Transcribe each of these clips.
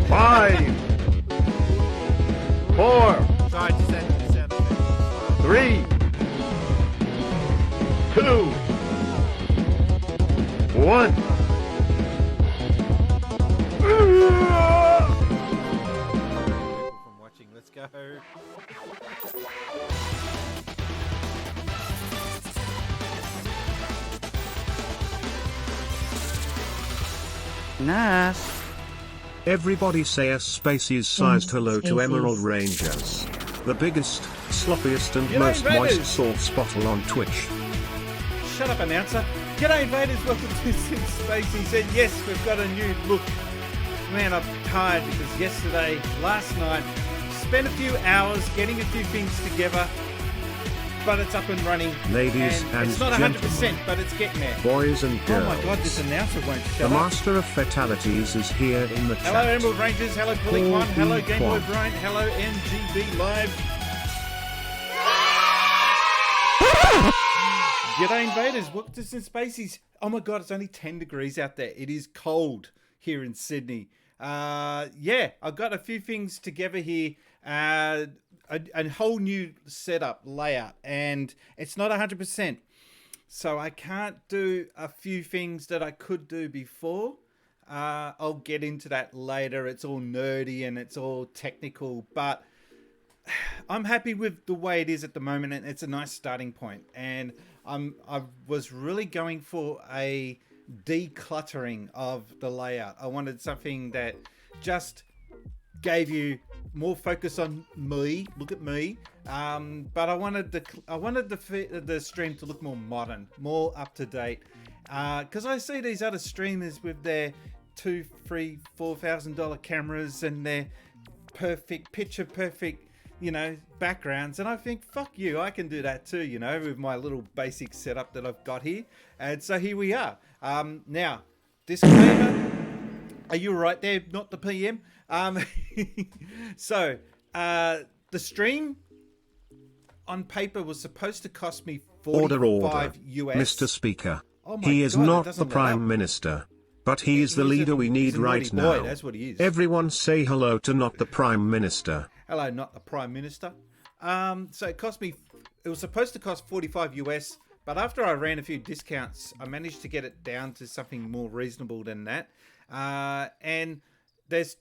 5, 4, Sorry, just added the sound effect. 3, 2, 1. From watching, let's go. Nice. Everybody say a Spacies sized hello to Spacies. Emerald Rangers. The biggest, sloppiest and G'day, most Raiders. moist sauce bottle on Twitch. Shut up, announcer. G'day, invaders. Welcome to Sim Spaces. And yes, we've got a new look. Man, I'm tired because last night, spent a few hours getting a few things together, but it's up and running. Ladies and it's not 100%, gentlemen, but it's getting there. boys and Oh girls. my God, this announcer won't The shut up. master of fatalities is here in the chat. Hello, Emerald Rangers. Hello, Pulling Paul One. Hello, E. Game Boy Kwan. Brian. Hello, MGB Live. G'day, invaders. Welcome to Sim Spaces. Oh my God, it's only 10 degrees out there. It is cold here in Sydney. Yeah, I've got a few things together here. A whole new setup layout, and it's not 100%. So I can't do a few things that I could do before. I'll get into that later. It's all nerdy and it's all technical, but I'm happy with the way it is at the moment, and it's a nice starting point. And I was really going for a decluttering of the layout. I wanted something that just gave you more focus on me. Look at me. But I wanted the stream to look more modern, more up to date. Because I see these other streamers with their $2,000, $3,000, $4,000 cameras and their picture perfect, backgrounds, and I think, fuck you, I can do that too, with my little basic setup that I've got here. And so here we are. Now, disclaimer. Are you right there? Not the PM. So, the stream on paper was supposed to cost me $45 Order, US. Mr. Speaker. Oh my He is God, it not doesn't the let Prime up. Minister, but he is the He's leader we need he's a right naughty now. boy, that's what he is. Everyone say hello to not the Prime Minister. Hello, not the Prime Minister. So it was supposed to cost $45 US, but after I ran a few discounts, I managed to get it down to something more reasonable than that. And there's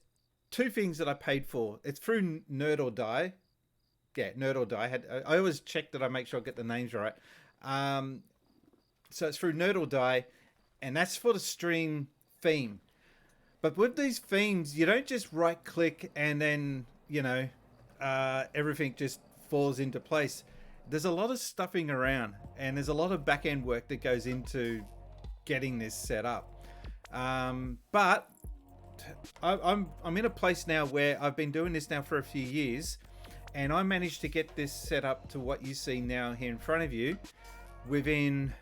two things that I paid for. It's through Nerd or Die. Yeah, Nerd or Die. I always check that I make sure I get the names right. So it's through Nerd or Die, and that's for the stream theme. But with these themes, you don't just right click and then, everything just falls into place. There's a lot of stuffing around, and there's a lot of back end work that goes into getting this set up. But I'm in a place now where I've been doing this now for a few years, and I managed to get this set up to what you see now here in front of you within,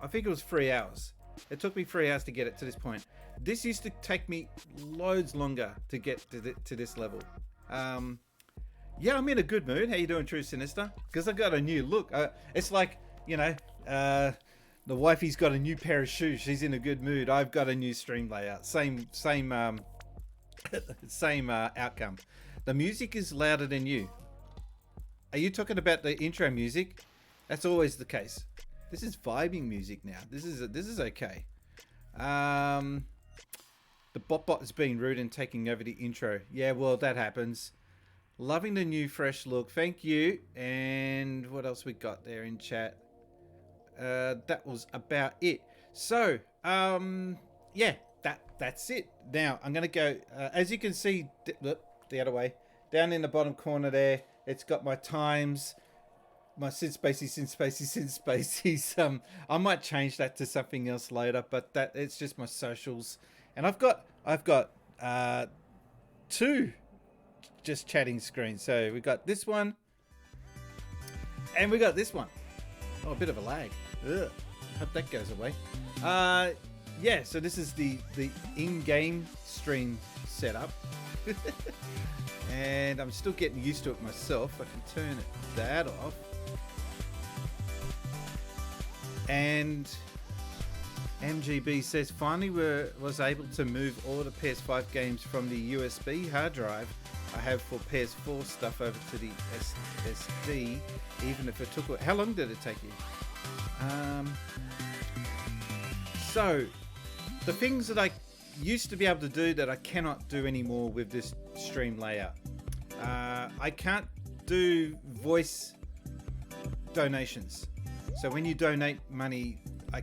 I think it was 3 hours. It took me 3 hours to get it to this point. This used to take me loads longer to get to this level. Yeah, I'm in a good mood. How you doing, True Sinister? Because I got a new look. It's like, the wifey's got a new pair of shoes. She's in a good mood. I've got a new stream layout. Same outcome. The music is louder than you. Are you talking about the intro music? That's always the case. This is vibing music now. This is okay. The bot is being rude and taking over the intro. Yeah, well, that happens. Loving the new fresh look. Thank you. And what else we got there in chat? That was about it. So, yeah, that's it. Now, I'm going to go, as you can see, the other way, down in the bottom corner there, it's got my times, my Sid Spacies. I might change that to something else later, but it's just my socials. And I've got two just chatting screens. So we got this one, and we got this one. Oh, a bit of a lag. Ugh. Hope that goes away. Yeah, so this is the in-game stream setup. And I'm still getting used to it myself. I can turn that off. And MGB says finally was able to move all the PS5 games from the USB hard drive I have for PS4 stuff over to the SSD, even if it took. How long did it take you? So the things that I used to be able to do that I cannot do anymore with this stream layout. I can't do voice donations. So when you donate money, I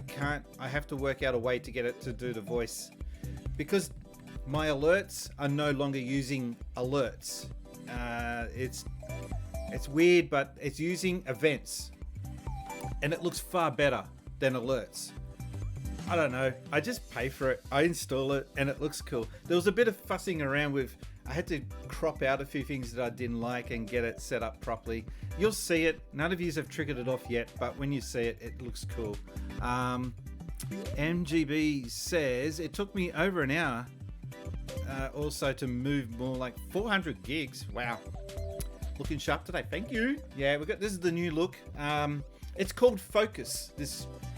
have to work out a way to get it to do the voice, because my alerts are no longer using alerts. It's weird, but it's using events, and it looks far better than alerts. I don't know. I just pay for it. I install it, and it looks cool. There was a bit of fussing around with. I had to crop out a few things that I didn't like and get it set up properly. You'll see it. None of you have triggered it off yet, but when you see it, it looks cool. MGB says it took me over an hour also to move more, like 400 gigs. Wow. Looking sharp today. Thank you. Yeah, this is the new look. It's called Focus.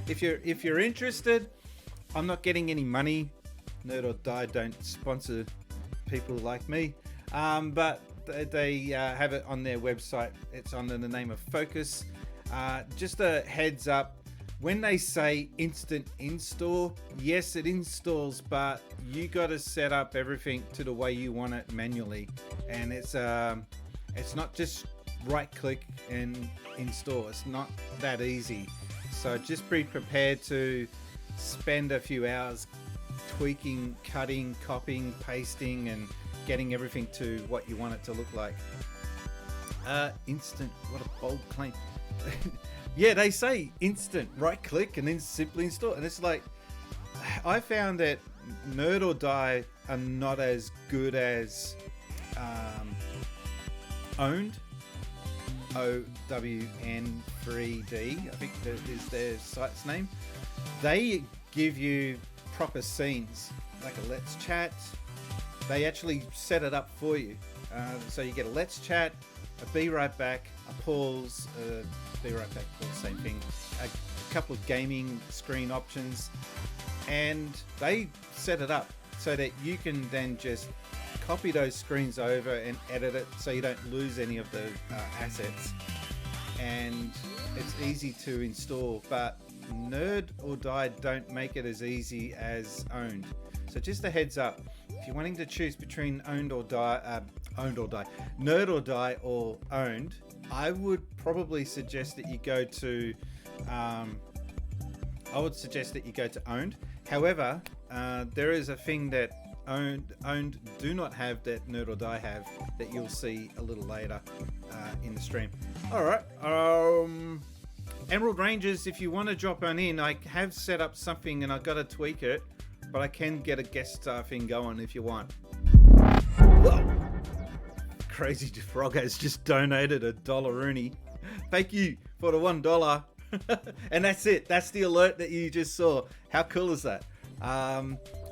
If you're interested, I'm not getting any money. Nerd or Die don't sponsor people like me, but they have it on their website. It's under the name of Focus. Just a heads up, when they say instant install, yes, it installs, but you got to set up everything to the way you want it manually, and it's not just right click and install. It's not that easy, so just be prepared to spend a few hours tweaking, cutting, copying, pasting, and getting everything to what you want it to look like. Instant, what a bold claim. Yeah, they say instant, right click and then simply install, and it's like, I found that Nerd or Die are not as good as Owned, OWN3D, I think that is their site's name. They give you proper scenes, like a let's chat. They actually set it up for you, so you get a let's chat, a be right back, a pause, be right back, pause, same thing, a couple of gaming screen options, and they set it up so that you can then just copy those screens over and edit it so you don't lose any of the assets, and it's easy to install. But Nerd or Die don't make it as easy as Owned. So just a heads up, if you're wanting to choose between Nerd or Die or Owned, I would probably suggest that you go to Owned. However, there is a thing that Owned do not have that Nerd or Die have, that you'll see a little later in the stream. All right. Emerald Rangers, if you want to drop on in, I have set up something and I've got to tweak it, but I can get a guest star thing going if you want. Whoa. Crazy Frog has just donated $1 Rooney. Thank you for the $1. And that's it. That's the alert that you just saw. How cool is that?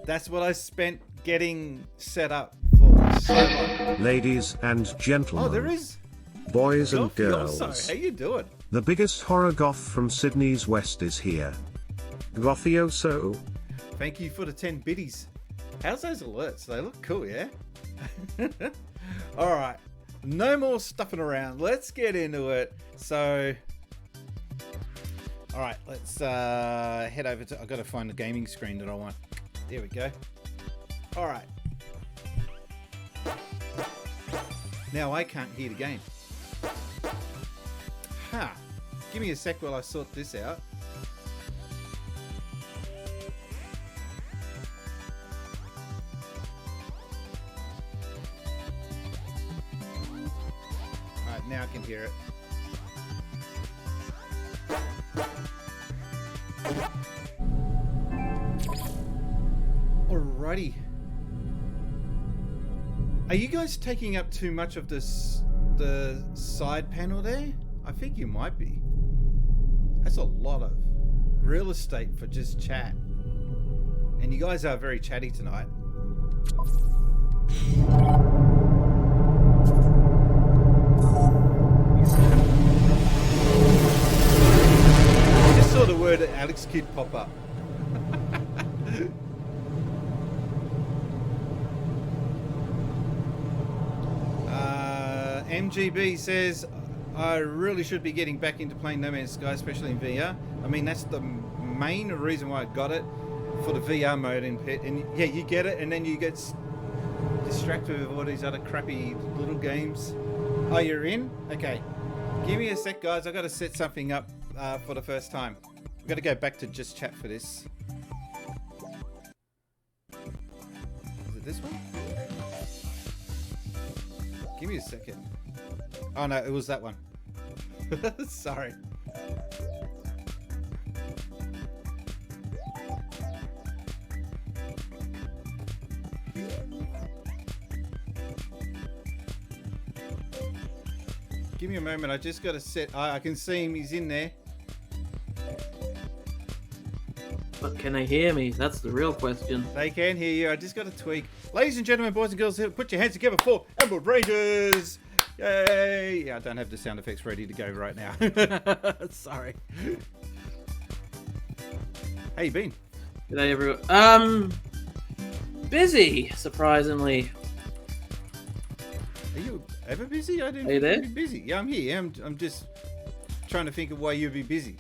That's what I spent getting set up for so long. Ladies and gentlemen. Oh, there is. Boys and girls. How you doing? The biggest horror goth from Sydney's West is here. Gothioso. Thank you for the 10 biddies. How's those alerts? They look cool, yeah? All right. No more stuffing around. Let's get into it. So, all right, let's head over to... I've got to find the gaming screen that I want. There we go. All right. Now I can't hear the game. Ha! Give me a sec while I sort this out. Alright, now I can hear it. Alrighty. Are you guys taking up too much of the side panel there? I think you might be. That's a lot of real estate for just chat. And you guys are very chatty tonight. I just saw the word Alex Kidd pop up. MGB says, I really should be getting back into playing No Man's Sky, especially in VR. I mean, that's the main reason why I got it, for the VR mode in Pit. And yeah, you get it, and then you get distracted with all these other crappy little games. Oh, you're in? Okay. Give me a sec, guys. I've got to set something up for the first time. I've got to go back to just chat for this. Is it this one? Give me a second. Oh no, it was that one. Sorry. Give me a moment. I just got to set. I can see him. He's in there. But can they hear me? That's the real question. They can hear you. I just got to tweak. Ladies and gentlemen, boys and girls, put your hands together for Emerald Rangers. Yay! Yeah, I don't have the sound effects ready to go right now. Sorry. How you been? G'day everyone. Busy, surprisingly. Are you ever busy? I didn't Are you think there? you'd be busy. Yeah, I'm here. I'm just trying to think of why you'd be busy.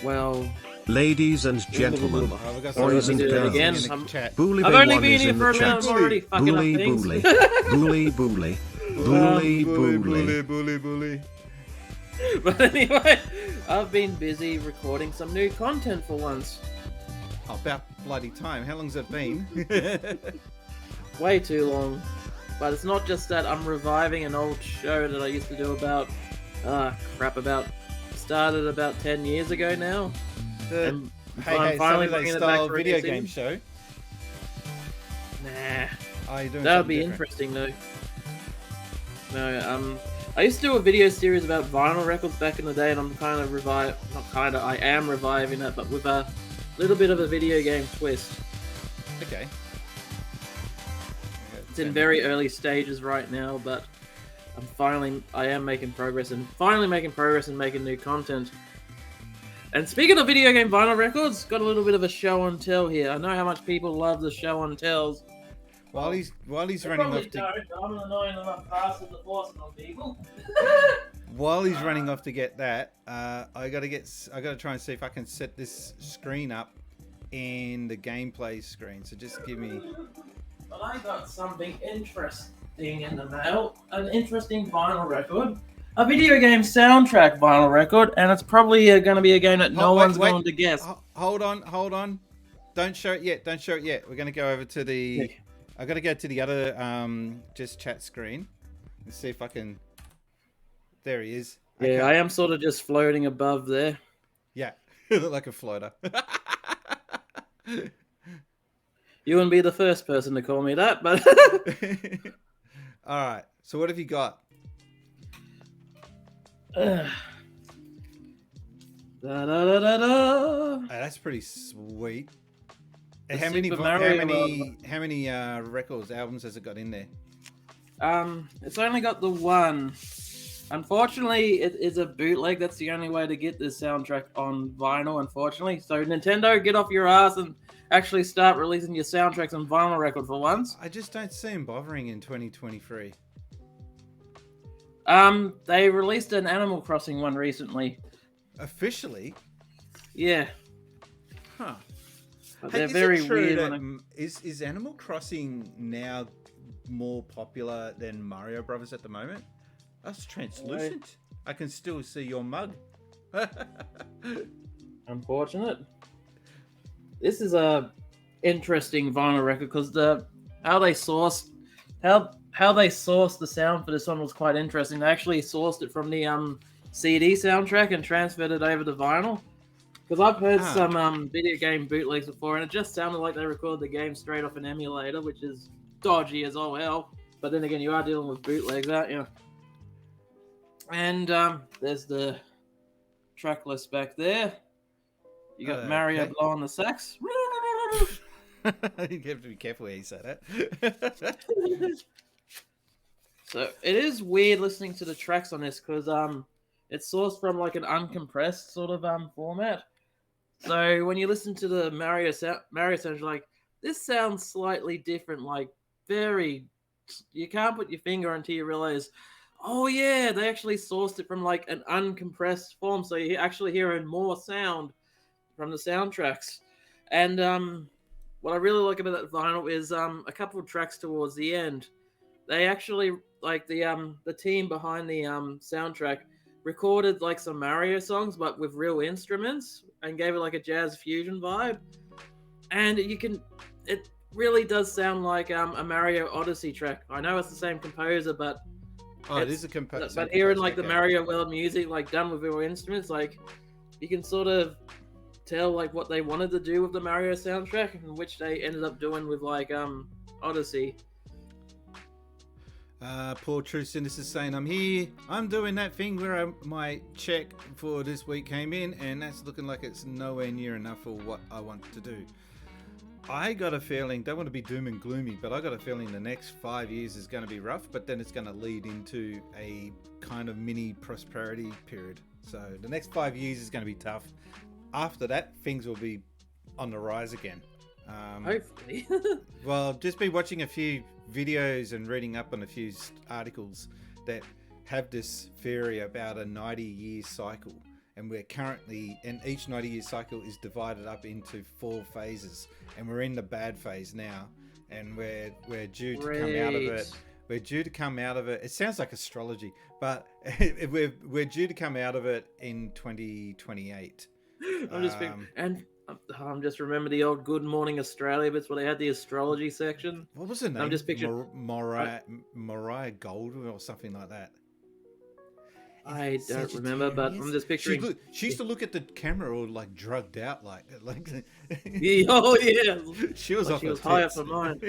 Well, Ladies and gentlemen, Oh, we got boys some and do it girls, again. in the I'm- chat. Bully I've Bay only One been is here in for a the minute. chat. I'm already fucking up Bully, things. bully, bully, bully, bully, bully. bully. But anyway, I've been busy recording some new content for once. Oh, about bloody time. How long's it been? Way too long. But it's not just that, I'm reviving an old show that I used to do about, started about 10 years ago now. The And Hey, finally Saturday bringing it back style for a video new game season. show. Nah. Oh, you're doing That would something be different. interesting though. No, I used to do a video series about vinyl records back in the day, and I'm I am reviving it, but with a little bit of a video game twist. Okay. It's in very early stages right now, but I am making progress and making new content. And speaking of video game vinyl records, got a little bit of a show and tell here. I know how much people love the show and tells. While he's They running probably off to don't. I'm annoying enough bastard to force it on people. get that, I gotta try and see if I can set this screen up in the gameplay screen. So just give me. But I got something interesting in the mail. An interesting vinyl record. A video game soundtrack vinyl record, and it's probably going to be a game that no one's going to guess. Hold on. Don't show it yet. We're gonna go over to the. I gotta go to the other just chat screen and see if I can. There he is. Yeah, Okay. I am sort of just floating above there. Yeah, you look like a floater. You wouldn't be the first person to call me that, but All right. So what have you got? Da, da, da, da, da. Oh, that's pretty sweet. The How many, Super how Mario many records, albums has it got in there? It's only got the one. Unfortunately, it is a bootleg. That's the only way to get this soundtrack on vinyl, unfortunately. So Nintendo, get off your ass and actually start releasing your soundtracks on vinyl record for once. I just don't see him bothering in 2023. They released an Animal Crossing one recently. Officially? Yeah. Huh. But Hey, they're is very it true weird. that, when is Animal Crossing now more popular than Mario Brothers at the moment? That's translucent. I can still see your mug. Unfortunate. This is a interesting vinyl record because how they sourced the sound for this one was quite interesting. They actually sourced it from the CD soundtrack and transferred it over to vinyl. Because I've heard some video game bootlegs before, and it just sounded like they recorded the game straight off an emulator, which is dodgy as all hell. But then again, you are dealing with bootlegs, aren't you? And there's the track list back there. You got Mario Okay. blowing the sax. You have to be careful where you say that. So it is weird listening to the tracks on this because it's sourced from like an uncompressed sort of format. So when you listen to the Mario sound, you're like, this sounds slightly different, like very. You can't put your finger until you realize, Oh yeah, they actually sourced it from like an uncompressed form, so you actually hearing more sound from the soundtracks. And what I really like about that vinyl is a couple of tracks towards the end. They actually like the team behind the soundtrack recorded like some Mario songs, but with real instruments, and gave it like a jazz fusion vibe. And it really does sound like a Mario Odyssey track. I know it's the same composer, but Oh, it is a composer. but hearing like the Mario World music like done with real instruments, like you can sort of tell like what they wanted to do with the Mario soundtrack, and which they ended up doing with like Odyssey. Poor True Cynic is saying, I'm here. I'm doing that thing where my check for this week came in, and that's looking like it's nowhere near enough for what I want to do. I got a feeling, don't want to be doom and gloomy, but I got a feeling the next 5 years is going to be rough, but then it's going to lead into a kind of mini prosperity period. So the next 5 years is going to be tough. After that, things will be on the rise again. Hopefully. Well, just been watching a few videos and reading up on a few articles that have this theory about a 90-year cycle, and we're currently, and each 90-year cycle is divided up into 4 phases, and we're in the bad phase now, and we're due to come out of it. We're due to come out of it. It sounds like astrology, but we're due to come out of it in 2028. I'm just remember the old Good Morning Australia bits where they had the astrology section. What was her name? I'm just picturing Mariah Gold or something like that. I don't remember, but I'm just picturing. She used to look at the camera all like drugged out, like. Oh yeah, she was like off. She was high up her mind.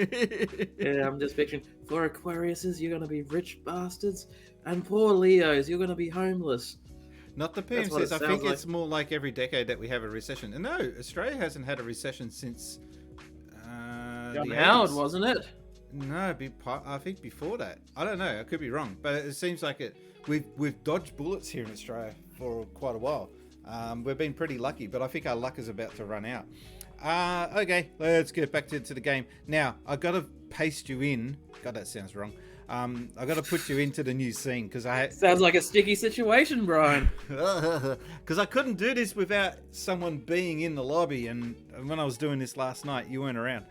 Yeah, I'm just picturing. For Aquariuses, you're gonna be rich bastards, and poor Leos, you're gonna be homeless. Not the PM says. I think it's more like every decade that we have a recession. And no, Australia hasn't had a recession since. John Howard, wasn't it? No, I think before that. I don't know. I could be wrong, but it seems like it. We've dodged bullets here in Australia for quite a while. We've been pretty lucky, but I think our luck is about to run out. Okay, let's get back to the game. Now, I've got to paste you in. God, that sounds wrong. I've got to put you into the new scene because sounds like a sticky situation, Brian. Because I couldn't do this without someone being in the lobby, and when I was doing this last night, you weren't around.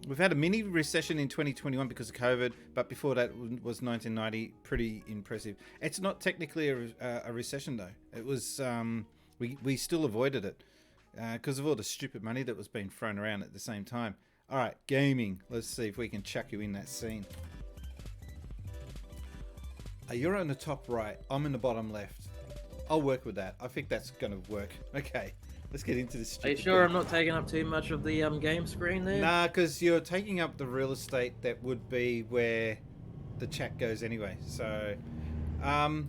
We've had a mini recession in 2021 because of COVID, but before that was 1990. Pretty impressive. It's not technically a recession though. It was we still avoided it because of all the stupid money that was being thrown around at the same time. All right, gaming. Let's see if we can chuck you in that scene. You're on the top right. I'm in the bottom left. I'll work with that. I think that's going to work. Okay, let's get into this. Are you sure I'm not taking up too much of the game screen there? Nah, because you're taking up the real estate that would be where the chat goes anyway. So, can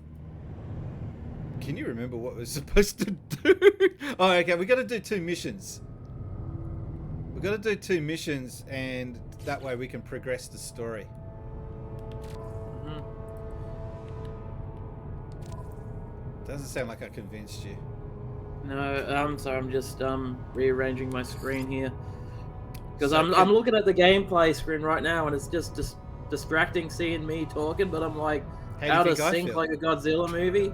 you remember what we're supposed to do? Oh, okay. We got to do 2 missions. We got to do 2 missions, and that way we can progress the story. Doesn't sound like I convinced you. No, sorry, I'm just rearranging my screen here because I'm looking at the gameplay screen right now, and it's just distracting seeing me talking. But I'm like, how to sync like a Godzilla movie.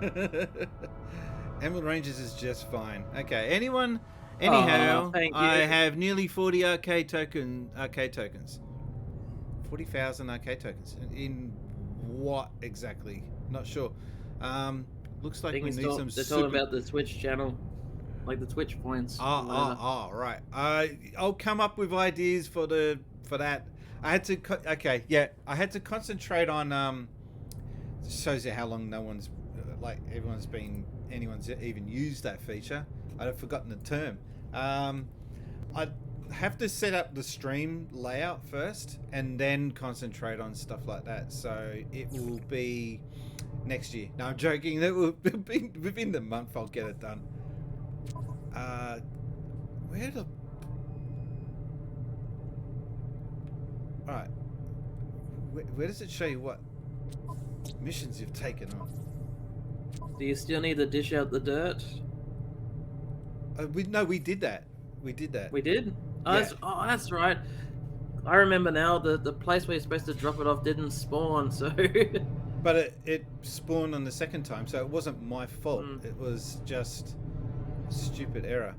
Emerald Rangers is just fine. Okay, anyone? Anyhow, I have nearly 40 arcade tokens. 40,000 arcade tokens. In what exactly? Not sure. Looks like we need some. They're talking about the Twitch channel, like the Twitch points. Right. I'll come up with ideas for that. I had to. Okay, yeah. I had to concentrate on. Shows you how long anyone's even used that feature. I'd forgotten the term. I'd have to set up the stream layout first, and then concentrate on stuff like that. So it will be next year. No, I'm joking. That will be within the month. I'll get it done. Alright. Where does it show you what missions you've taken on? Do you still need to dish out the dirt? We did that. We did that. We did? Yeah. That's right. I remember now. The place where you're supposed to drop it off didn't spawn, so But it spawned on the second time, so it wasn't my fault. It was just a stupid error.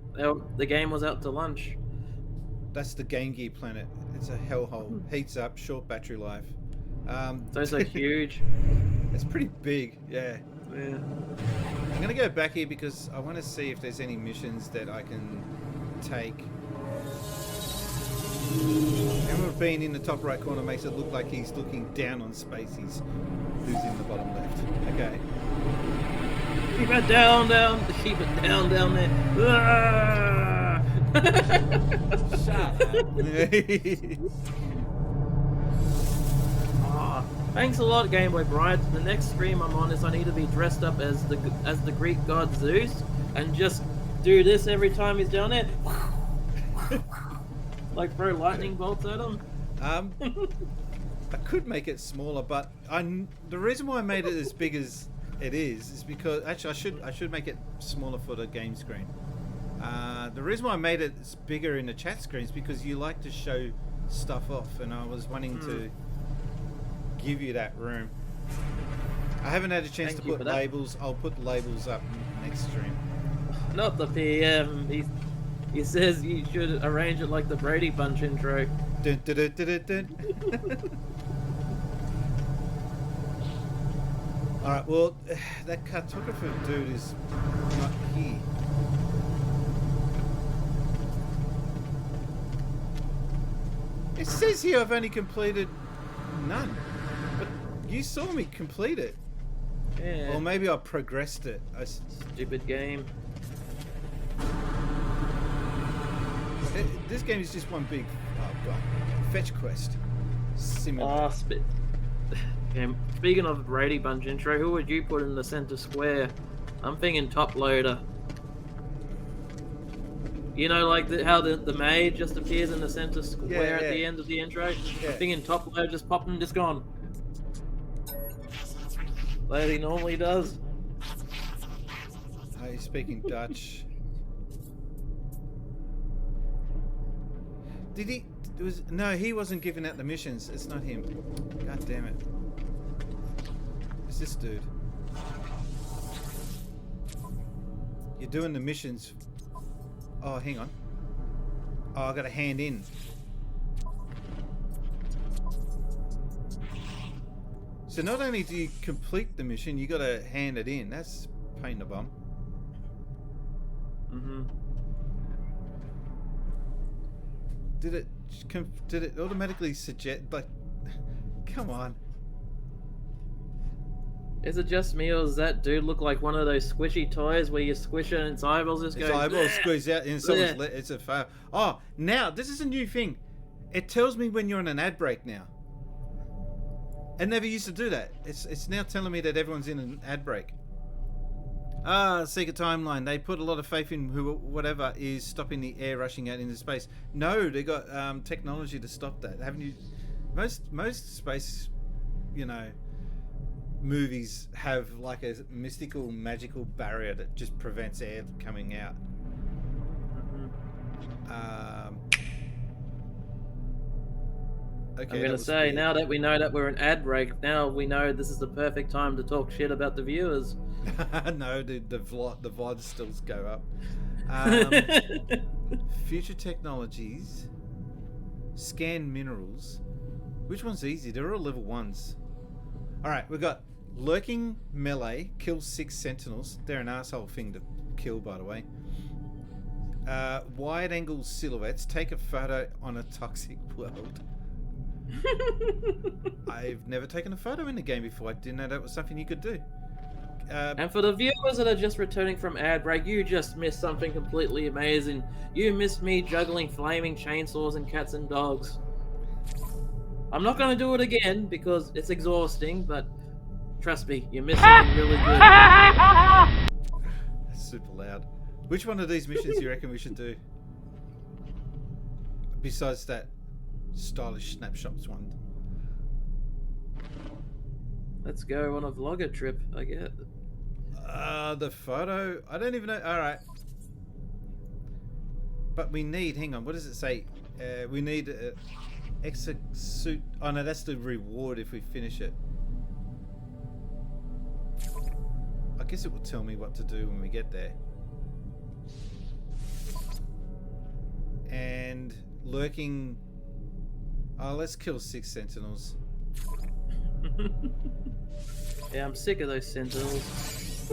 The game was out to lunch. That's the Game Gear planet. It's a hellhole. Heats up, short battery life. Those are huge. It's pretty big, yeah. Yeah. I'm gonna go back here because I want to see if there's any missions that I can take. Emma being in the top right corner makes it look like he's looking down on Spacey's, who's in the bottom left. Okay. Keep it down. Keep it down there. Ah! Shut up. Ah, thanks a lot, Game Boy Bright. The next stream I'm on is I need to be dressed up as the Greek god Zeus and just do this every time he's down there. Like throw lightning bolts at him. I could make it smaller, but the reason why I made it as big as it is because actually I should make it smaller for the game screen. The reason why I made it bigger in the chat screen is because you like to show stuff off, and I was wanting to give you that room. I haven't had a chance to put labels. I'll put labels up next stream. Not the PM. He says you should arrange it like the Brady Bunch intro. Dun, dun, dun, dun, dun. Alright, well, that cartographer dude is not here. It says here I've only completed none. But you saw me complete it. Yeah. Or maybe I progressed it. Stupid game. This game is just one big fetch quest simulator. Speaking of Brady Bunch intro, who would you put in the center square? I'm thinking Top Loader. You know, like how the maid just appears in the center square at the end of the intro? Yeah. I'm thinking Top Loader just popped and just gone. Like he normally does. Oh, he's speaking Dutch. Did he? No, he wasn't giving out the missions. It's not him. God damn it. It's this dude. You're doing the missions. Oh, hang on. Oh, I got a hand in. So not only do you complete the mission, you got to hand it in. That's a pain in the bum. Mm-hmm. Did it automatically suggest, like, come on. Is it just me, or does that dude look like one of those squishy toys where you squish it and its eyeballs just go... Its eyeballs squeeze out and someone's it's a fail. Oh, now, this is a new thing. It tells me when you're on an ad break now. It never used to do that. It's now telling me that everyone's in an ad break. Sega Timeline. They put a lot of faith in whatever is stopping the air rushing out into space. No, they got technology to stop that. Haven't you? Most space, movies have like a mystical, magical barrier that just prevents air coming out. Okay, I'm gonna say, now that we know that we're an ad break, now we know this is the perfect time to talk shit about the viewers. No, the VODs still go up. Future technologies, scan minerals. Which one's easy? They're all level 1s. Alright, we've got lurking melee, kill 6 sentinels. They're an asshole thing to kill, by the way. Wide angle silhouettes, take a photo on a toxic world. I've never taken a photo in the game before. I didn't know that was something you could do. And for the viewers that are just returning from ad break, you just missed something completely amazing. You missed me juggling flaming chainsaws and cats and dogs. I'm not going to do it again because it's exhausting, but trust me, you missed something really good. That's super loud. Which one of these missions do you reckon we should do? Besides that stylish snapshots one. Let's go on a vlogger trip, I guess. The photo? I don't even know. Alright. But we need, hang on, what does it say? We need exosuit. Oh no, that's the reward if we finish it. guess it will tell me what to do when we get there. And lurking... Oh, let's kill 6 sentinels. Yeah, I'm sick of those sentinels.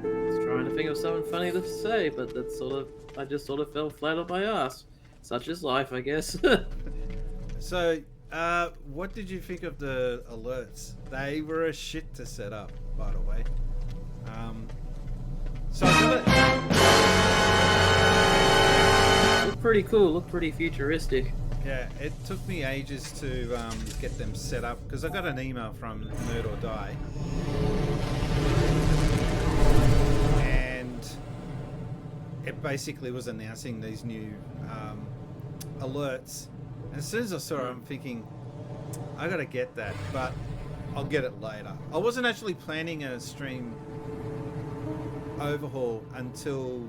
Trying to think of something funny to say, but that's I just sort of fell flat on my ass. Such is life, I guess. So, what did you think of the alerts? They were a shit to set up, by the way. So Look pretty cool, look pretty futuristic. yeah, it took me ages to get them set up because I got an email from Nerd or Die. It basically was announcing these new alerts. And as soon as I saw it, I'm thinking, I gotta get that, but I'll get it later. I wasn't actually planning a stream overhaul until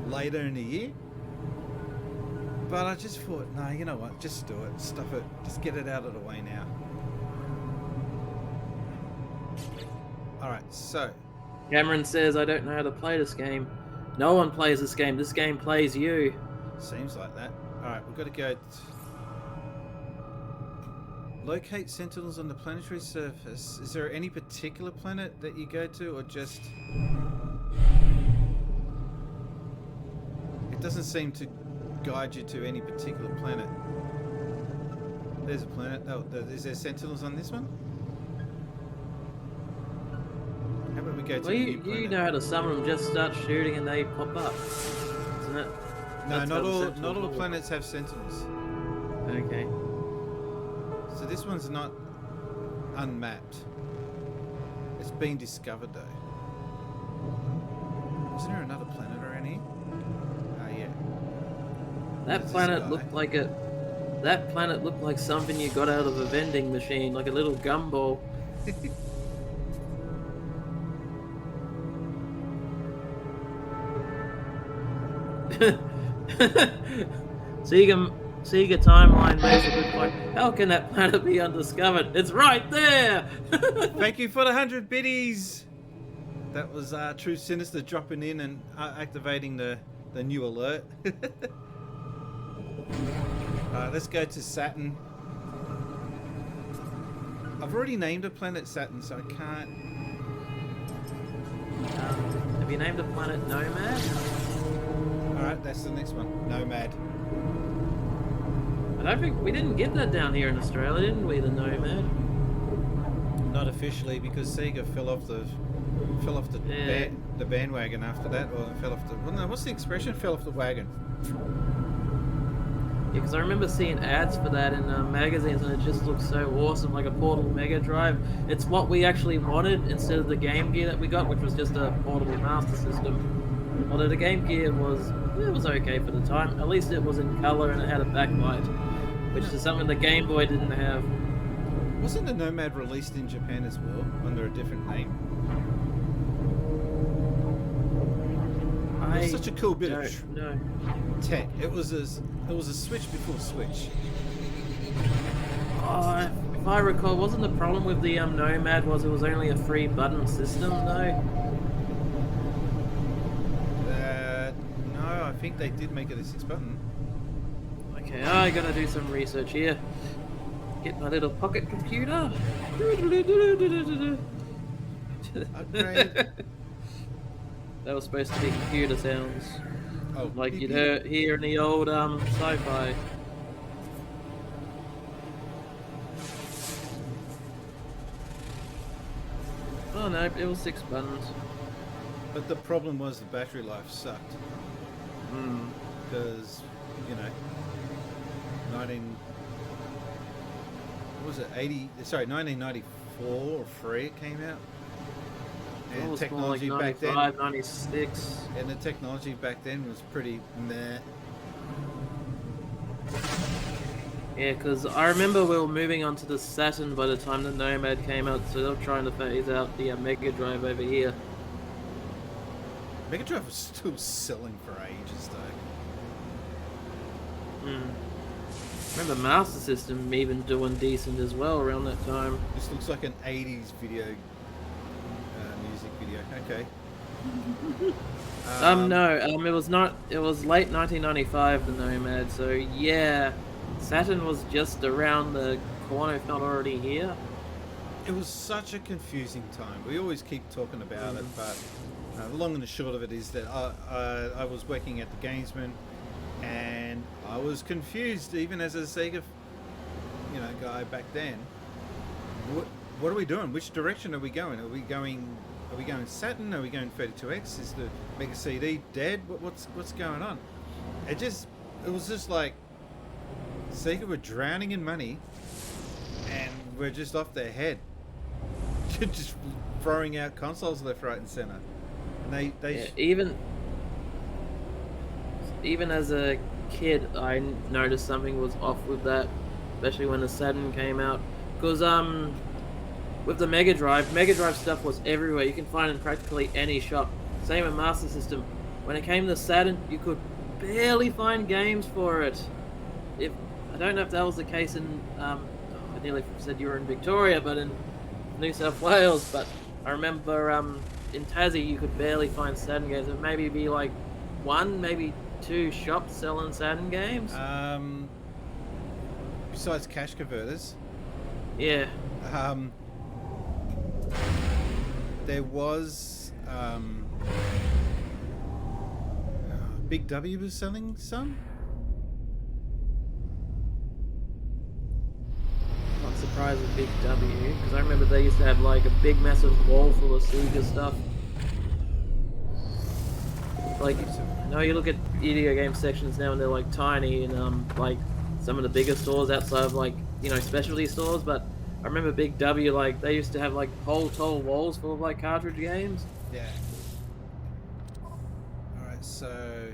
later in the year. But I just thought, no, you know what, just do it, stuff it, just get it out of the way now. Alright, so. Cameron says, I don't know how to play this game. No one plays this game. This game plays you. Seems like that. Alright, we've got to go... Locate sentinels on the planetary surface. Is there any particular planet that you go to, or just... It doesn't seem to guide you to any particular planet. There's a planet. Oh, is there sentinels on this one? How about we go to Well, a new planet? you know how to summon them. Just start shooting and they pop up. Isn't it? No, That's not how the all sentinels work. planets have sentinels. Okay. So this one's not unmapped. It's been discovered though. Isn't there another planet around here? Oh yeah. That There's planet this guy. looked like a... That planet looked like something you got out of a vending machine, like a little gumball. Sega Timeline makes a good point. How can that planet be undiscovered? It's right there! Thank you for the 100 biddies. That was True Sinister dropping in and activating the new alert. Let's go to Saturn. I've already named a planet Saturn, so I can't. Have you named a planet Nomad? Alright, that's the next one. Nomad. I don't think we didn't get that down here in Australia, didn't we? The Nomad. Not officially, because Sega fell off the Yeah. the bandwagon after that, or fell off the. Well, no, what's the expression? Fell off the wagon. Yeah, because I remember seeing ads for that in magazines, and it just looks so awesome, like a portable Mega Drive. It's what we actually wanted instead of the Game Gear that we got, which was just a portable Master System. Although the Game Gear was okay for the time. At least it was in color and it had a backlight, which is something the Game Boy didn't have. Wasn't the Nomad released in Japan as well under a different name? It was such a cool bit of No. tech. It was a Switch before Switch. Oh, if I recall, wasn't the problem with the Nomad was it was only a 3-button system though? No, I think they did make it a 6-button. Okay, I gotta do some research here. Get my little pocket computer. Upgrade. That was supposed to be computer sounds, Oh, like beep, you'd beep. hear in the old sci-fi. Oh no, it was 6 buttons. But the problem was the battery life sucked. Hmm. Because, you know, 1994 or 3 it came out. It And was technology more like back 95, then, 96. and the technology back then was pretty meh. Yeah, because I remember we were moving on to the Saturn by the time the Nomad came out, so they were trying to phase out the Mega Drive over here. Mega Drive was still selling for ages though. Hmm. Remember Master System even doing decent as well around that time. This looks like an 80s video, music video. Okay. No, it was not. It was late 1995, the Nomad. So yeah, Saturn was just around the corner, if not already here. It was such a confusing time. We always keep talking about it, but the long and the short of it is that I was working at the Gamesman, and I was confused, even as a Sega, guy back then. What are we doing? Which direction are we going? Are we going Saturn? Are we going 32X? Is the Mega CD dead? What's going on? It was just like Sega were drowning in money, and we're just off their head, just throwing out consoles left, right, and center. And they even as a kid, I noticed something was off with that, especially when the Saturn came out. Because with the Mega Drive stuff was everywhere. You can find it in practically any shop. Same with Master System. When it came to Saturn, you could barely find games for it. I don't know if that was the case in, I nearly said you were in Victoria, but in New South Wales. But I remember in Tassie, you could barely find Saturn games. It maybe be like one, maybe two shops selling Saturn games. Besides cash converters. Yeah. There was Big W was selling some. Not surprised with Big W, because I remember they used to have like a big massive wall full of Sega stuff. Like, you look at video game sections now and they're like tiny and like some of the bigger stores outside of like, specialty stores, but I remember Big W, like, they used to have, like, whole tall walls full of, like, cartridge games. Yeah. Alright, so...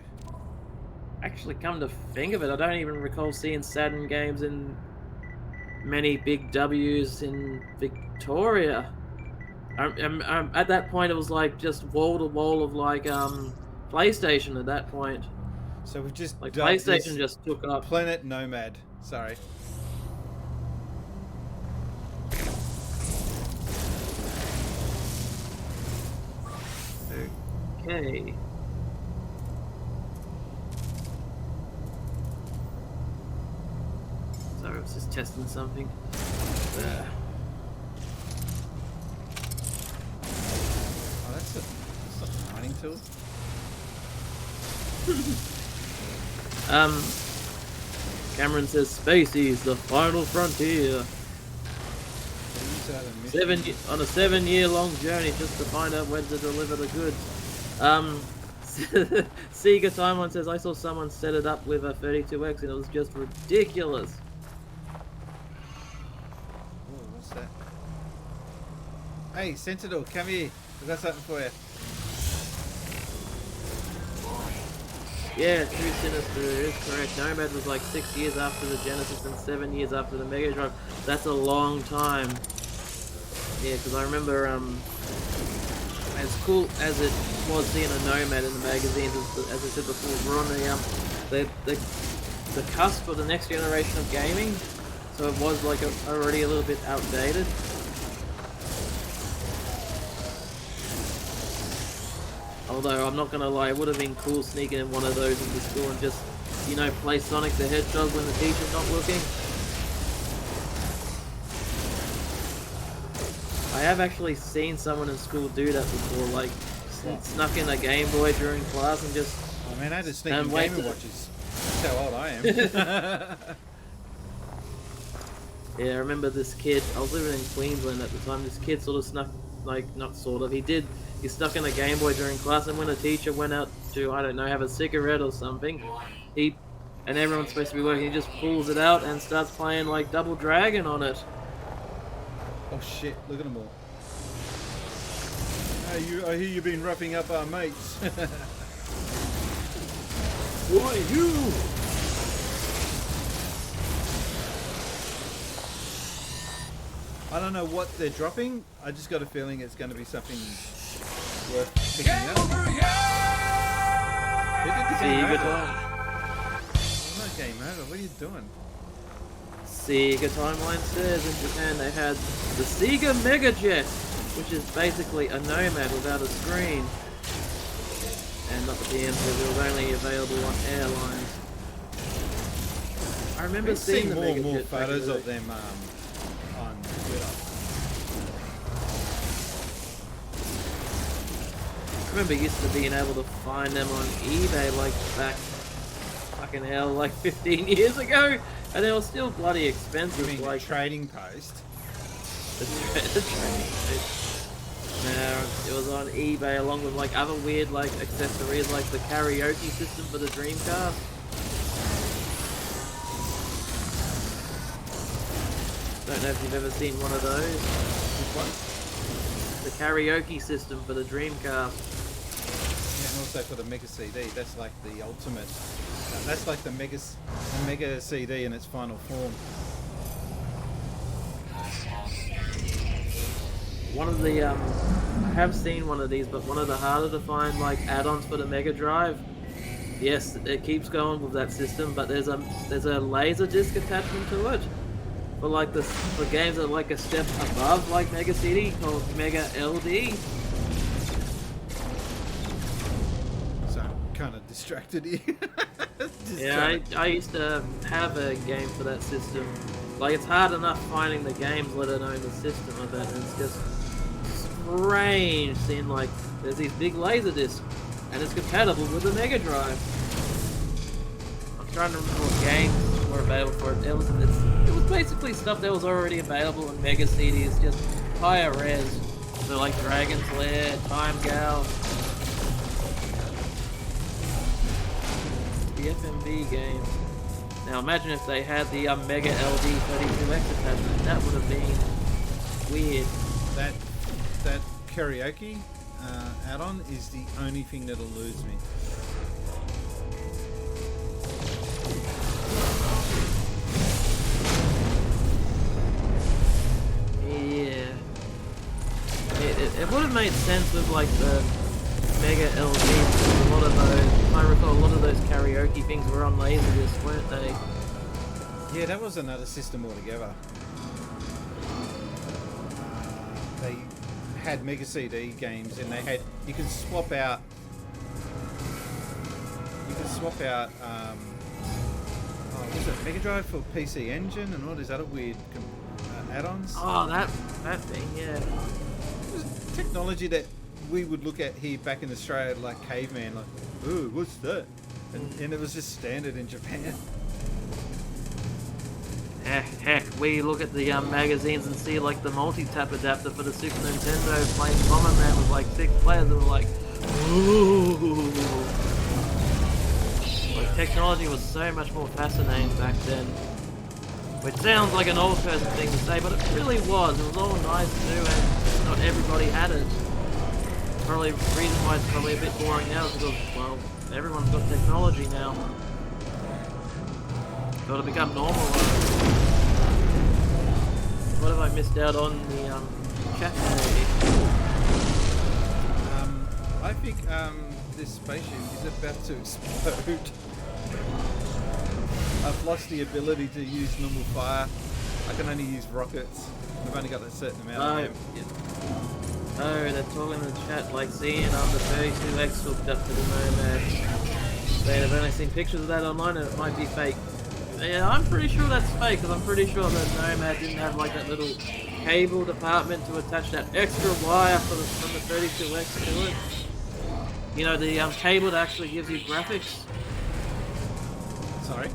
Actually, come to think of it, I don't even recall seeing Saturn games in many Big Ws in Victoria. At that point, it was, like, just wall-to-wall of, like, PlayStation at that point. So we've just... Like, PlayStation just took up. Planet Nomad. Sorry. Okay. Sorry, I was just testing something. Oh, that's a mining tool. Cameron says Spacey's the final frontier. On a 7-year-long journey just to find out when to deliver the goods. Sega Timeline says, I saw someone set it up with a 32X and it was just ridiculous. Oh, what's that? Hey, Sentinel, come here. I've got something for you. Yeah, Too Sinister is correct. Nomad was like 6 years after the Genesis and 7 years after the Mega Drive. That's a long time. Yeah, because I remember, as cool as it was seeing a Nomad in the magazines, as I said before, we're on the cusp of the next generation of gaming, so it was like already a little bit outdated. Although, I'm not gonna lie, it would have been cool sneaking in one of those into school and just, play Sonic the Hedgehog when the teacher's not looking. I have actually seen someone in school do that before, like, snuck in a Game Boy during class and just... Oh man, I had to sneak in Game & Watches. That's how old I am. Yeah, I remember this kid, I was living in Queensland at the time, this kid sort of snuck, like, not sort of, he stuck in a Game Boy during class, and when a teacher went out to, I don't know, have a cigarette or something, and everyone's supposed to be working, he just pulls it out and starts playing, like, Double Dragon on it. Oh shit, look at them all. Hey, I hear you've been roughing up our mates. Boy, you! I don't know what they're dropping. I just got a feeling it's going to be something worth picking up. Who did the game over? I'm not game over. What are you doing? Sega timeline says in Japan they had the Sega Mega Jet, which is basically a Nomad without a screen. And not the PM says it was only available on airlines. I remember I've seeing seen the more Mega and more Jet back in photos the of day. them on Twitter. I remember used to being able to find them on eBay like back fucking hell like 15 years ago, and they were still bloody You expensive. mean Like the trading post? the training page. No, it was on eBay along with like other weird like accessories like the karaoke system for the Dreamcast. Don't know if you've ever seen one of those. The karaoke system for the Dreamcast. Yeah, and also for the Mega CD. That's like the ultimate. That's like the Mega CD in its final form. One of the I have seen one of these, but one of the harder to find like add-ons for the Mega Drive. Yes, it keeps going with that system, but there's a laser disc attachment to it for like for games that are like a step above like Mega CD called Mega LD. So I'm kind of distracted here. Yeah, I used to have a game for that system. Like it's hard enough finding the games, let alone the system of it. And it's just strange seeing like there's these big laser discs, and it's compatible with the Mega Drive. I'm trying to remember what games were available for it. It was basically stuff that was already available in Mega CDs, just higher res. So like Dragon's Lair, Time Gal, the FMV games. Now imagine if they had the Mega LD 32X attachment. That would have been weird. That karaoke add-on is the only thing that'll lose me. Yeah. It would have made sense with like the Mega LD. A lot of those, if I recall, a lot of those karaoke things were on Laserdisc, weren't they? Yeah, that was another system altogether. They had Mega CD games, and you can swap out. Was it Mega Drive for PC Engine and all these other weird add-ons? Oh, that thing, yeah. It was technology that we would look at here back in Australia like caveman, like, ooh, what's that? And it was just standard in Japan. Heck, we look at the magazines and see like the multi-tap adapter for the Super Nintendo playing Bomberman with like 6 players, and we're like, ooh. Like technology was so much more fascinating back then. Which sounds like an old person thing to say, but it really was. It was all nice too, and not everybody had it. Probably the reason why it's probably a bit boring now is because, well, everyone's got technology now. Got to become normal. What have I missed out on the chat today? I think this spaceship is about to explode. I've lost the ability to use normal fire. I can only use rockets. I've only got a certain amount of them. Oh, they're talking in the chat like seeing the 32X hooked up to the Nomad. They've only seen pictures of that online and it might be fake. Yeah, I'm pretty sure that's fake, because I'm pretty sure that Nomad didn't have like that little cable department to attach that extra wire from the 32X to it. You know, the cable that actually gives you graphics. Sorry?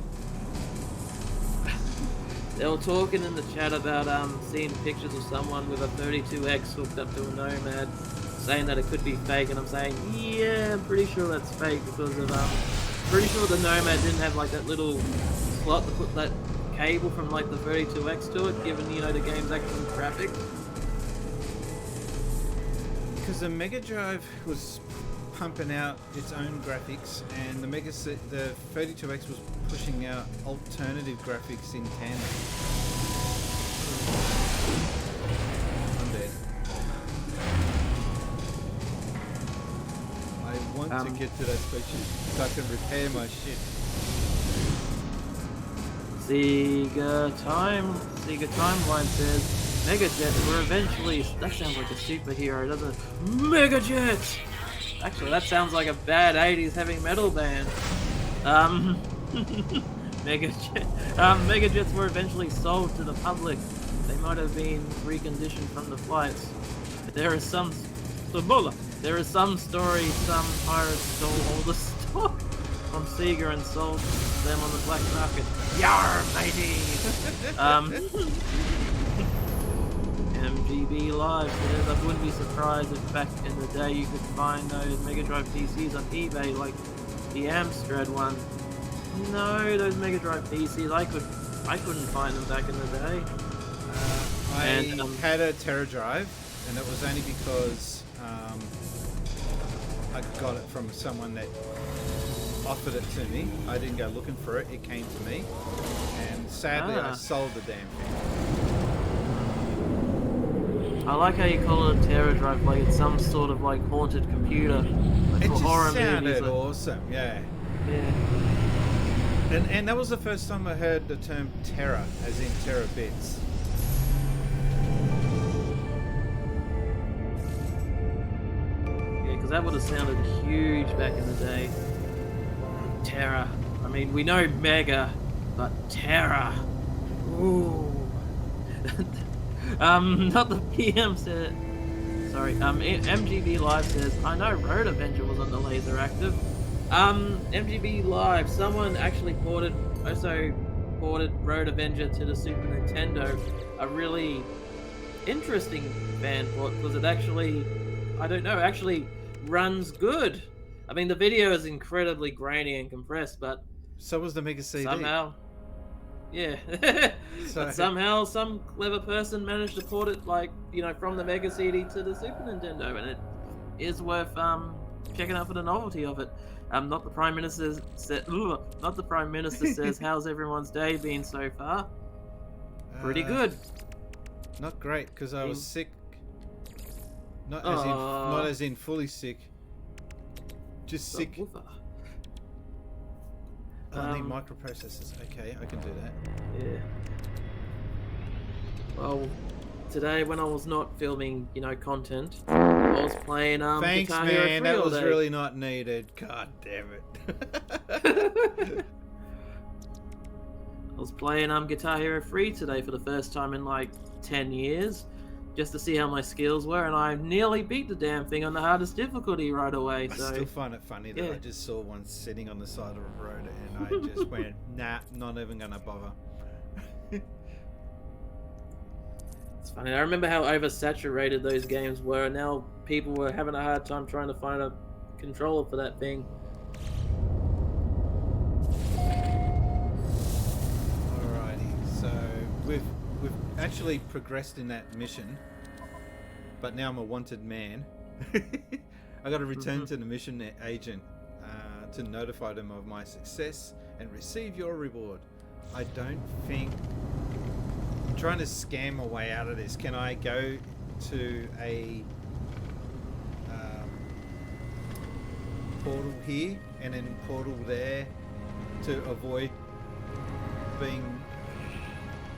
They were talking in the chat about seeing pictures of someone with a 32X hooked up to a Nomad, saying that it could be fake, and I'm saying, yeah, I'm pretty sure that's fake, because of pretty sure the Nomad didn't have like that little slot to put that cable from like the 32X to it, given, you know, the game's actual graphics. Because the Mega Drive was pumping out its own graphics, and the 32X was pushing out alternative graphics in tandem. I'm dead. I want to get to that spaceship so I can repair my ship. Sega Timeline says Megajets were eventually. That sounds like a superhero, doesn't it? Megajets. Actually, that sounds like a bad '80s heavy metal band. Megajets were eventually sold to the public. They might have been reconditioned from the flights. There is some story some pirates stole all the stock from Sega and sold them on the black market. Yar, matey! MGB Live says, I wouldn't be surprised if back in the day you could find those Mega Drive PCs on eBay like the Amstrad one. No, those Mega Drive PCs, I couldn't find them back in the day. I had a Terra Drive, and it was only because I got it from someone that offered it to me. I didn't go looking for it, it came to me, and sadly I sold the damn thing. I like how you call it a Terra Drive, like it's some sort of like haunted computer. Like It for just horror sounded movies, like- awesome, yeah. Yeah. And that was the first time I heard the term Terra, as in terabits. Yeah, because that would have sounded huge back in the day. Terra. I mean, we know Mega, but Terra. Ooh. Not the PM said. Sorry. MGB Live says, I know Road Avenger was on the Laser Active. MGB Live. Someone actually ported Road Avenger to the Super Nintendo. A really interesting fan port because it actually, I don't know, actually runs good. I mean, the video is incredibly grainy and compressed, but So was the Mega CD. somehow, yeah. But somehow some clever person managed to port it, like, you know, from the Mega CD to the Super Nintendo, and it is worth checking out for the novelty of it. Not the Prime Minister says, how's everyone's day been so far? Pretty good. Not great, because I was sick. Not as in fully sick. Just sick. I need microprocessors. Okay, I can do that. Yeah. Well, today when I was not filming, you know, content, I was playing Thanks, Guitar Hero 3 man. That all was day. really not needed. God damn it. I was playing Guitar Hero 3 today for the first time in like 10 years, just to see how my skills were, and I nearly beat the damn thing on the hardest difficulty right away. I So still find it funny that yeah. I just saw one sitting on the side of a road and I just went, nah, not even gonna bother. it's funny. I remember how oversaturated those games were, and now people were having a hard time trying to find a controller for that thing. Alrighty, so we've actually progressed in that mission, but now I'm a wanted man. I got to return to the mission agent to notify them of my success and receive your reward. I don't think I'm trying to scam my way out of this. Can I go to a portal here and then portal there to avoid being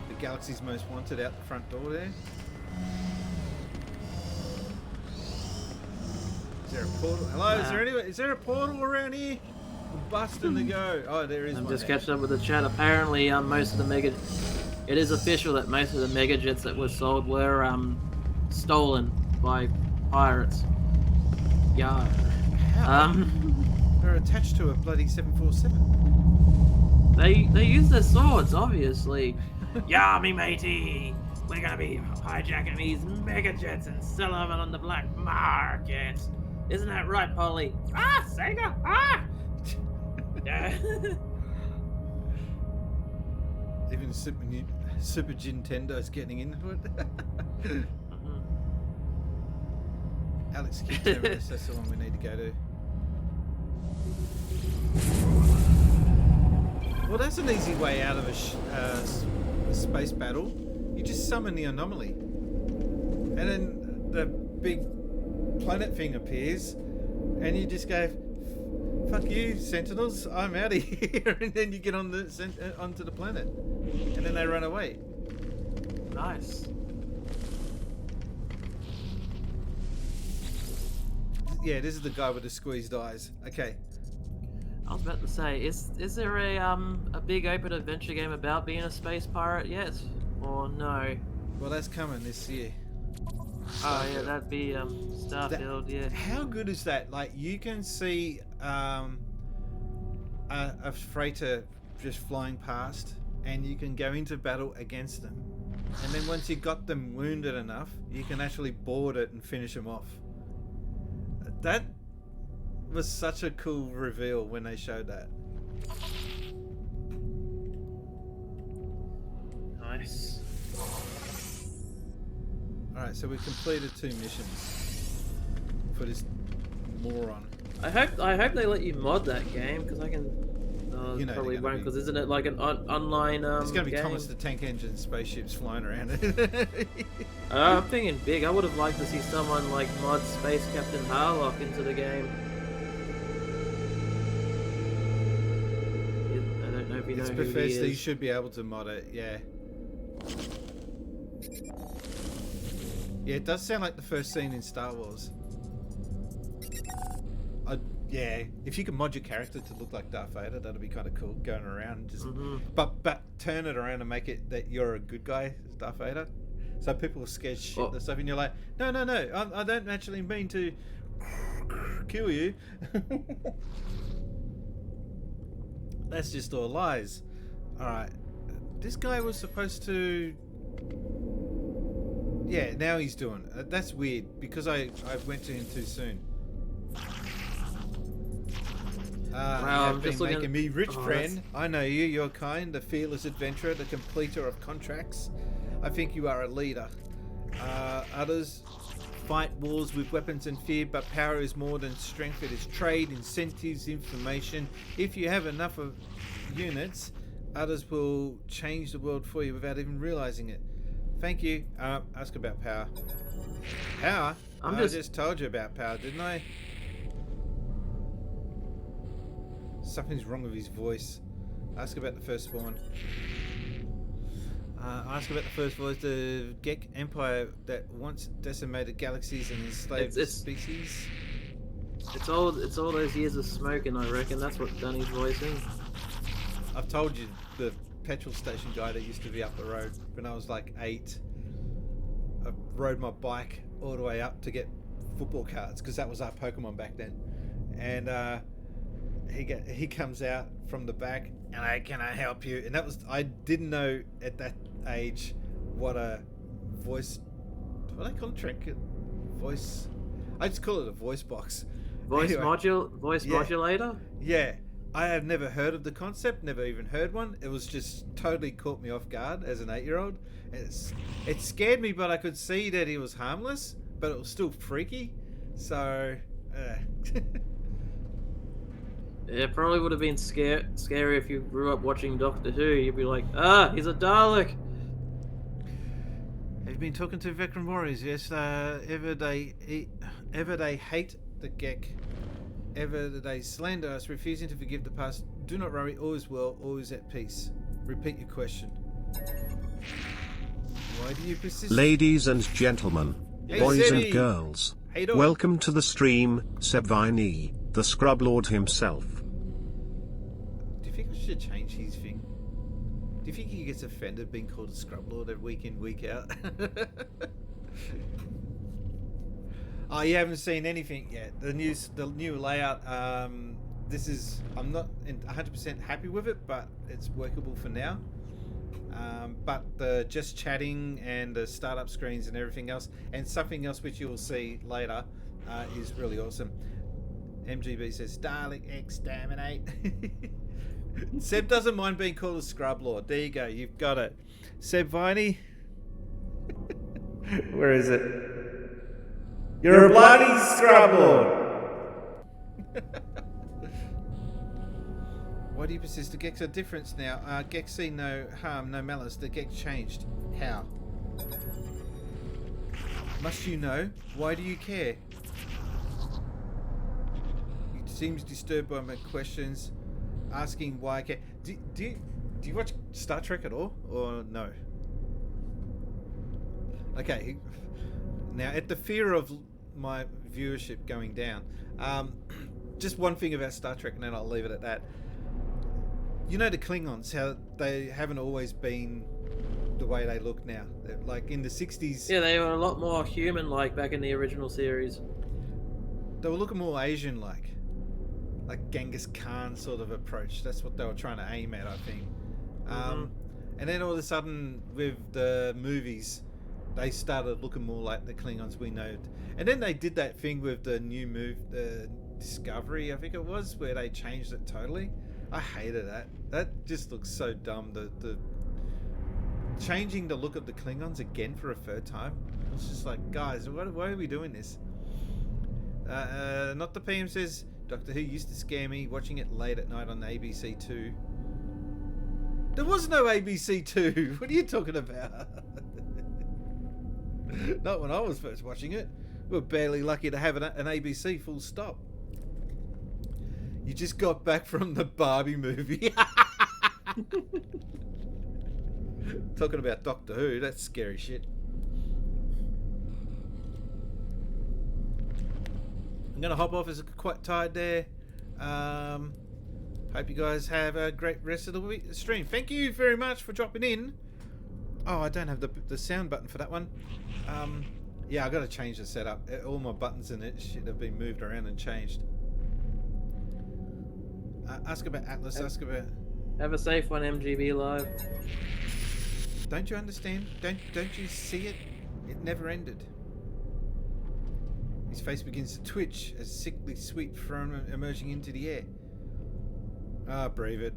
the galaxy's most wanted out the front door there? Is there a portal? Hello, is there a portal around here? I'm busting to go. Oh, there is I'm one just there. catching up with the chat. Apparently, most of the Mega... It is official that most of the Mega Jets that were sold were stolen by pirates. Yeah. How? They're attached to a bloody 747. They use their swords, obviously. Yeah, me matey. We're gonna be hijacking these Mega Jets and selling them on the black market. Isn't that right, Polly? Ah, Sega! Ah! Even Super Nintendo's getting into it. Alex Kidd Terrorist, that's the one we need to go to. Well, that's an easy way out of a space battle. You just summon the anomaly. And then the big planet thing appears, and you just go, fuck you, Sentinels. I'm out of here. And then you get on onto the planet, and then they run away. Nice. Yeah, this is the guy with the squeezed eyes. Okay. I was about to say, is there a big open adventure game about being a space pirate yet, or no? Well, that's coming this year. Oh yeah, that'd be Starfield. Yeah. How good is that? Like, you can see a freighter just flying past, and you can go into battle against them. And then once you got them wounded enough, you can actually board it and finish them off. That was such a cool reveal when they showed that. Nice. Alright, so we've completed 2 missions for this moron. I hope they let you mod that game, because I can. You know Probably they're gonna won't, because isn't it like an online It's going to be game? Thomas the Tank Engine spaceships flying around it. I'm thinking big. I would have liked to see someone like mod Space Captain Harlock into the game. I don't know if you know It's who he Bethesda, you is. should be able to mod it, yeah. Yeah, it does sound like the first scene in Star Wars. Yeah, if you could mod your character to look like Darth Vader, that'd be kind of cool, going around and just... But turn it around and make it that you're a good guy, Darth Vader. So people are scared shit and stuff, and you're like, no, I don't actually mean to kill you. That's just all lies. Alright, this guy was supposed to... Yeah, now he's doing it. That's weird, because I went to him too soon. Wow, you I'm have just been looking- making me rich, Oh, friend. I know you. You're kind, the fearless adventurer, the completer of contracts. I think you are a leader. Others fight wars with weapons and fear, but power is more than strength. It is trade, incentives, information. If you have enough of units, others will change the world for you without even realizing it. Thank you. Ask about power. Power? I just told you about power, didn't I? Something's wrong with his voice. Ask about the first spawn. Ask about the first voice, the Gek Empire that once decimated galaxies and enslaved species. It's all those years of smoking, I reckon. That's what done his voice in. I've told you, the petrol station guy that used to be up the road when I was like 8. I rode my bike all the way up to get football cards, because that was our Pokemon back then. And he comes out from the back, and can I help you? And that was, I didn't know at that age what a voice, what do they call it? Voice, I just call it a voice box. Voice Anyway, modulator? Yeah, I have never heard of the concept, never even heard one. It was just totally caught me off guard as an 8-year-old. It scared me, but I could see that he was harmless, but it was still freaky. So, It probably would have been scary if you grew up watching Doctor Who. You'd be like, he's a Dalek. Have you been talking to veteran warriors? Yes, ever they hate the Gek, ever they slander us, refusing to forgive the past. Do not worry, all is well, all is at peace. Repeat your question. Why do you persist? Ladies and gentlemen, Hey, boys Sebby. and girls, How you doing? welcome to the stream, Seb Viney, the Scrub Lord himself. Do you think I should change his thing? Do you think he gets offended being called a scrub lord week in, week out? Oh, you haven't seen anything yet. The new layout. This is, I'm not 100% happy with it, but it's workable for now. But the just chatting and the startup screens and everything else, and something else which you will see later, is really awesome. MGB says Dalek exterminate. Seb doesn't mind being called a scrub lord. There you go. You've got it. Seb Viney. Where is it? You're a bloody scrub lord. Why do you persist? The Geks are different now. Geks see no harm, no malice. The Geks changed. How? Must you know? Why do you care? Seems disturbed by my questions, asking why I can't. Do you watch Star Trek at all, or no? Okay. Now, at the fear of my viewership going down, just one thing about Star Trek, and then I'll leave it at that. You know the Klingons, how they haven't always been the way they look now. Like in the 60s... Yeah, they were a lot more human-like back in the original series. They were looking more Asian-like. Like Genghis Khan sort of approach. That's what they were trying to aim at, I think. And then all of a sudden, with the movies, they started looking more like the Klingons we know. And then they did that thing with the new move, the Discovery, I think it was, where they changed it totally. I hated that. That just looks so dumb. The changing the look of the Klingons again for a third time. It's just like, guys, why are we doing this? Not the PM says, Doctor Who used to scare me watching it late at night on ABC 2. There was no ABC 2. What are you talking about? Not when I was first watching it. We were barely lucky to have an ABC full stop. You just got back from the Barbie movie. Talking about Doctor Who, that's scary shit. I'm gonna hop off as I'm quite tired there. Hope you guys have a great rest of the stream. Thank you very much for dropping in. Oh, I don't have the sound button for that one. Yeah, I got to change the setup. All my buttons in it shit have been moved around and changed. Ask about Atlas. Ask about. Have a safe one, MGB Live. Don't you understand? Don't you see it? It never ended. His face begins to twitch as sickly sweet foam emerging into the air. Ah, brave it.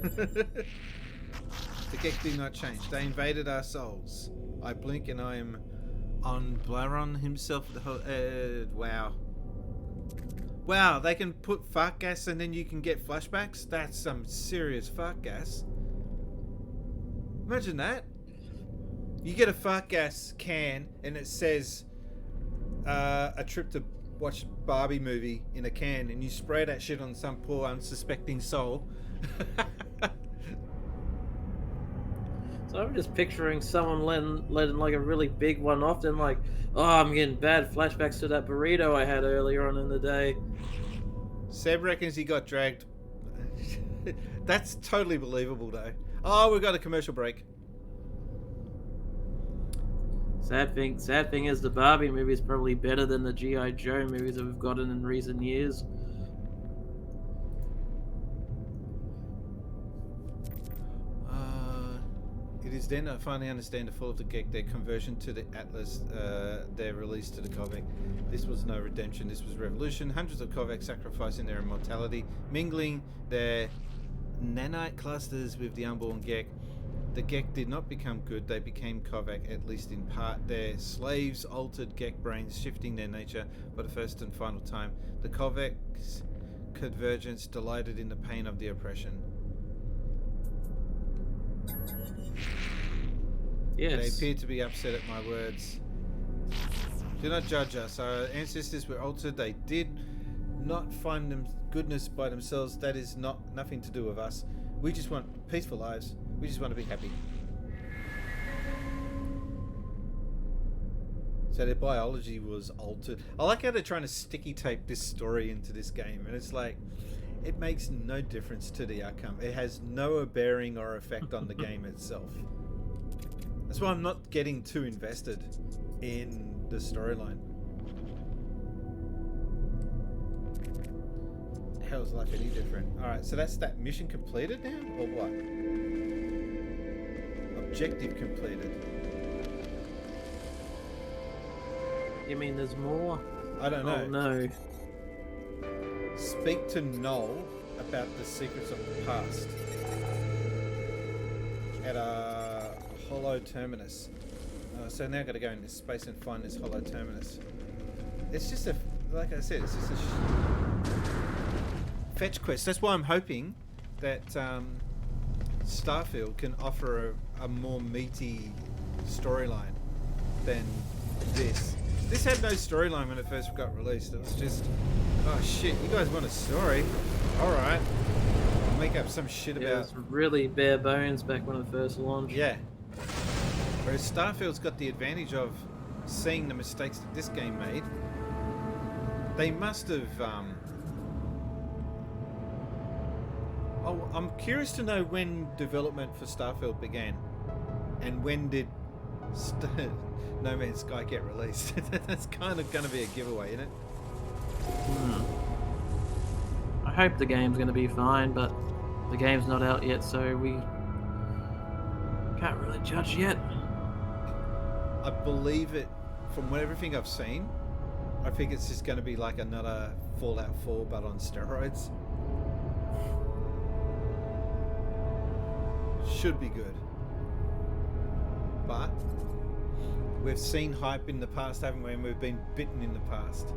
The Gek do not change. They invaded our souls. I blink and I am on Blaron himself. Wow. Wow, they can put fart gas and then you can get flashbacks? That's some serious fart gas. Imagine that. You get a fart gas can and it says a trip to watch Barbie movie in a can, and you spray that shit on some poor unsuspecting soul. So I'm just picturing someone letting like a really big one off, and like, oh, I'm getting bad flashbacks to that burrito I had earlier on in the day. Seb reckons he got dragged. That's totally believable though. Oh, we've got a commercial break. Sad thing is the Barbie movie is probably better than the G.I. Joe movies that we've gotten in recent years. It is then I finally understand the fall of the Gek, their conversion to the Atlas, their release to the Kovek. This was no redemption, this was revolution. Hundreds of Kovek sacrificing their immortality, mingling their nanite clusters with the unborn Gek. The Gek did not become good, they became Kovek, at least in part. Their slaves altered Gek brains, shifting their nature for the first and final time. The Kovek's convergence delighted in the pain of the oppression. Yes. They appear to be upset at my words. Do not judge us. Our ancestors were altered. They did not find them goodness by themselves. That is nothing to do with us. We just want peaceful lives. We just want to be happy. So their biology was altered. I like how they're trying to sticky tape this story into this game, and it's like it makes no difference to the outcome. It has no bearing or effect on the game itself. That's why I'm not getting too invested in the storyline. Hell's life any different? Alright, so that's that mission completed now? Or what? Objective completed. You mean there's more? I don't know. Oh no. Speak to Noel about the secrets of the past. At a hollow terminus. So now I've got to go into space and find this hollow terminus. It's just a, like I said, it's just a fetch quest. That's why I'm hoping that Starfield can offer a more meaty storyline than this. This had no storyline when it first got released. It was just, oh shit, you guys want a story? Alright. Make up some shit It about... was really bare bones back when it first launched. Yeah. Whereas Starfield's got the advantage of seeing the mistakes that this game made. They must have... Oh, I'm curious to know when development for Starfield began. And when did No Man's Sky get released? That's kind of going to be a giveaway, isn't it? I hope the game's going to be fine, but the game's not out yet, so we can't really judge yet. I believe it, from everything I've seen, I think it's just going to be like another Fallout 4, but on steroids. Should be good. But we've seen hype in the past, haven't we? And we've been bitten in the past.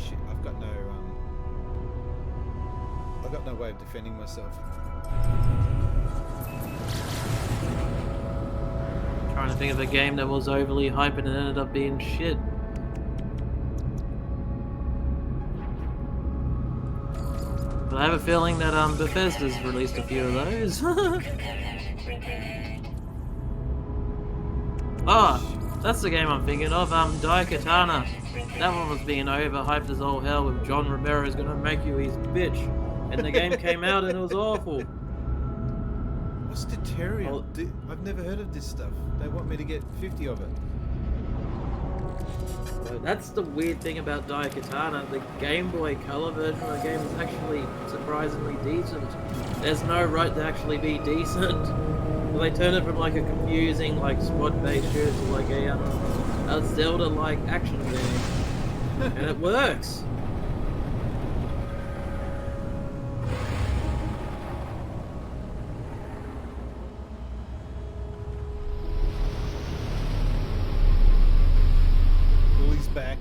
Shit, I've got no way of defending myself. Trying to think of a game that was overly hyped and ended up being shit. But I have a feeling that Bethesda's released a few of those. Oh, that's the game I'm thinking of. Daikatana. That one was being overhyped as all hell with John Romero's gonna make you his bitch. And the game came out and it was awful. What's Deterial? Well, I've never heard of this stuff. They want me to get 50 of it. So that's the weird thing about Daikatana. The Game Boy Color version of the game is actually surprisingly decent. There's no right to actually be decent. Well, they turn it from like a confusing, like squad-based shooter to like a Zelda-like action game, and it works. Bully's back.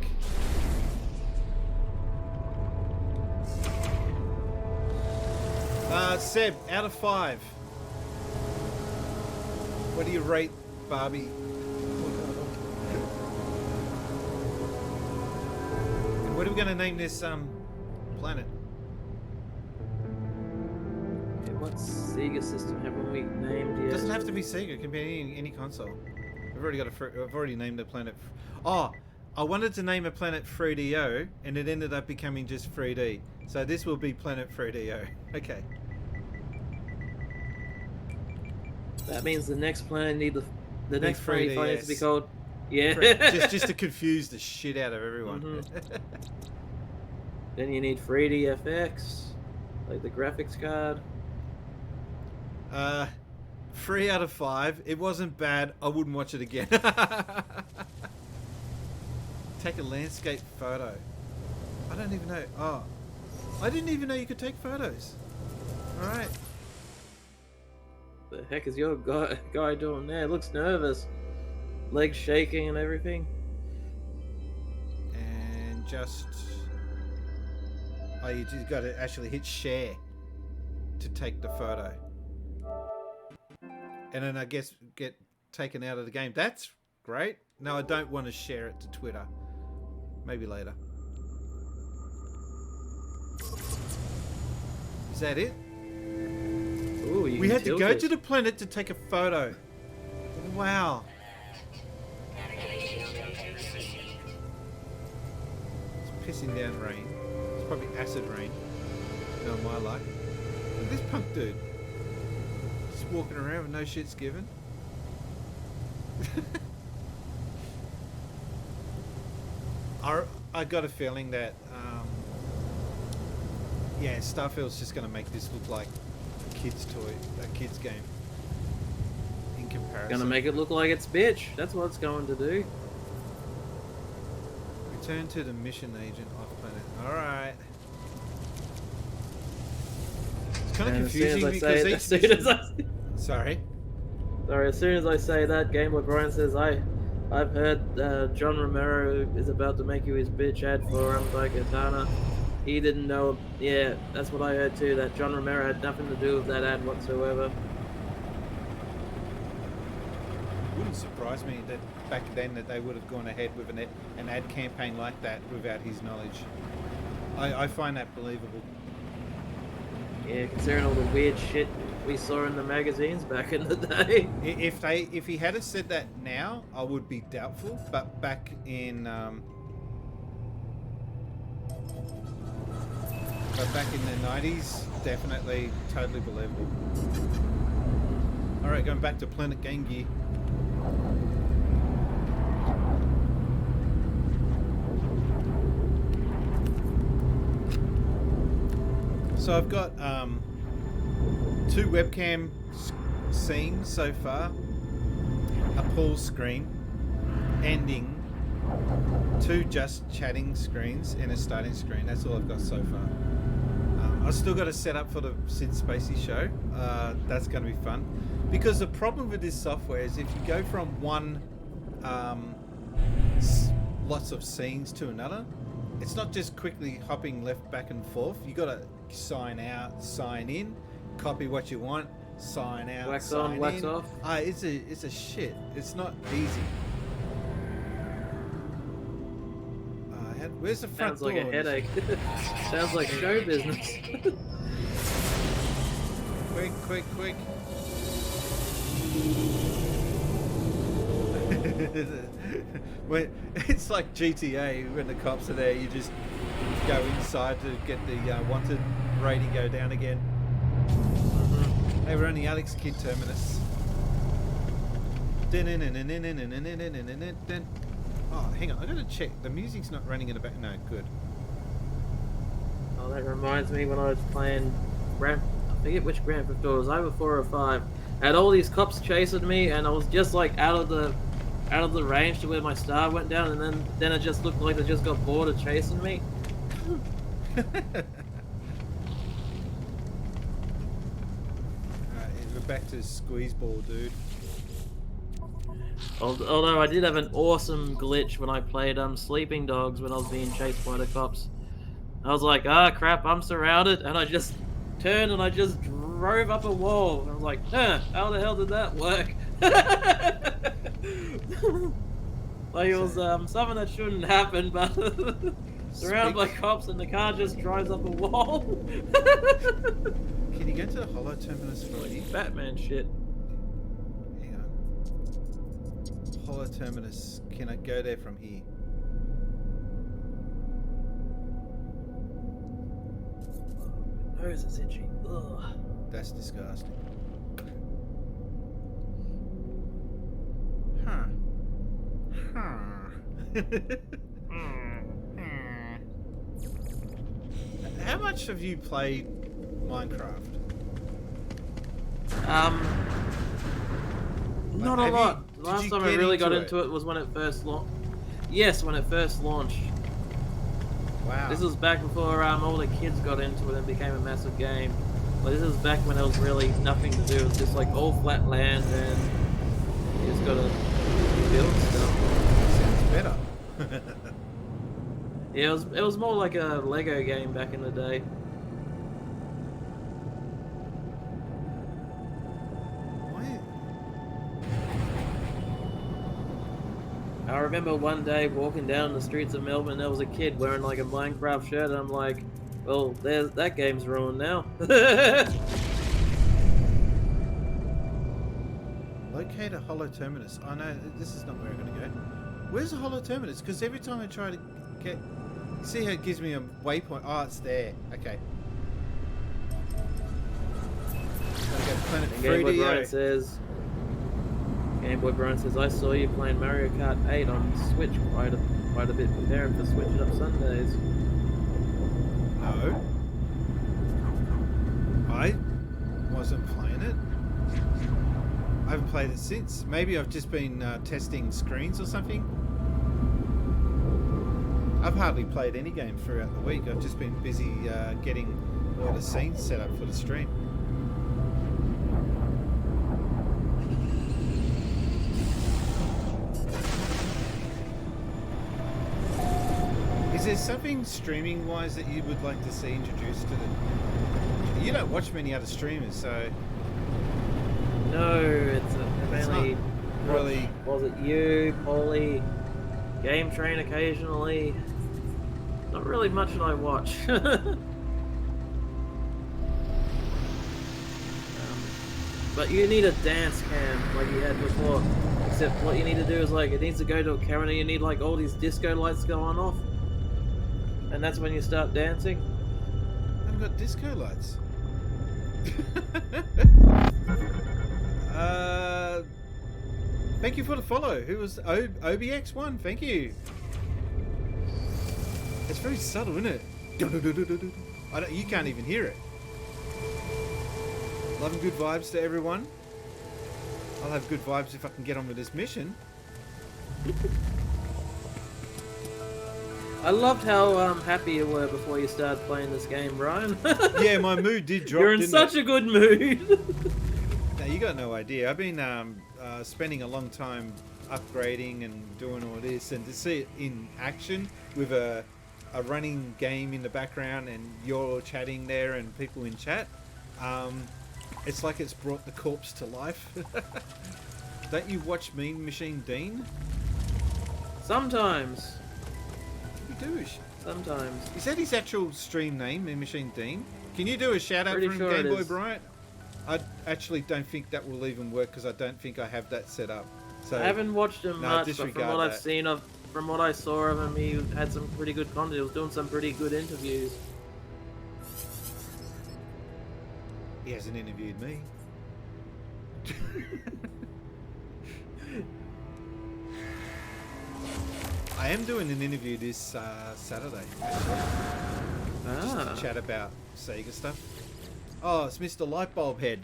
Seb, out of 5. What do you rate Barbie? And what are we going to name this planet? Okay, what Sega system haven't we named It yet? doesn't have to be Sega. It can be any console. I've already named the planet. Oh, I wanted to name a planet 3DO, and it ended up becoming just 3D. So this will be Planet 3DO. Okay. That means the next planet the next 3D, planet needs to be yes. called. Yeah. just to confuse the shit out of everyone. Then you need 3D FX, like the graphics card. 3 out of 5. It wasn't bad. I wouldn't watch it again. Take a landscape photo. I don't even know. Oh, I didn't even know you could take photos. All right. The heck is your guy doing there? Looks nervous. Legs shaking and everything. And just... Oh, you just got to actually hit share to take the photo. And then I guess get taken out of the game. That's great. No, I don't want to share it to Twitter. Maybe later. Is that it? Ooh, you We can had to tilt go it. to the planet to take a photo. Wow. It's pissing down rain. It's probably acid rain. No, my luck. Look at this punk dude. Just walking around with no shits given. I got a feeling that, yeah, Starfield's just going to make this look like a kid's toy, a kid's game. In comparison. Gonna make it look like it's bitch. That's what it's going to do. Return to the mission agent off planet. Alright. It's kind of And as soon confusing as I say, because as soon as I, Sorry. sorry, as soon as I say that, Game Boy Brian says I've heard John Romero is about to make you his bitch ad for Daikatana. He didn't know. Yeah, that's what I heard too. That John Romero had nothing to do with that ad whatsoever. Wouldn't wouldn't surprise me that back then that they would have gone ahead with an ad campaign like that without his knowledge. I find that believable. Yeah, considering all the weird shit we saw in the magazines back in the day. If he had said that now, I would be doubtful. But back in the 90s, definitely, totally believable. All right, going back to Planet Game Gear. So I've got 2 webcam scenes so far, a pull screen, ending, 2 just chatting screens, and a starting screen. That's all I've got so far. I've still got to set up for the Sid Spacey show. That's going to be fun. Because the problem with this software is if you go from one lots of scenes to another, it's not just quickly hopping left, back and forth. You got to sign out, sign in, copy what you want, sign out, Wax sign on, wax in. off. It's a shit. It's not easy. Where's the front Sounds like a door? headache. Sounds like show business. Quick. It's like GTA when the cops are there, you just go inside to get the wanted rating go down again. Hey, we're on the Alex Kidd terminus. Oh, hang on, I gotta check. The music's not running in the back. No, good. Oh, that reminds me when I was playing I forget which Grand Theft Auto. It was either 4 or 5. I had all these cops chasing me, and I was just like out of the range to where my star went down, and then it just looked like they just got bored of chasing me. Alright, we're back to squeeze ball, dude. Although I did have an awesome glitch when I played Sleeping Dogs when I was being chased by the cops. I was like, crap, I'm surrounded, and I just turned and I just drove up a wall. And I was like, how the hell did that work? Like it was something that shouldn't happen, but surrounded by cops and the car just drives up a wall. Can you get to the Hollow Terminus for me? Batman shit. Hang on. Hollow Terminus. Can I go there from here? My nose is itchy. Ugh. That's disgusting. Huh. How much have you played Minecraft? Not a lot. The last time I really got into it was when it first launched. Yes, when it first launched. Wow. This was back before all the kids got into it and became a massive game. But this is back when there was really nothing to do. It was just like all flat land and you just gotta build stuff. Sounds better. Yeah, it was more like a Lego game back in the day. I remember one day walking down the streets of Melbourne, there was a kid wearing like a Minecraft shirt, and I'm like, well, that game's ruined now. Locate a Hollow Terminus. Oh no, this is not where I'm going to go. Where's the Hollow Terminus? Because every time I try to get... See how it gives me a waypoint? Oh, it's there. Okay. Gotta go to Planet Game Boy 3DO. Brian says, I saw you playing Mario Kart 8 on Switch quite a bit, preparing for Switch It Up Sundays. No. I wasn't playing it. I haven't played it since. Maybe I've just been testing screens or something. I've hardly played any game throughout the week. I've just been busy getting all the scenes set up for the stream. Is there something streaming wise that you would like to see introduced to the... You don't watch many other streamers, so... No, it's mainly really. Was it you, Paulie, Game Train occasionally? Not really much that I watch. But you need a dance cam like you had before. Except what you need to do is like it needs to go to a camera and you need like all these disco lights going off. And that's when you start dancing. I haven't got disco lights. Thank you for the follow. Who was OBX1? Thank you. It's very subtle, isn't it? You can't even hear it. Love and good vibes to everyone. I'll have good vibes if I can get on with this mission. I loved how happy you were before you started playing this game, Brian. Yeah, my mood did drop. You're in such a good mood. No, you got no idea. I've been spending a long time upgrading and doing all this, and to see it in action with a running game in the background and you're chatting there and people in chat, it's like it's brought the corpse to life. Don't you watch Mean Machine Dean? Sometimes. You do. Sometimes. Is that his actual stream name, Mean Machine Dean? Can you do a shout out Pretty from sure Game it Boy is. Bryant? I actually don't think that will even work because I don't think I have that set up. So I haven't watched him no, much, but disregard from what I've that. seen from what I saw of him, he had some pretty good content. He was doing some pretty good interviews. He hasn't interviewed me. I am doing an interview this Saturday, actually. Just to chat about Sega stuff. Oh, it's Mr. Lightbulb Head.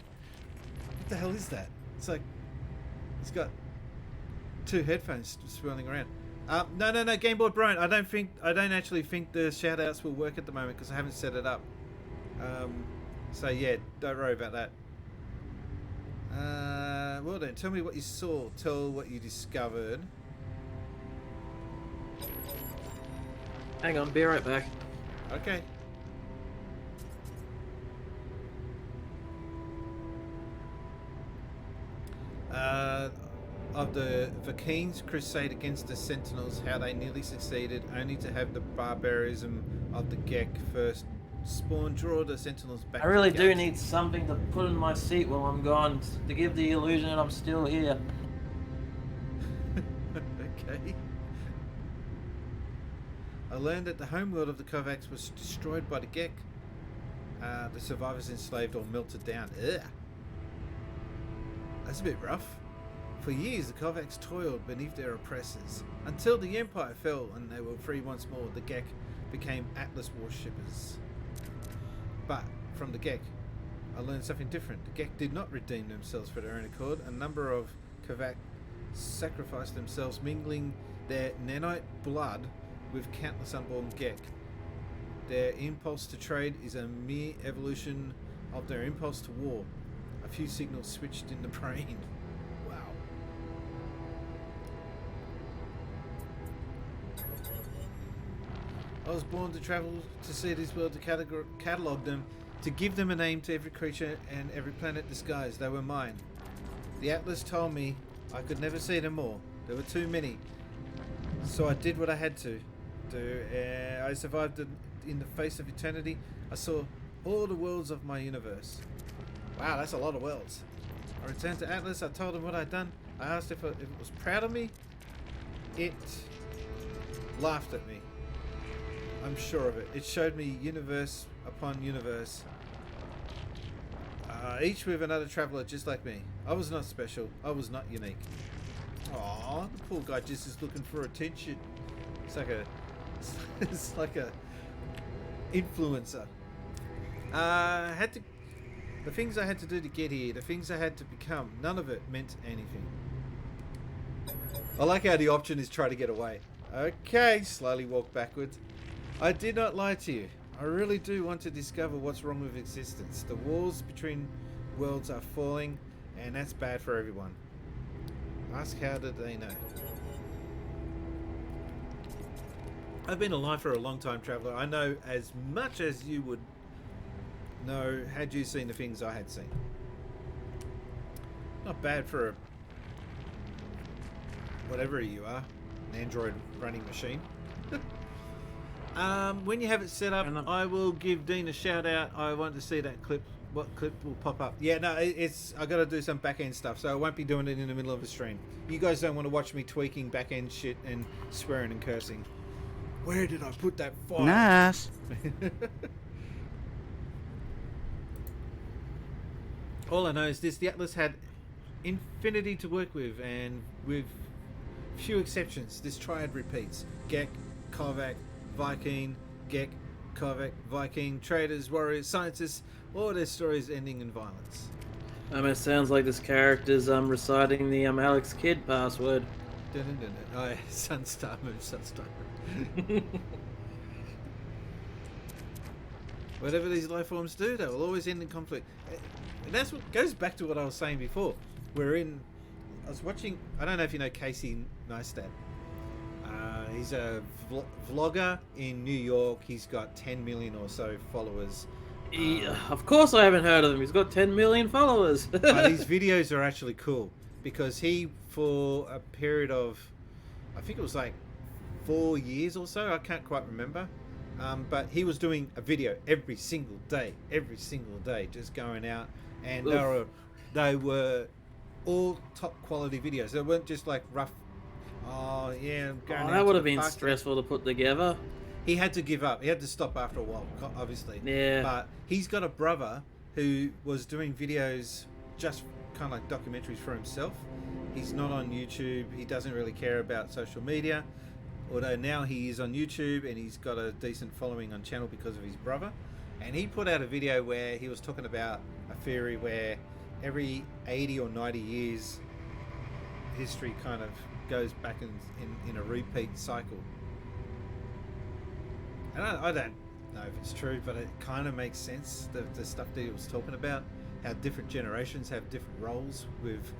What the hell is that? It's like he's got two headphones swirling around. No, Game Boy Bryant. I don't actually think the shout outs will work at the moment because I haven't set it up. So yeah, don't worry about that. Well then, tell me what you saw. Tell what you discovered. Hang on, be right back. Okay. Of the Vikings' crusade against the Sentinels, how they nearly succeeded, only to have the barbarism of the Gek first spawn draw the Sentinels back. I really to do Gek. need something to put in my seat while I'm gone to give the illusion that I'm still here. Okay. I learned that the homeworld of the Kovacs was destroyed by the Gek. The survivors enslaved or melted down. Ugh. That's a bit rough. For years, the Kovacs toiled beneath their oppressors, until the Empire fell and they were free once more. The Gek became Atlas worshippers. But from the Gek, I learned something different. The Gek did not redeem themselves for their own accord. A number of Kovac sacrificed themselves, mingling their nanite blood with countless unborn Gek. Their impulse to trade is a mere evolution of their impulse to war. A few signals switched in the brain. Wow. I was born to travel to see this world, to catalogue them, to give them a name to every creature and every planet disguised. They were mine. The Atlas told me I could never see them all. There were too many. So I did what I had to do. I survived in the face of eternity. I saw all the worlds of my universe. Wow, that's a lot of worlds. I returned to Atlas. I told him what I'd done. I asked if it was proud of me. It laughed at me. I'm sure of it. It showed me universe upon universe. Each with another traveller just like me. I was not special. I was not unique. Aww, the poor guy just is looking for attention. It's like a influencer. The things I had to do to get here, the things I had to become, none of it meant anything. I like how the option is try to get away. Okay, slowly walk backwards. I did not lie to you. I really do want to discover what's wrong with existence. The walls between worlds are falling, and that's bad for everyone. Ask how did they know? I've been alive for a long time, traveller. I know as much as you would know had you seen the things I had seen. Not bad for whatever you are, an Android running machine. When you have it set up, I will give Dean a shout out. I want to see that clip. What clip will pop up? Yeah, no, it's I got to do some back end stuff, so I won't be doing it in the middle of a stream. You guys don't want to watch me tweaking back end shit and swearing and cursing. Where did I put that file? Nice. All I know is this: the Atlas had infinity to work with, and with few exceptions, this triad repeats: Gek, Kovac, Viking, Gek, Kovac, Viking, traders, warriors, scientists. All their stories ending in violence. It sounds like this character's reciting the Alex Kidd password. Dun, dun, dun, dun. Oh, yeah. Sunstar move, Sunstar move. Whatever these life forms do, they will always end in conflict. And that's what goes back to what I was saying before. I was watching, I don't know if you know Casey Neistat. He's a vlogger in New York. He's got 10 million or so followers. Of course I haven't heard of him. He's got 10 million followers. But his videos are actually cool because he, for a period of, I think it was like 4 years or so, I can't quite remember, but he was doing a video every single day, just going out, and they were all top quality videos. They weren't just like rough. Oh yeah, I'm going that would have been stressful to put together. He had to give up. He had to stop after a while, obviously. Yeah. But he's got a brother who was doing videos, just kind of like documentaries for himself. He's not on YouTube. He doesn't really care about social media. Although now he is on YouTube and he's got a decent following on channel because of his brother. And he put out a video where he was talking about a theory where every 80 or 90 years, history kind of goes back in a repeat cycle. And I don't know if it's true, but it kind of makes sense, the stuff that he was talking about, how different generations have different roles with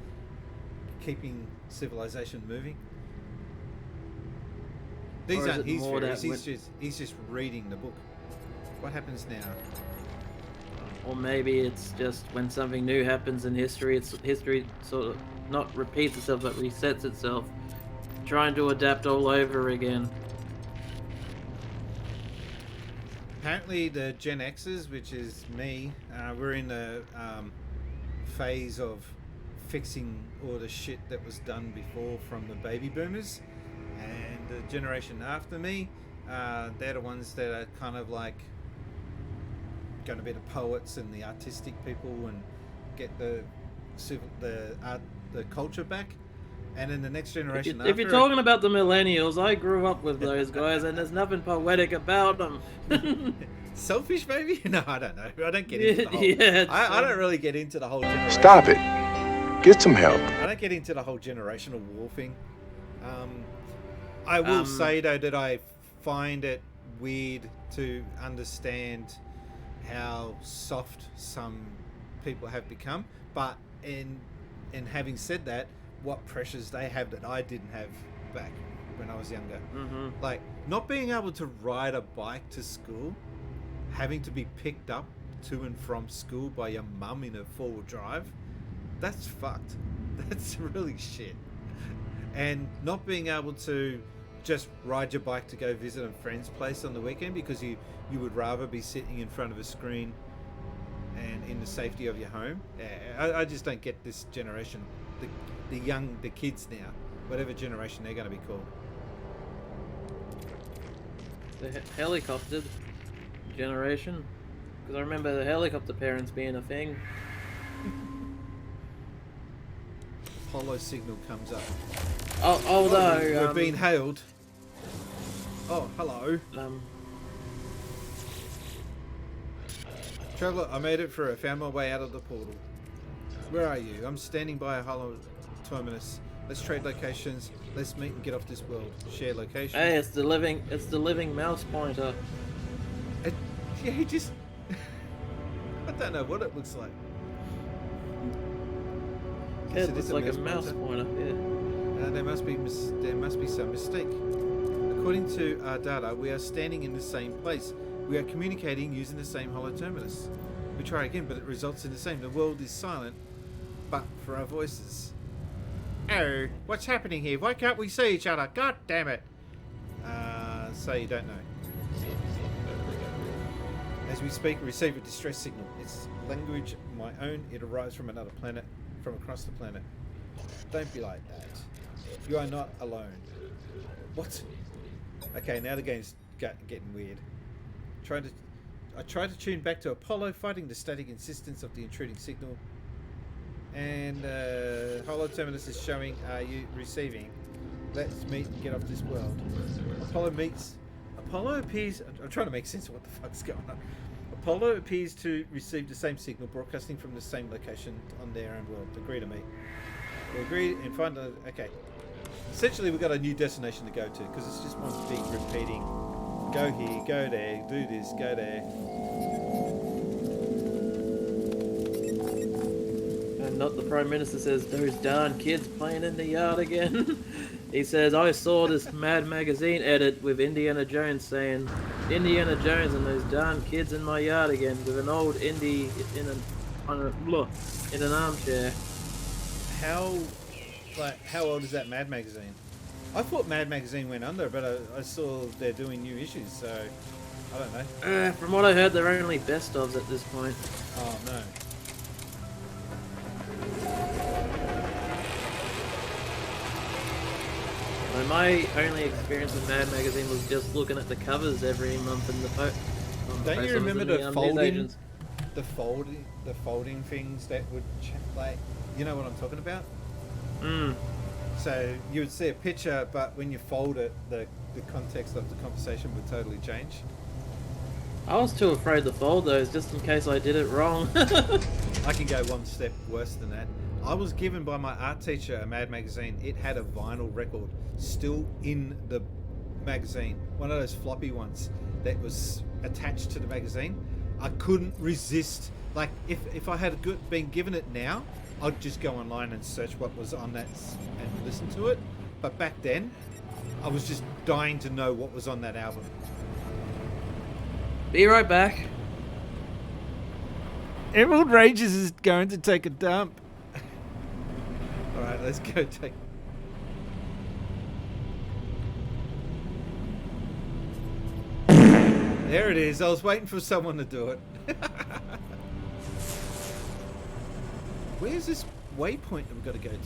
keeping civilization moving. These aren't his theories, he's just reading the book. What happens now? Or maybe it's just when something new happens in history, history sort of not repeats itself, but resets itself, trying to adapt all over again. Apparently the Gen Xers, which is me, we're in the phase of fixing all the shit that was done before from the baby boomers, and the generation after me, they're the ones that are kind of like going to be the poets and the artistic people and get the culture back. And then the next generation if you're talking about the millennials, I grew up with those guys, and there's nothing poetic about them. Selfish, maybe? No, I don't know. I don't get into the whole... Yeah, I don't really get into the whole generation. Stop it. Get some help. I don't get into the whole generational war thing. I will say, though, that I find it weird to understand how soft some people have become. But in having said that, what pressures they have that I didn't have back when I was younger. Mm-hmm. Like, not being able to ride a bike to school, having to be picked up to and from school by your mum in a four-wheel drive, that's fucked. That's really shit. And not being able to just ride your bike to go visit a friend's place on the weekend because you would rather be sitting in front of a screen and in the safety of your home. I just don't get this generation. The kids now, whatever generation they're going to be called. The helicopter generation, because I remember the helicopter parents being a thing. Apollo signal comes up. Although we're being hailed. Oh, hello. Traveller, I made it through. I found my way out of the portal. Where are you? I'm standing by a hollow terminus. Let's trade locations. Let's meet and get off this world. Share location. Hey, it's the living mouse pointer. Yeah, he just... I don't know what it looks like. Yeah, it looks like a mouse pointer. Yeah. There must be some mistake. According to our data, we are standing in the same place. We are communicating using the same hollow terminus. We try again, but it results in the same. The world is silent, but for our voices. Oh, what's happening here? Why can't we see each other? God damn it. So you don't know. As we speak, receive a distress signal. It's language my own. It arrives from another planet, from across the planet. Don't be like that. You are not alone. What? Okay, now the game's getting weird. I tried to tune back to Apollo, fighting the static insistence of the intruding signal. And Holo Terminus is showing, are you receiving? Let's meet and get off this world. Apollo appears... I'm trying to make sense of what the fuck's going on. Apollo appears to receive the same signal, broadcasting from the same location on their own world. Agree to meet. We'll agree and find a... Okay. Essentially, we've got a new destination to go to, because it's just one big repeating... Go here, go there, do this, go there. And not the Prime Minister says, those darn kids playing in the yard again. He says, I saw this Mad Magazine edit with Indiana Jones saying, Indiana Jones and those darn kids in my yard again, with an old Indy in an armchair. How old is that Mad Magazine? I thought Mad Magazine went under, but I saw they're doing new issues, so I don't know. From what I heard, they're only best ofs at this point. Oh no. Well, my only experience with Mad Magazine was just looking at the covers every month in the Don't you remember the folding things that would like, you know what I'm talking about? Hmm. So you would see a picture, but when you fold it, the context of the conversation would totally change. I was too afraid to fold those, just in case I did it wrong. I can go one step worse than that. I was given by my art teacher a Mad Magazine. It had a vinyl record still in the magazine, one of those floppy ones that was attached to the magazine. I couldn't resist. Like, if I had been given it now, I'd just go online and search what was on that and listen to it. But back then, I was just dying to know what was on that album. Be right back. Emerald Rangers is going to take a dump. Alright, let's go take... There it is. I was waiting for someone to do it. Where's this waypoint that we've got to go to?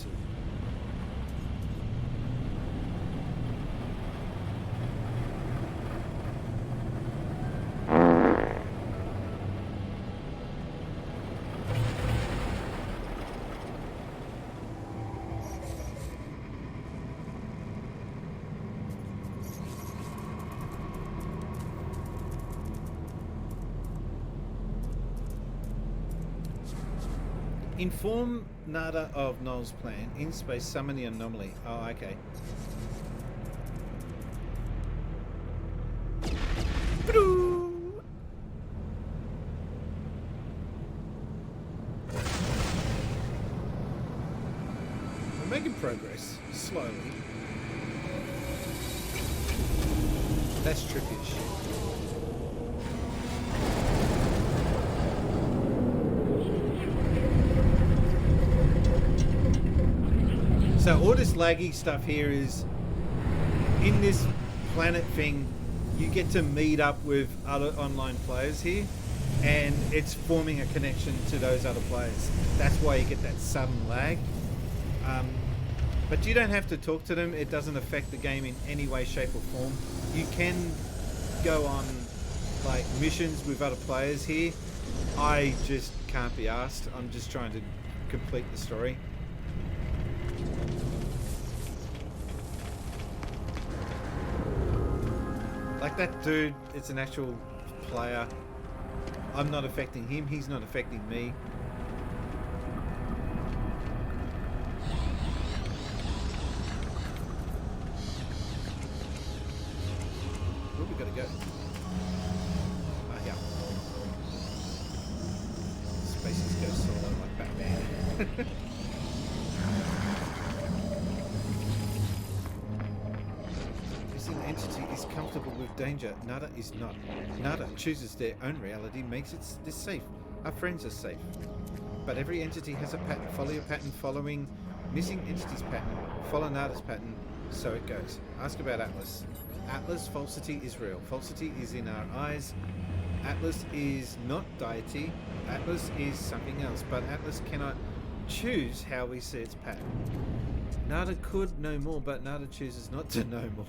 Inform Nada of Null's plan. In space, summon the anomaly. Oh, okay. We're making progress. Slowly. That's trippy as shit. So all this laggy stuff here is, in this planet thing, you get to meet up with other online players here, and it's forming a connection to those other players. That's why you get that sudden lag. But you don't have to talk to them. It doesn't affect the game in any way, shape or form. You can go on like missions with other players here. I just can't be asked. I'm just trying to complete the story. Like that dude, it's an actual player. I'm not affecting him, he's not affecting me. Where we gotta go? Ah, yeah. Spaces go solo like Batman. Entity is comfortable with danger. Nada is not. Nada chooses their own reality, makes it safe. Our friends are safe. But every entity has a pattern. Follow your pattern. Following Missing entities pattern. Follow Nada's pattern. So it goes. Ask about Atlas. Atlas, falsity is real. Falsity is in our eyes. Atlas is not deity. Atlas is something else. But Atlas cannot choose how we see its pattern. Nada could know more, but Nada chooses not to know more.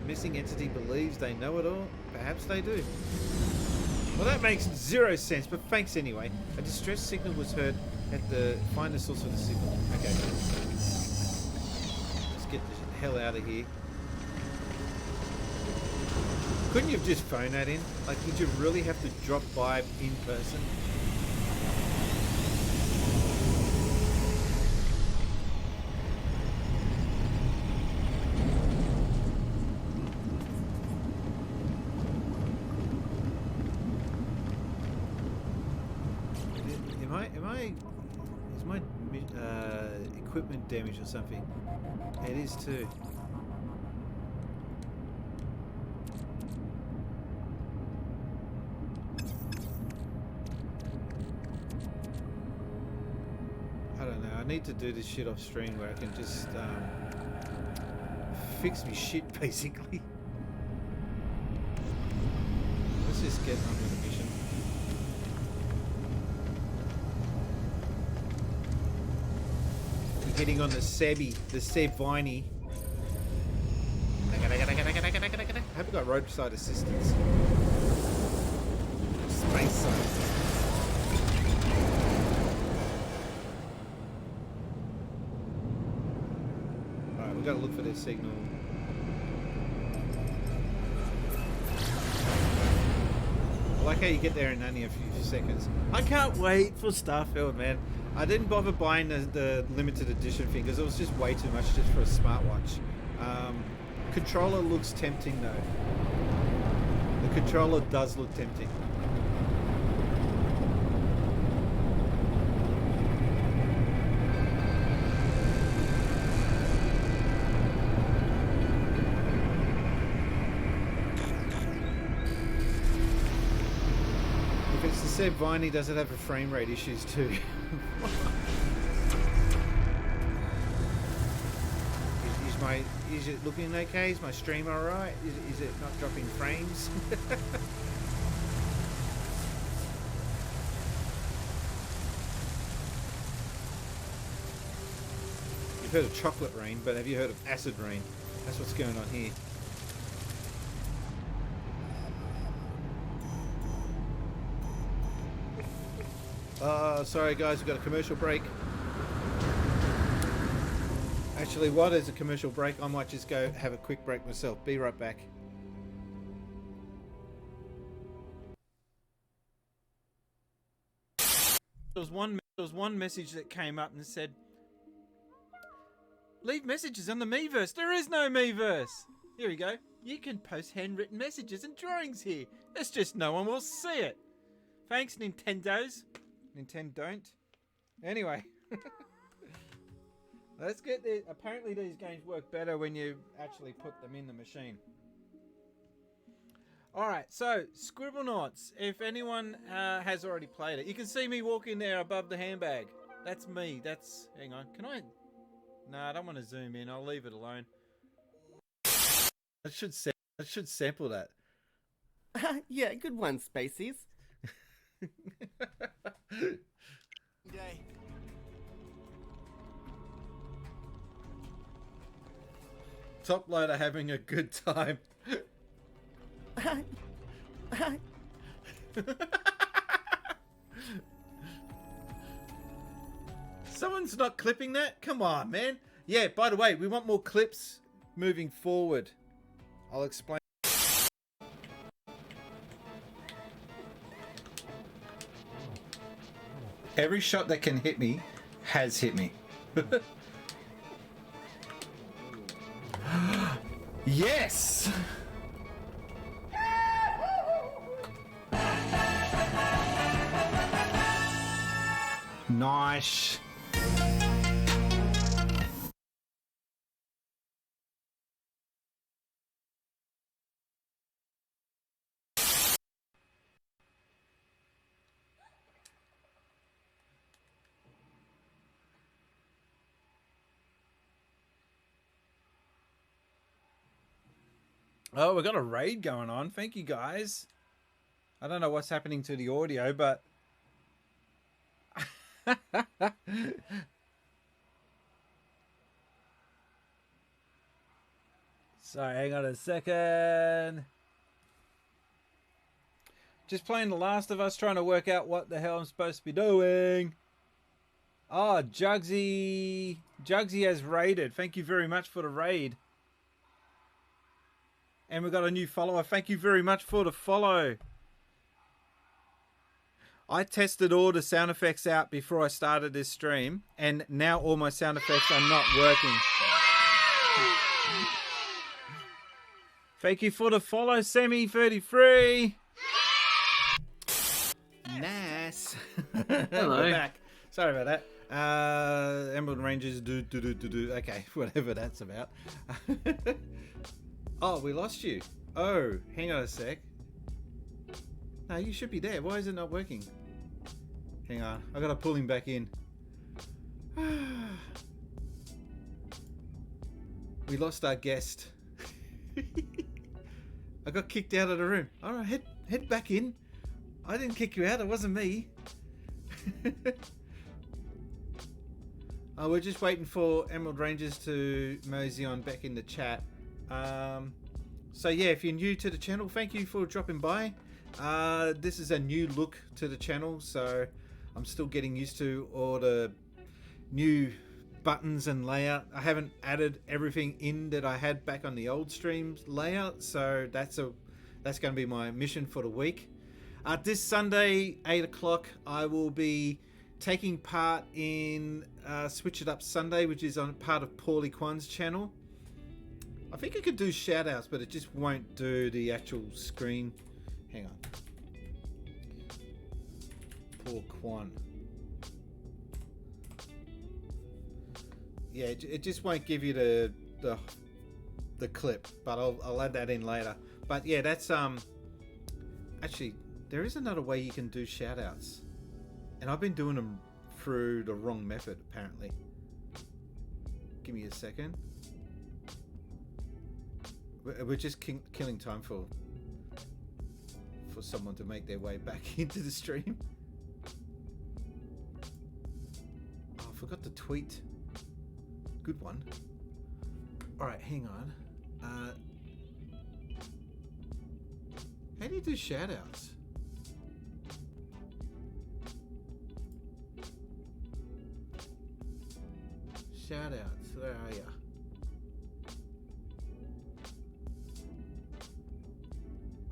Missing entity believes they know it all. Perhaps they do. Well, that makes zero sense, but thanks anyway. A distress signal was heard at the... Find the source of the signal. Okay. Let's get the hell out of here. Couldn't you have just phoned that in? Like, did you really have to drop by in person? Is my equipment damaged or something? It is too. I don't know. I need to do this shit off stream where I can just fix me shit basically. Let's just get on with the mission. Hitting on the Sebi, the Seb Viney. I hope we got roadside assistance. Space side assistance. Alright, we've got to look for their signal. I like how you get there in only a few seconds. I can't wait for Starfield, man. I didn't bother buying the limited edition thing because it was just way too much just for a smartwatch. Controller looks tempting though. The controller does look tempting. If it's the Seb Viney, does it have a frame rate issues too? Is it looking okay? Is my stream alright? Is it not dropping frames? You've heard of chocolate rain, but have you heard of acid rain? That's what's going on here. Sorry guys, we've got a commercial break. Actually, while there's a commercial break, I might just go have a quick break myself. Be right back. There was one message that came up and said, leave messages on the Miiverse. There is no Miiverse. Here we go. You can post handwritten messages and drawings here. It's just no one will see it. Thanks, Nintendos. Nintendo don't. Anyway. Let's get the... Apparently these games work better when you actually put them in the machine. Alright, so Scribblenauts. If anyone has already played it, you can see me walking there above the handbag. That's me. That's... Hang on. Can I... No, I don't want to zoom in. I'll leave it alone. I should sample that. Yeah, good one, Spaceys. Top loader having a good time. Someone's not clipping that? Come on, man. Yeah, by the way, we want more clips moving forward. I'll explain. Every shot that can hit me has hit me. Yes! Nice. Oh, we've got a raid going on. Thank you, guys. I don't know what's happening to the audio, but... Sorry, hang on a second. Just playing The Last of Us, trying to work out what the hell I'm supposed to be doing. Oh, Jugsy. Jugsy has raided. Thank you very much for the raid. And we've got a new follower. Thank you very much for the follow. I tested all the sound effects out before I started this stream, and now all my sound effects are not working. Thank you for the follow, Semi33. Nice. Hello. We're back. Sorry about that. Emerald Rangers do. Okay, whatever that's about. Oh, we lost you. Oh, hang on a sec. No, you should be there. Why is it not working? Hang on. I gotta pull him back in. We lost our guest. I got kicked out of the room. Alright, head back in. I didn't kick you out, it wasn't me. Oh, we're just waiting for Emerald Rangers to mosey on back in the chat. So yeah, if you're new to the channel, thank you for dropping by. This is a new look to the channel, so I'm still getting used to all the new buttons and layout. I haven't added everything in that I had back on the old streams layout, so that's going to be my mission for the week. This Sunday, 8 o'clock, I will be taking part in Switch It Up Sunday, which is on part of Paulie Kwan's channel. I think I could do shout outs, but it just won't do the actual screen. Hang on. Paul Kwan. Yeah, it just won't give you the clip, but I'll add that in later. But yeah, that's actually there is another way you can do shout outs, and I've been doing them through the wrong method apparently. Give me a second. We're just killing time for someone to make their way back into the stream. Oh, I forgot to tweet. Good one. Alright, hang on. How do you do shoutouts? Shoutouts, where are ya?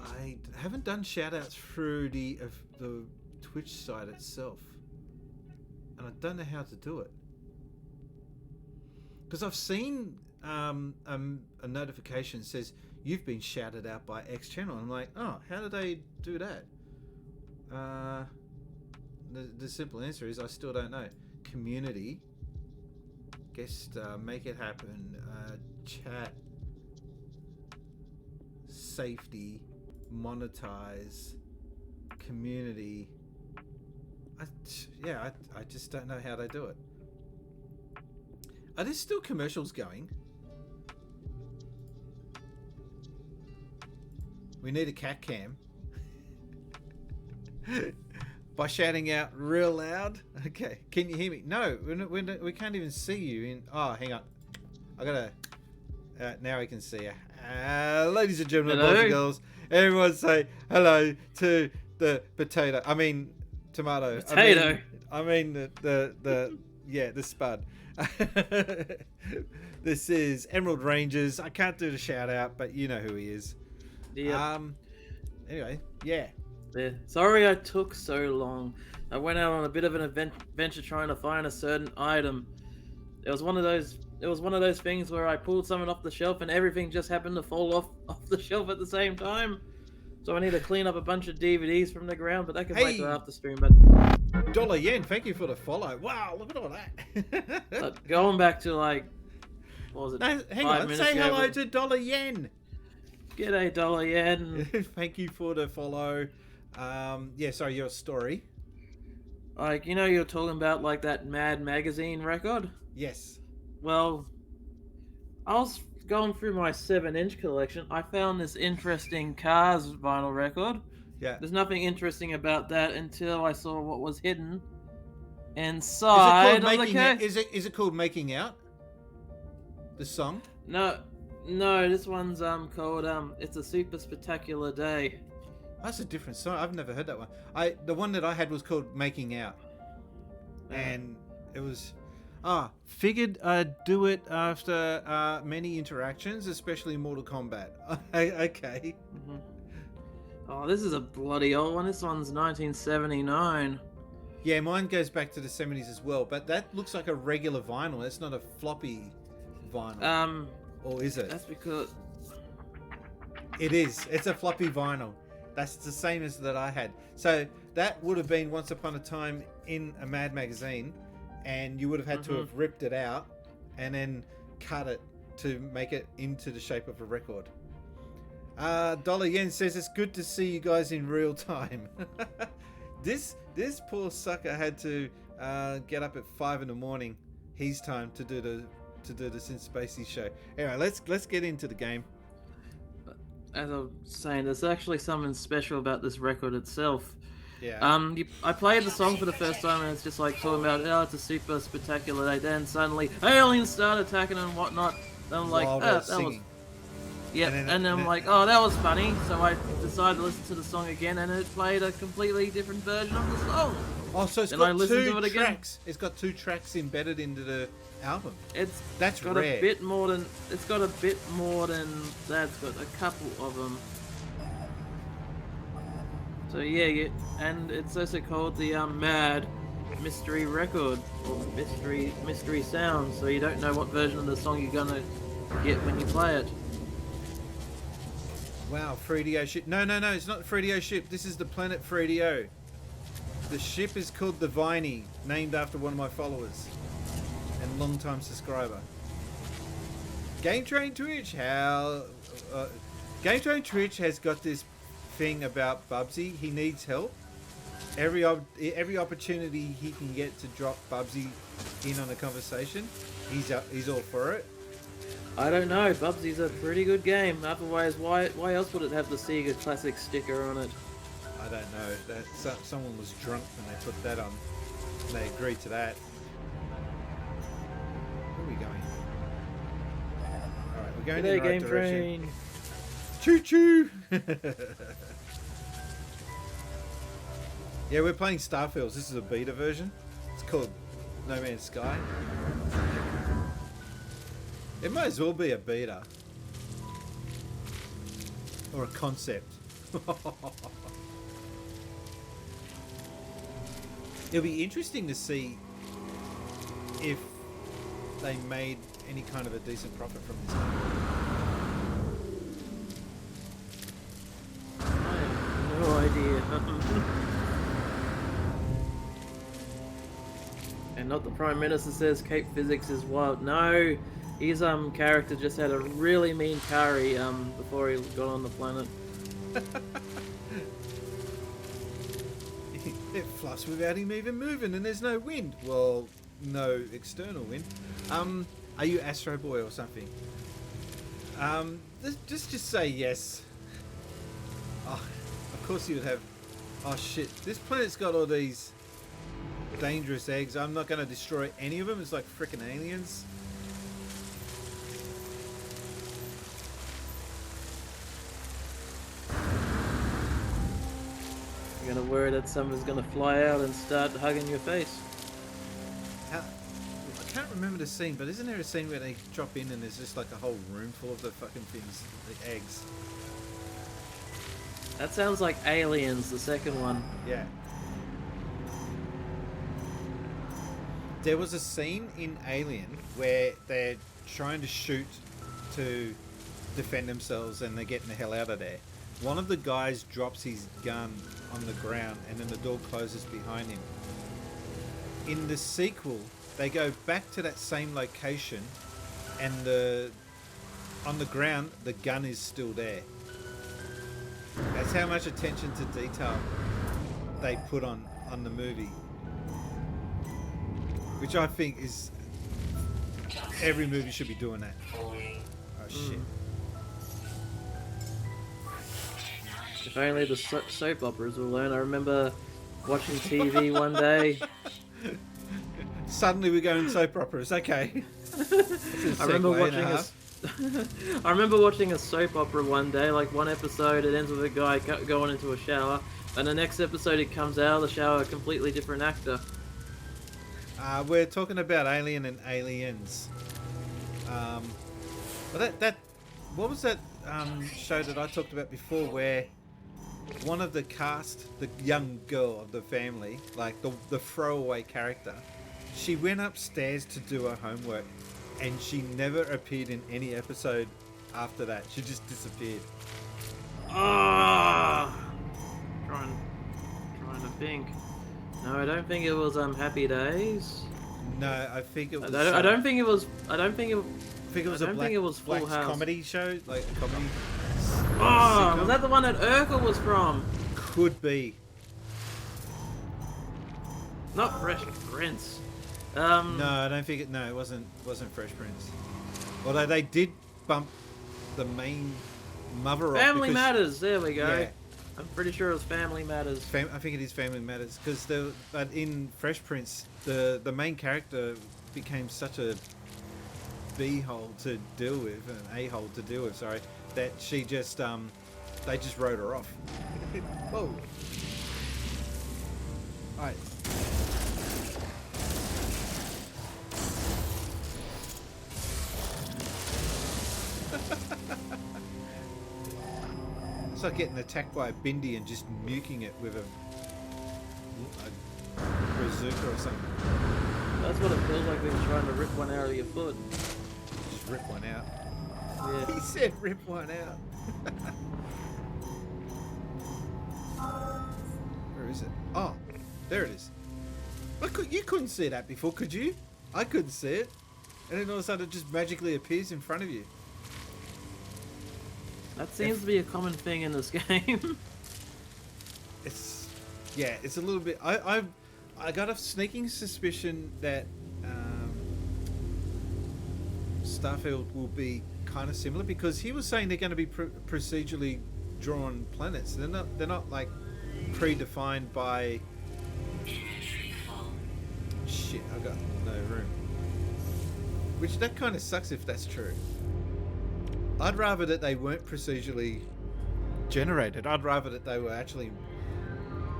I haven't done shoutouts through the Twitch site itself, and I don't know how to do it because I've seen a notification says you've been shouted out by X channel. I'm like, oh, how do they do that? The simple answer is I still don't know. Community, guest, make it happen, chat, safety, monetize, community. I just don't know how they do it. Are there still commercials going? We need a cat cam. By shouting out real loud. Okay, can you hear me? No, we can't even see you. Oh, hang on. I gotta. Now we can see you. Ladies and gentlemen, boys and girls, everyone say hello to the potato. I mean, tomato. Potato. I mean the spud. This is Emerald Rangers. I can't do the shout out, but you know who he is. Yeah. Anyway, yeah. Yeah. Sorry I took so long. I went out on a bit of an adventure trying to find a certain item. It was one of those things where I pulled something off the shelf and everything just happened to fall off the shelf at the same time. So I need to clean up a bunch of DVDs from the ground, but that can wait till after stream. But Dollar Yen, thank you for the follow. Wow, look at all that. Going back to what was it? No, hang on, say hello to Dollar Yen. G'day, Dollar Yen. Thank you for the follow. Yeah, sorry, your story. You're talking about like that Mad Magazine record? Yes. Well, I was going through my 7-inch collection, I found this interesting Cars vinyl record. Yeah. There's nothing interesting about that until I saw what was hidden Is inside it called of the Making case. Out? Is it called Making Out? The song? No, this one's called It's a Super Spectacular Day. That's a different song. I've never heard that one. The one that I had was called Making Out. And it was figured I'd do it after many interactions, especially Mortal Kombat. Okay. Mm-hmm. Oh, this is a bloody old one. This one's 1979. Yeah, mine goes back to the 70s as well, but that looks like a regular vinyl. It's not a floppy vinyl. Or is it? That's because It is. It's a floppy vinyl. That's the same as that I had. So that would have been once upon a time in a Mad magazine, and you would have had to have ripped it out and then cut it to make it into the shape of a record. Dollar Yen says it's good to see you guys in real time. This poor sucker had to get up at 5 in the morning, his time, to do the Synth Spacey show. Anyway, let's get into the game. as I was saying, there's actually something special about this record itself. Yeah. I played the song for the first time and it's just like talking about, oh, it's a super spectacular day. Then suddenly aliens start attacking and whatnot. And I'm like, While oh, they're that was, singing. yeah. And And then- then I'm like, oh, that was funny. So I decided to listen to the song again, and it played a completely different version of the song. Oh, so it's Then I got listened two to it again. tracks. It's got two tracks embedded into the album. That's Got rare. a bit more than that. It's got a couple of them. So yeah, and it's also called the Mad Mystery Record, or Mystery Sound. So you don't know what version of the song you're gonna get when you play it. Wow, Fredio ship. No, it's not the Fredio ship. This is the planet Fredio. The ship is called the Viney, named after one of my followers and long-time subscriber. Game Train Twitch, Game Train Twitch has got this thing about Bubsy. He needs help. Every opportunity he can get to drop Bubsy in on a conversation, he's all for it. I don't know. Bubsy's a pretty good game. Otherwise, why else would it have the Sega Classic sticker on it? I don't know. That someone was drunk when they put that on. And they agreed to that. Where are we going? Alright, we're going G'day, in the right Game direction. Train. Choo choo! Yeah, we're playing Starfields. This is a beta version. It's called No Man's Sky. It might as well be a beta. Or a concept. It'll be interesting to see if they made any kind of a decent profit from this game. I have no idea. And not the Prime Minister says Cape Physics is wild. No, his character just had a really mean carry before he got on the planet. It fluffs without him even moving, and there's no wind. Well, no external wind. Are you Astro Boy or something? Just say yes. Oh, of course you would have. Oh shit! This planet's got all these dangerous eggs. I'm not going to destroy any of them. It's like frickin' aliens. You're gonna worry that someone's gonna fly out and start hugging your face. I can't remember the scene, but isn't there a scene where they drop in and there's just like a whole room full of the fucking things, the eggs? That sounds like Aliens, the second one. Yeah. There was a scene in Alien where they're trying to shoot to defend themselves and they're getting the hell out of there. One of the guys drops his gun on the ground and then the door closes behind him. In the sequel, they go back to that same location and on the ground, the gun is still there. That's how much attention to detail they put on the movie. Which I think is... Every movie should be doing that. Oh shit. If only the soap operas will learn. I remember watching TV one day. Suddenly we're going soap operas. Okay. I remember watching I remember watching a soap opera one day. Like one episode, it ends with a guy going into a shower, and the next episode, he comes out of the shower a completely different actor. We're talking about Alien and Aliens. But what was that show that I talked about before, where one of the cast, the young girl of the family, like the throwaway character, she went upstairs to do her homework, and she never appeared in any episode after that. She just disappeared. Ah, trying to think. No, I don't think it was Happy Days. No, I think it was. I don't think it was. I don't think it. I think it was I a don't black, think it was Full black House. comedy show, like a comedy. Oh, sitcom. was that the one that Urkel was from? Could be. Not Fresh Prince. No, I don't think it. No, it wasn't Fresh Prince. Although they did bump the main mother off. Family because- Matters. There we go. Yeah. I'm pretty sure it was Family Matters. I think it is Family Matters, because but in Fresh Prince, the main character became such a b-hole to deal with, an a-hole to deal with. Sorry, that she just they just wrote her off. Whoa! All right. It's like getting attacked by a bindi and just nuking it with a bazooka or something. That's what it feels like when you're trying to rip one out of your foot. Just rip one out. Yeah. He said rip one out. Where is it? Oh, there it is. You couldn't see that before, could you? I couldn't see it. And then all of a sudden it just magically appears in front of you. That seems to be a common thing in this game. It's a little bit. I got a sneaking suspicion that Starfield will be kind of similar, because he was saying they're going to be procedurally drawn planets. They're not like predefined by. Shit, I got no room. Which that kind of sucks if that's true. I'd rather that they weren't procedurally generated. I'd rather that they were actually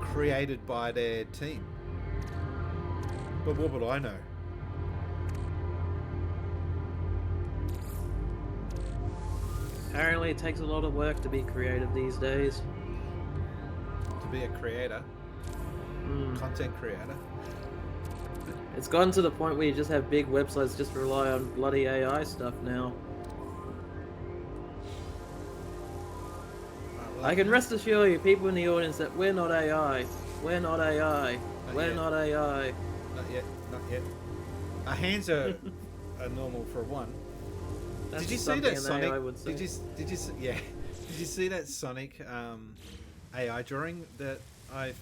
created by their team. But what would I know? Apparently, it takes a lot of work to be creative these days. To be a creator, content creator. It's gotten to the point where you just have big websites just rely on bloody AI stuff now. I can rest assure you, people in the audience, that we're not AI. We're not AI. We're yet. not AI. Not yet. Not yet. Our hands are normal for one. That's Did you see something that an Sonic? AI would say. Did you see, yeah? Did you see that Sonic AI drawing that I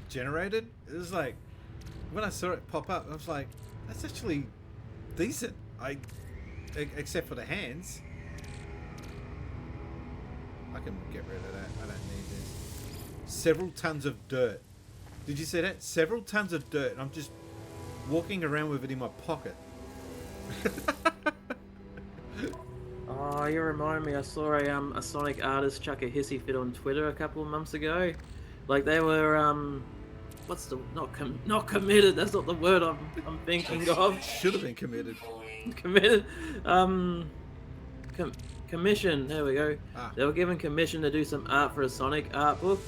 generated? It was like, when I saw it pop up, I was like, that's actually decent. Except for the hands. I can get rid of that. I don't need this. Several tons of dirt. Did you see that? Several tons of dirt. And I'm just walking around with it in my pocket. Oh, you remind me. I saw a Sonic artist chuck a hissy fit on Twitter a couple of months ago. Like they were what's the not committed? That's not the word I'm thinking of. Should have been committed. Committed. Commission. There we go. Ah. They were given commission to do some art for a Sonic art book.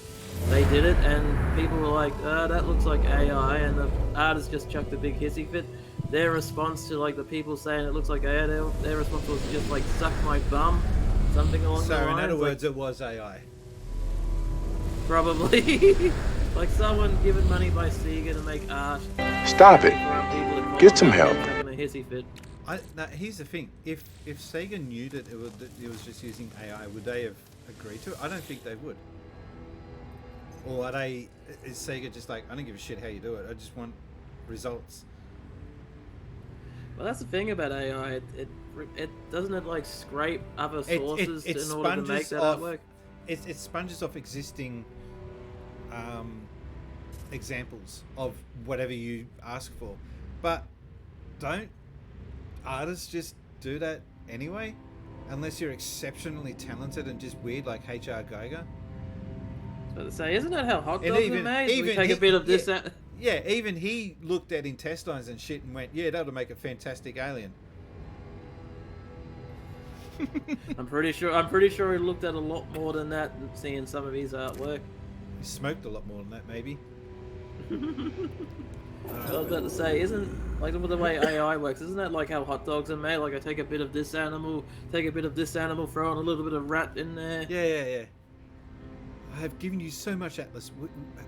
They did it, and people were like, "That looks like AI," and the artist just chucked a big hissy fit. Their response to like the people saying it looks like AI, their response was just like "suck my bum," something along So the lines. in other like, words, it was AI. probably like someone given money by Sega to make art. Stop it. For people to Get some comment help. chucking a hissy fit. Now, here's the thing: if Sega knew that it was just using AI, would they have agreed to it? I don't think they would. Or are they? Is Sega just like, I don't give a shit how you do it. I just want results. Well, that's the thing about AI. it doesn't it like scrape other It- sources it in order to make sponges that off- artwork? It sponges off existing examples of whatever you ask for. But don't artists just do that anyway? Unless you're exceptionally talented and just weird like H.R. Geiger. So to say, isn't that how hot And dogs are made? We take a bit of this out. Yeah, even he looked at intestines and shit and went, yeah, that'll make a fantastic alien. I'm pretty sure he looked at a lot more than that and seeing some of his artwork. He smoked a lot more than that, maybe. I was about to say, isn't like the way AI works? Isn't that like how hot dogs are made? Like I take a bit of this animal, throw in a little bit of rat in there. Yeah. I have given you so much, Atlas.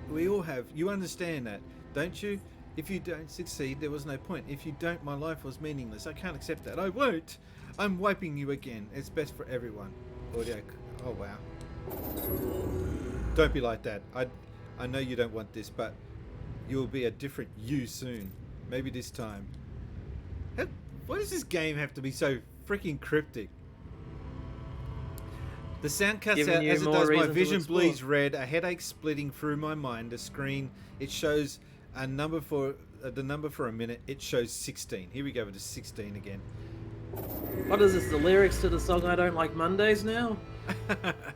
We all have. You understand that, don't you? If you don't succeed, there was no point. If you don't, my life was meaningless. I can't accept that. I won't. I'm wiping you again. It's best for everyone. Audio. Oh, wow. Don't be like that. I know you don't want this, but you'll be a different you soon. Maybe this time. Why does this game have to be so freaking cryptic? The sound cuts Giving out you as it more does. My reason to vision explore. bleeds red. A headache splitting through my mind. The screen. It shows a number for the number for a minute. It shows 16. Here we go with the 16 again. What is this? The lyrics to the song "I Don't Like Mondays" now?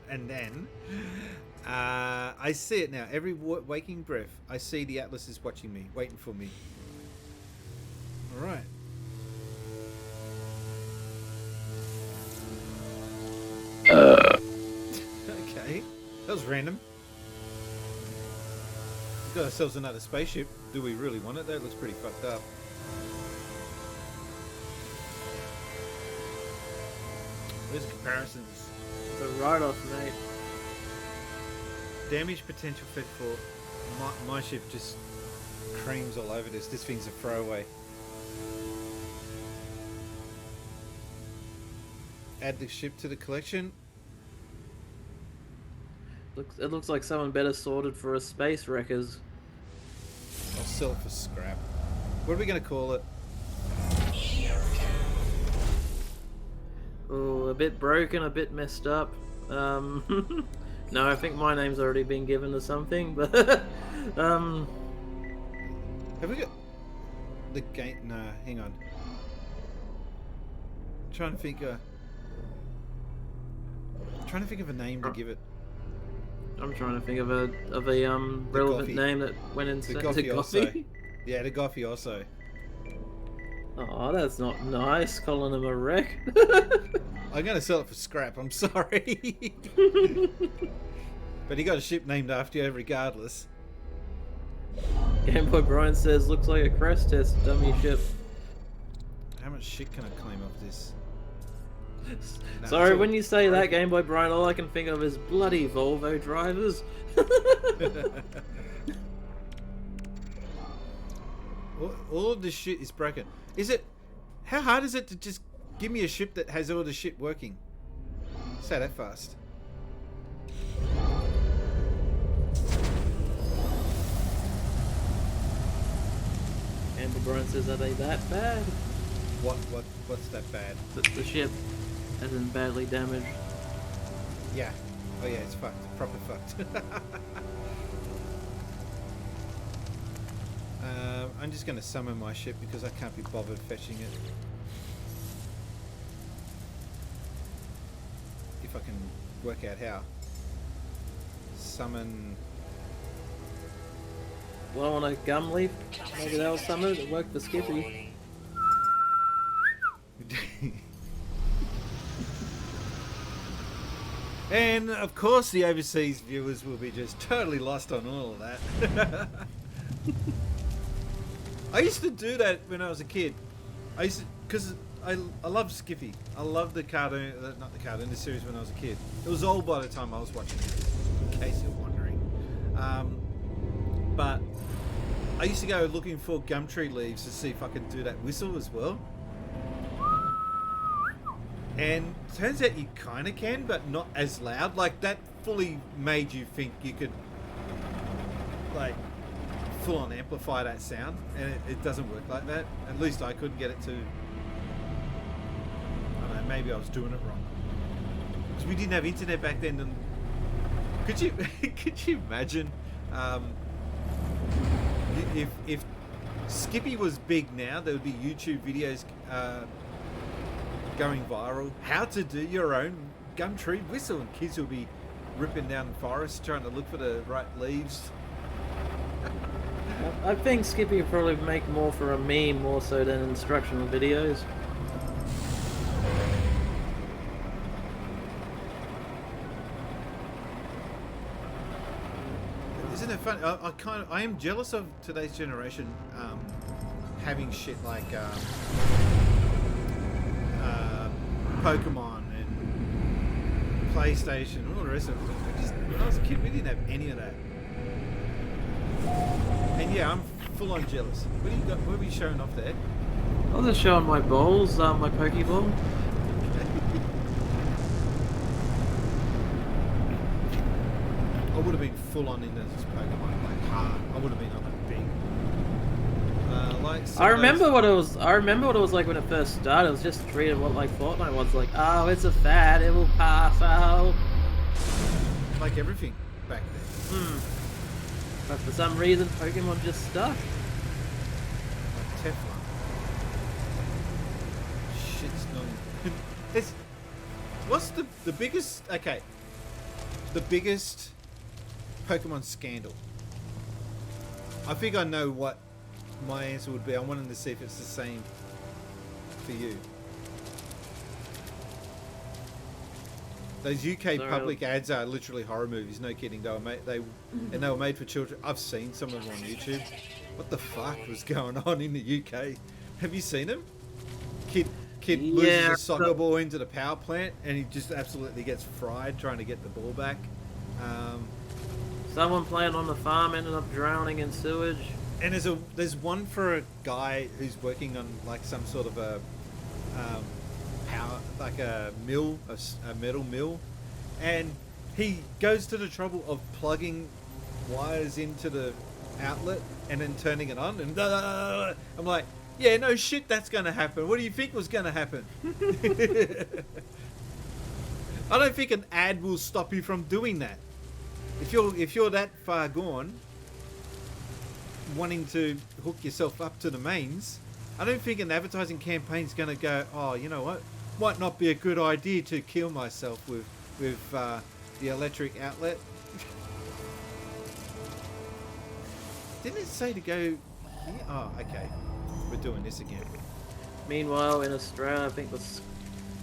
And then I see it now. Every waking breath, I see the Atlas is watching me, waiting for me. All right. Okay, that was random. We've got ourselves another spaceship. Do we really want it? That looks pretty fucked up. Where's the comparisons? The write-off, mate. Damage potential fed for my ship just creams all over this. This thing's a throwaway. Add the ship to the collection. It looks like someone better sorted for a space wreckers. I'll sell it for scrap. What are we going to call it? Oh, a bit broken, a bit messed up. No, I think my name's already been given to something, but Have we got the game? No, hang on. Trying to think of a name to give it. I'm trying to think of a relevant Goffy. name that went in The to Goffy also. Goffy. Yeah, the Goffy also. Oh, that's not nice, calling him a wreck. I'm going to sell it for scrap. I'm sorry. But he got a ship named after you regardless. Game Boy Brian says, looks like a crash test dummy ship. How much shit can I claim off this? No, Sorry, it's all when you say that, broken. Game Boy Brian, all I can think of is bloody Volvo drivers. all of this shit is broken. Is it? How hard is it to just give me a ship that has all the shit working? Say that fast. Game Boy Brian says, are they that bad? What's that bad? The ship has been badly damaged. Yeah. Oh yeah, it's fucked. Proper fucked. I'm just going to summon my ship because I can't be bothered fetching it. If I can work out how. Summon. Blow on a gum leaf? Maybe that'll summon it. It worked for Skippy. And of course the overseas viewers will be just totally lost on all of that. I used to do that when I was a kid. I used to, because I love Skippy. I love the cartoon, not the cartoon, the series when I was a kid. It was old by the time I was watching it, in case you're wondering. But I used to go looking for Gumtree leaves to see if I could do that whistle as well. And turns out you kind of can, but not as loud. Like, that fully made you think you could, like, full on amplify that sound. And it doesn't work like that. At least I couldn't get it to. maybe I was doing it wrong. Because we didn't have internet back then. And could you imagine if Skippy was big now, there would be YouTube videos going viral. How to do your own gum tree whistle, and kids will be ripping down the forest trying to look for the right leaves. I think Skippy would probably make more for a meme more so than instructional videos. Isn't it fun? I am jealous of today's generation having shit like Pokemon and PlayStation and all the rest of it. When I was a kid, we didn't have any of that. And yeah, I'm full on jealous. What do you got? What were you showing off there? I was just showing my balls, my Pokeball. I would have been full on into this Pokemon, like hard. I would have been on a big. I remember what it was. I remember what it was like when it first started. It was just treated what like Fortnite was like. Oh, it's a fad. It will pass out. Like everything back then. But for some reason, Pokemon just stuck. Like Teflon. Shit's not. It's. What's the biggest? Okay. The biggest Pokemon scandal. I think I know what my answer would be. I wanted to see if it's the same for you. Those UK public ads are literally horror movies. No kidding. They were made for children. I've seen some of them on YouTube. What the fuck was going on in the UK? Have you seen them? Kid loses a soccer ball into the power plant, and he just absolutely gets fried trying to get the ball back. Someone playing on the farm ended up drowning in sewage. And there's one for a guy who's working on like some sort of a power, like a mill, a metal mill, and he goes to the trouble of plugging wires into the outlet and then turning it on. And I'm like, yeah, no shit, that's going to happen. What do you think was going to happen? I don't think an ad will stop you from doing that. If you're that far gone, wanting to hook yourself up to the mains, I don't think an advertising campaign's going to go, oh, you know what? Might not be a good idea to kill myself with the electric outlet. Didn't it say to go here? Oh, okay. We're doing this again. Meanwhile, in Australia, I think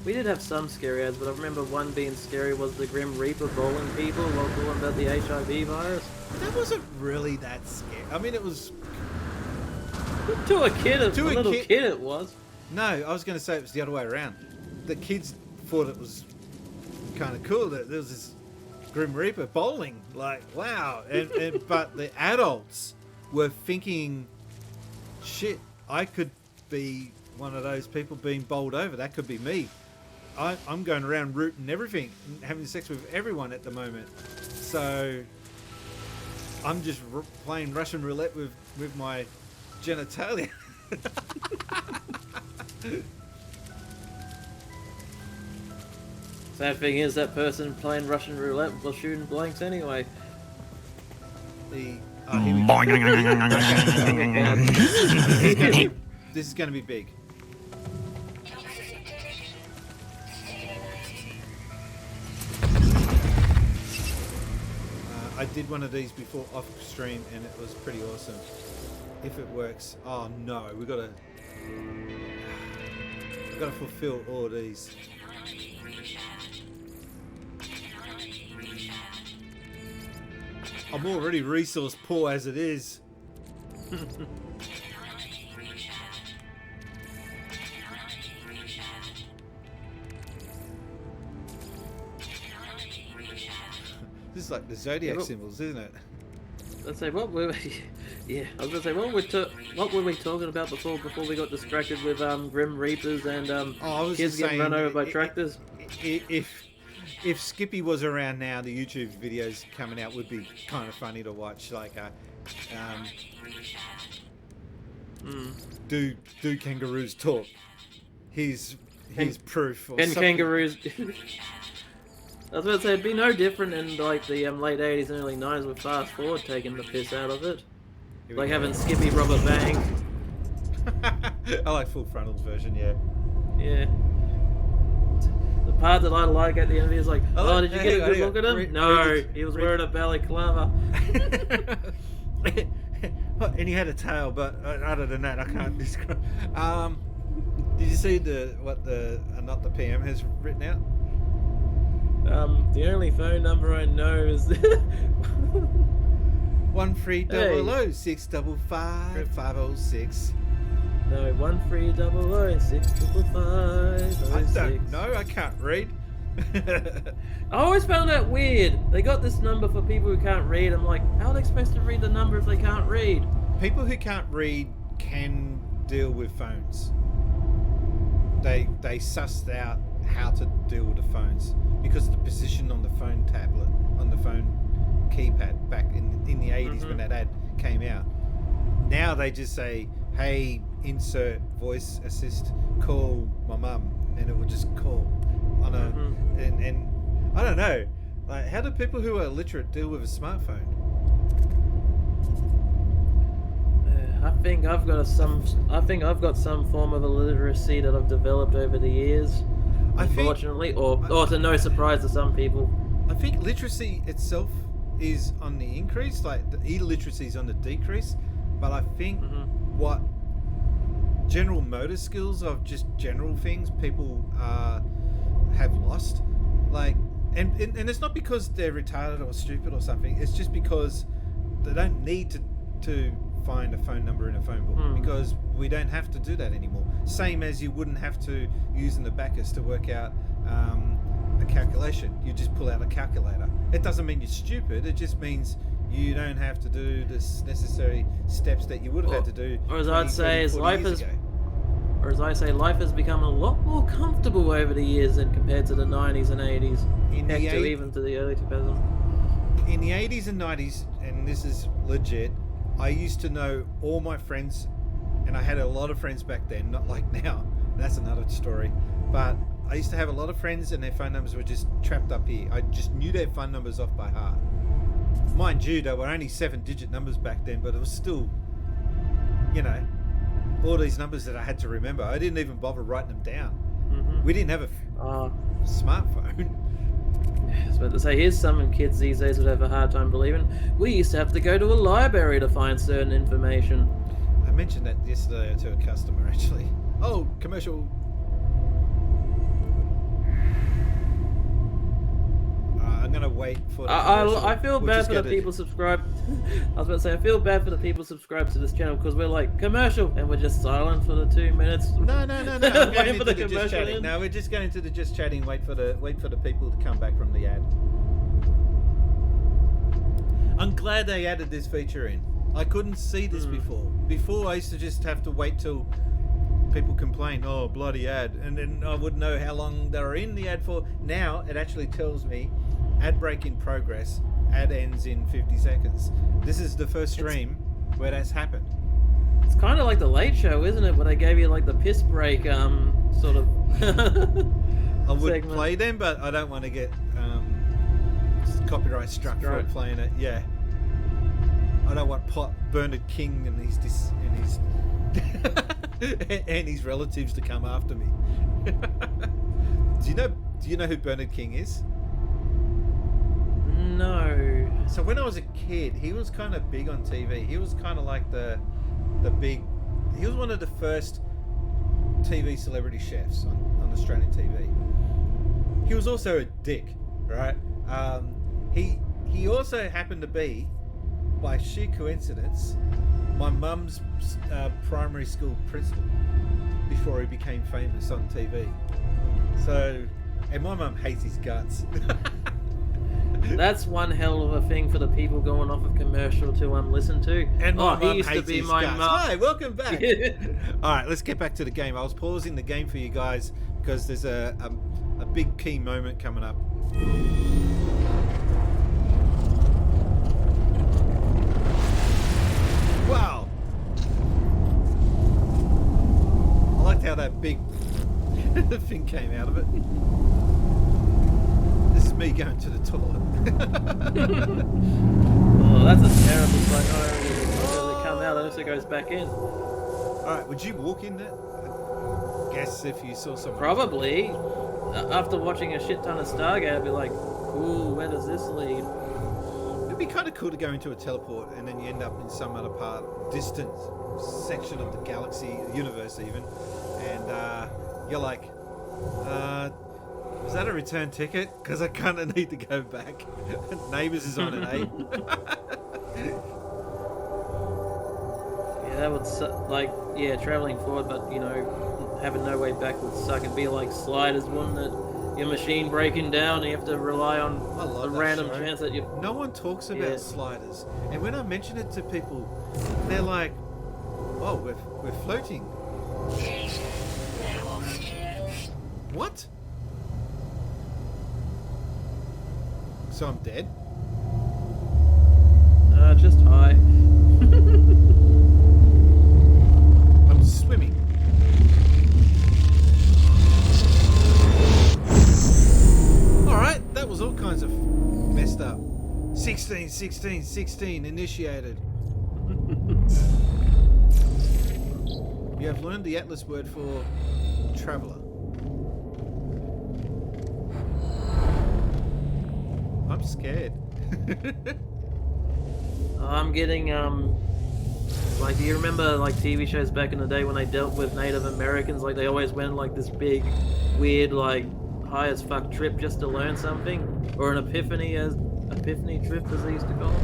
we did have some scary ads, but I remember one being scary was the Grim Reaper bowling people while talking about the HIV virus. That wasn't really that scary. I mean, it was... To a kid, a little kid it was. No, I was going to say it was the other way around. The kids thought it was kind of cool that there was this Grim Reaper bowling. Like, wow. And but the adults were thinking, shit, I could be one of those people being bowled over. That could be me. I'm going around rooting everything and having sex with everyone at the moment. So I'm just playing Russian roulette with my genitalia. Sad thing is, that person playing Russian roulette was shooting blanks anyway. Here we go. This is going to be big. I did one of these before off stream and it was pretty awesome. If it works. Oh no, we've got to fulfill all of these. I'm already resource poor as it is. This is like the zodiac symbols, isn't it? Let's say what were we? Yeah, I was gonna say what were we talking about before we got distracted with Grim Reapers and kids getting run over by tractors? If Skippy was around now, the YouTube videos coming out would be kind of funny to watch. Like, do kangaroos talk? He's he's proof. Or And something. kangaroos. I was about to say, it'd be no different in like the late 80s and early 90s with Fast Forward taking the piss out of it. Here we Like go. having Skippy rob a bank. I like Full Frontal's version, yeah. Yeah. The part that I like at the end of it is like, I like- oh, did you get a hang on, good hang look on. at him? Read No, this- he was read- wearing a balaclava. And he had a tail, but other than that, I can't describe. Did you see what Not the PM has written out? The only phone number I know is 1300 655 506. no 1300 I don't know. I can't read. I always found that weird. They got this number for people who can't read. I'm like, how are they supposed to read the number if they can't read? People who can't read can deal with phones. They sussed out how to deal with the phones because of the position on the phone tablet, on the phone keypad back in the 80s when that ad came out. Now they just say, hey, insert voice assist, call my mum, and it will just call on a and I don't know, like, how do people who are illiterate deal with a smartphone? I think I've got some form of illiteracy that I've developed over the years. I think Unfortunately, or to no surprise to some people. I think literacy itself is on the increase, like the illiteracy is on the decrease, but I think what general motor skills of just general things people have lost, like, and it's not because they're retarded or stupid or something, it's just because they don't need to find a phone number in a phone book because we don't have to do that anymore. Same as you wouldn't have to use an abacus to work out a calculation. You just pull out a calculator. It doesn't mean you're stupid. It just means you don't have to do the necessary steps that you would have had to do. Or as I'd say, 40 life years is- ago. Or as I say, life has become a lot more comfortable over the years than compared to the 90s and 80s. In the Heck, to eight- even to the early 2000s. In the 80s and 90s, and this is legit, I used to know all my friends, and I had a lot of friends back then, not like now. That's another story. But I used to have a lot of friends, and their phone numbers were just trapped up here. I just knew their phone numbers off by heart. Mind you, they were only 7-digit numbers back then, but it was still, you know, all these numbers that I had to remember. I didn't even bother writing them down. We didn't have a smartphone. I was about to say, here's something kids these days would have a hard time believing. We used to have to go to a library to find certain information. I mentioned that yesterday to a customer, actually. Oh, commercial. I'm gonna wait for the commercial. I feel We'll bad just for go the to- people subscribed. I was about to say, I feel bad for the people subscribed to this channel because we're like, commercial, and we're just silent for the 2 minutes. No. I'm Waiting going for into the the just commercial chatting. end. No, we're just going to the just chatting. Wait for the people to come back from the ad. I'm glad they added this feature in. I couldn't see this before. Before I used to just have to wait till people complain, oh, bloody ad, and then I would know how long they were in the ad for. Now it actually tells me ad break in progress, ad ends in 50 seconds. This is the first stream where that's happened. It's kind of like the Late Show, isn't it? Where they gave you like the piss break, sort of. I would segment. play them, but I don't want to get copyright struck for Right. playing it. Yeah, I don't want Bernard King and his and his relatives to come after me. Do you know who Bernard King is? No. So when I was a kid, he was kind of big on TV. He was kind of like the big. He was one of the first TV celebrity chefs on Australian TV. He was also a dick, right? He also happened to be, by sheer coincidence, my mum's primary school principal before he became famous on TV. So, and my mum hates his guts. That's one hell of a thing for the people going off of commercial to listen to. And my he mum used to hates be his my guts. mum. Hi, welcome back. All right, let's get back to the game. I was pausing the game for you guys because there's a big key moment coming up. Wow. I liked how that big The thing came out of it. This is me going to the toilet. Oh, that's a terrible sight. Not only does it come out, it also goes back in. Alright, would you walk in there? I guess if you saw someone. Probably. After watching a shit ton of Stargate, I'd be like, ooh, where does this lead? It'd be kind of cool to go into a teleport and then you end up in some other distant section of the galaxy, universe even, and you're like, is that a return ticket? Because I kind of need to go back. Neighbours is on an 8. Yeah, that would traveling forward, but having no way back would suck. It'd be like Sliders, wouldn't it? Your machine breaking down, and you have to rely on the random chance that you. No one talks about Sliders, and when I mention it to people, they're like, "Oh, we're floating." What? So I'm dead? Just high. I'm swimming. Alright, that was all kinds of messed up. 16, 16, 16 initiated. You have learned the Atlas word for traveller. I'm scared. I'm getting like, do you remember like TV shows back in the day when they dealt with Native Americans? Like they always went like this big, weird, like high as fuck trip just to learn something, or an epiphany trip as they used to call it.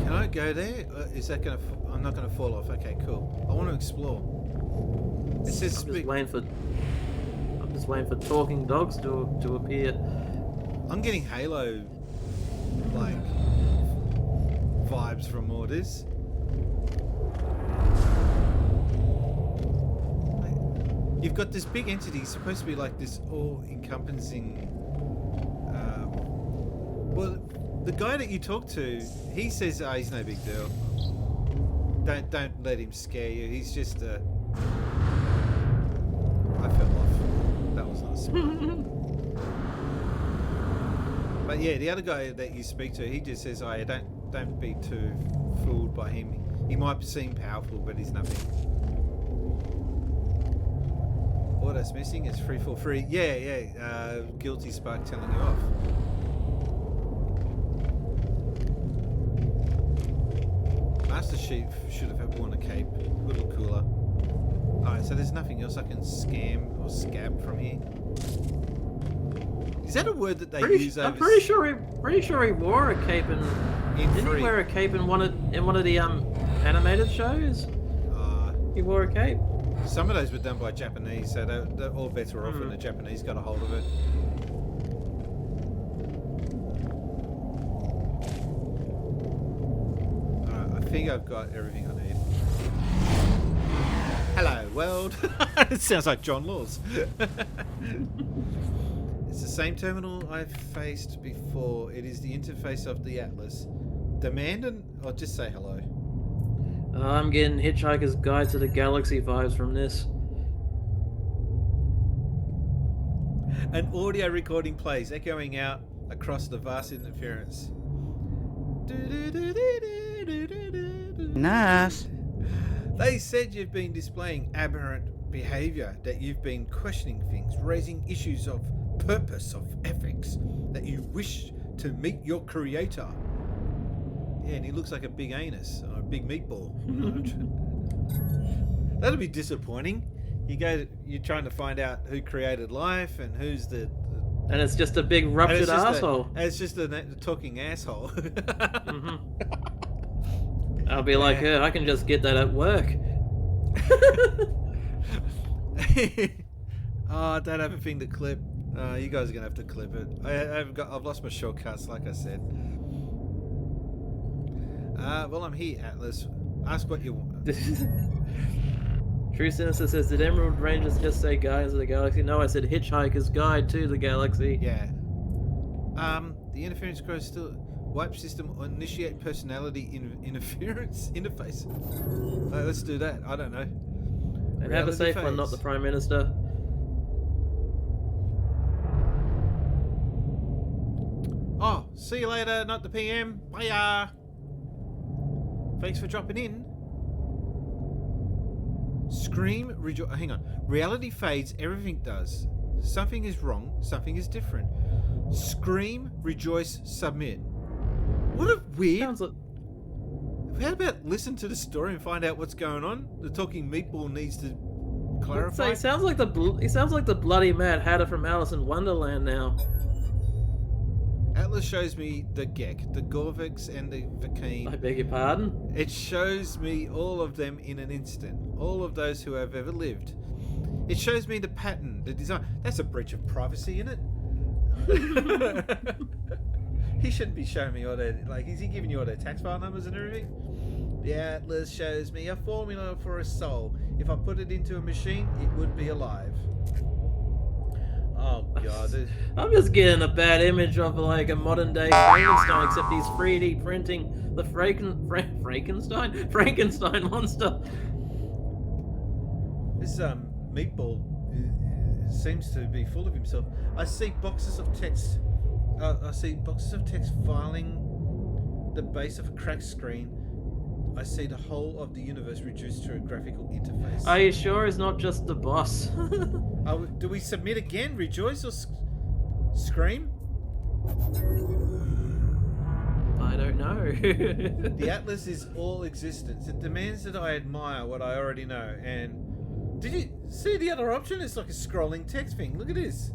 Can I go there? Is that gonna? I'm not gonna fall off. Okay, cool. I want to explore. It says I'm just waiting for talking dogs to appear. I'm getting Halo like vibes from all this. You've got this big entity supposed to be like this all-encompassing. Well, the guy that you talk to, he says, he's no big deal. Don't let him scare you. He's just I fell off. That was not smart. But yeah, the other guy that you speak to, he just says, don't be too fooled by him. He might seem powerful, but he's nothing. All that's missing is 343. Yeah. Guilty Spark telling you off. Master Chief should have worn a cape. A little cooler. Alright, so there's nothing else I can scam or scab from here. Is that a word that they use over? I'm pretty sure he wore a cape didn't he wear a cape in one of the animated shows? He wore a cape. Some of those were done by Japanese, so they're all bets were off when the Japanese got a hold of it. Alright, I think I've got everything I need. Hello, world. It sounds like John Laws. It's the same terminal I've faced before. It is the interface of the Atlas. Demand or just say hello. I'm getting Hitchhiker's Guide to the Galaxy vibes from this. An audio recording plays, echoing out across the vast interference. Nice. They said you've been displaying aberrant behavior, that you've been questioning things, raising issues of purpose, of ethics, that you wish to meet your creator. Yeah, and he looks like a big anus or a big meatball. That'll be disappointing. You're trying to find out who created life and who's the. And it's just a big ruptured asshole. It's just a talking asshole. I'll be like her. I can just get that at work. Oh, I don't have a thing to clip. You guys are gonna have to clip it. I've lost my shortcuts, like I said. Well, I'm here, Atlas. Ask what you want. True Sinister says, did Emerald Rangers just say Guardians of the Galaxy? No, I said Hitchhiker's Guide to the Galaxy. Yeah. The interference grows still. Wipe system or initiate personality interference interface. Let's do that. I don't know. And have a safe one, not the Prime Minister. See you later, not the PM. Bye. Thanks for dropping in. Scream, rejoice. Hang on. Reality fades, everything does. Something is wrong, something is different. Scream, rejoice, submit. What a weird. Sounds like How about listen to the story and find out what's going on? The talking meatball needs to clarify. he sounds like the bloody Mad Hatter from Alice in Wonderland now. Atlas shows me the Gek, the Gorvix, and the Vakeen. I beg your pardon. It shows me all of them in an instant. All of those who have ever lived. It shows me the pattern, the design. That's a breach of privacy, isn't it? He shouldn't be showing me all their, like, is he giving you all their tax file numbers and everything? The Atlas shows me a formula for a soul. If I put it into a machine, it would be alive. Oh god. I'm just getting a bad image of like a modern day Frankenstein, except he's 3D printing the Frankenstein monster. This meatball seems to be full of himself. I see boxes of text. I see boxes of text filing the base of a cracked screen. I see the whole of the universe reduced to a graphical interface. Are you sure he's not just the boss? Do we submit again? Rejoice or scream? I don't know. The Atlas is all existence. It demands that I admire what I already know. And did you see the other option? It's like a scrolling text thing. Look at this.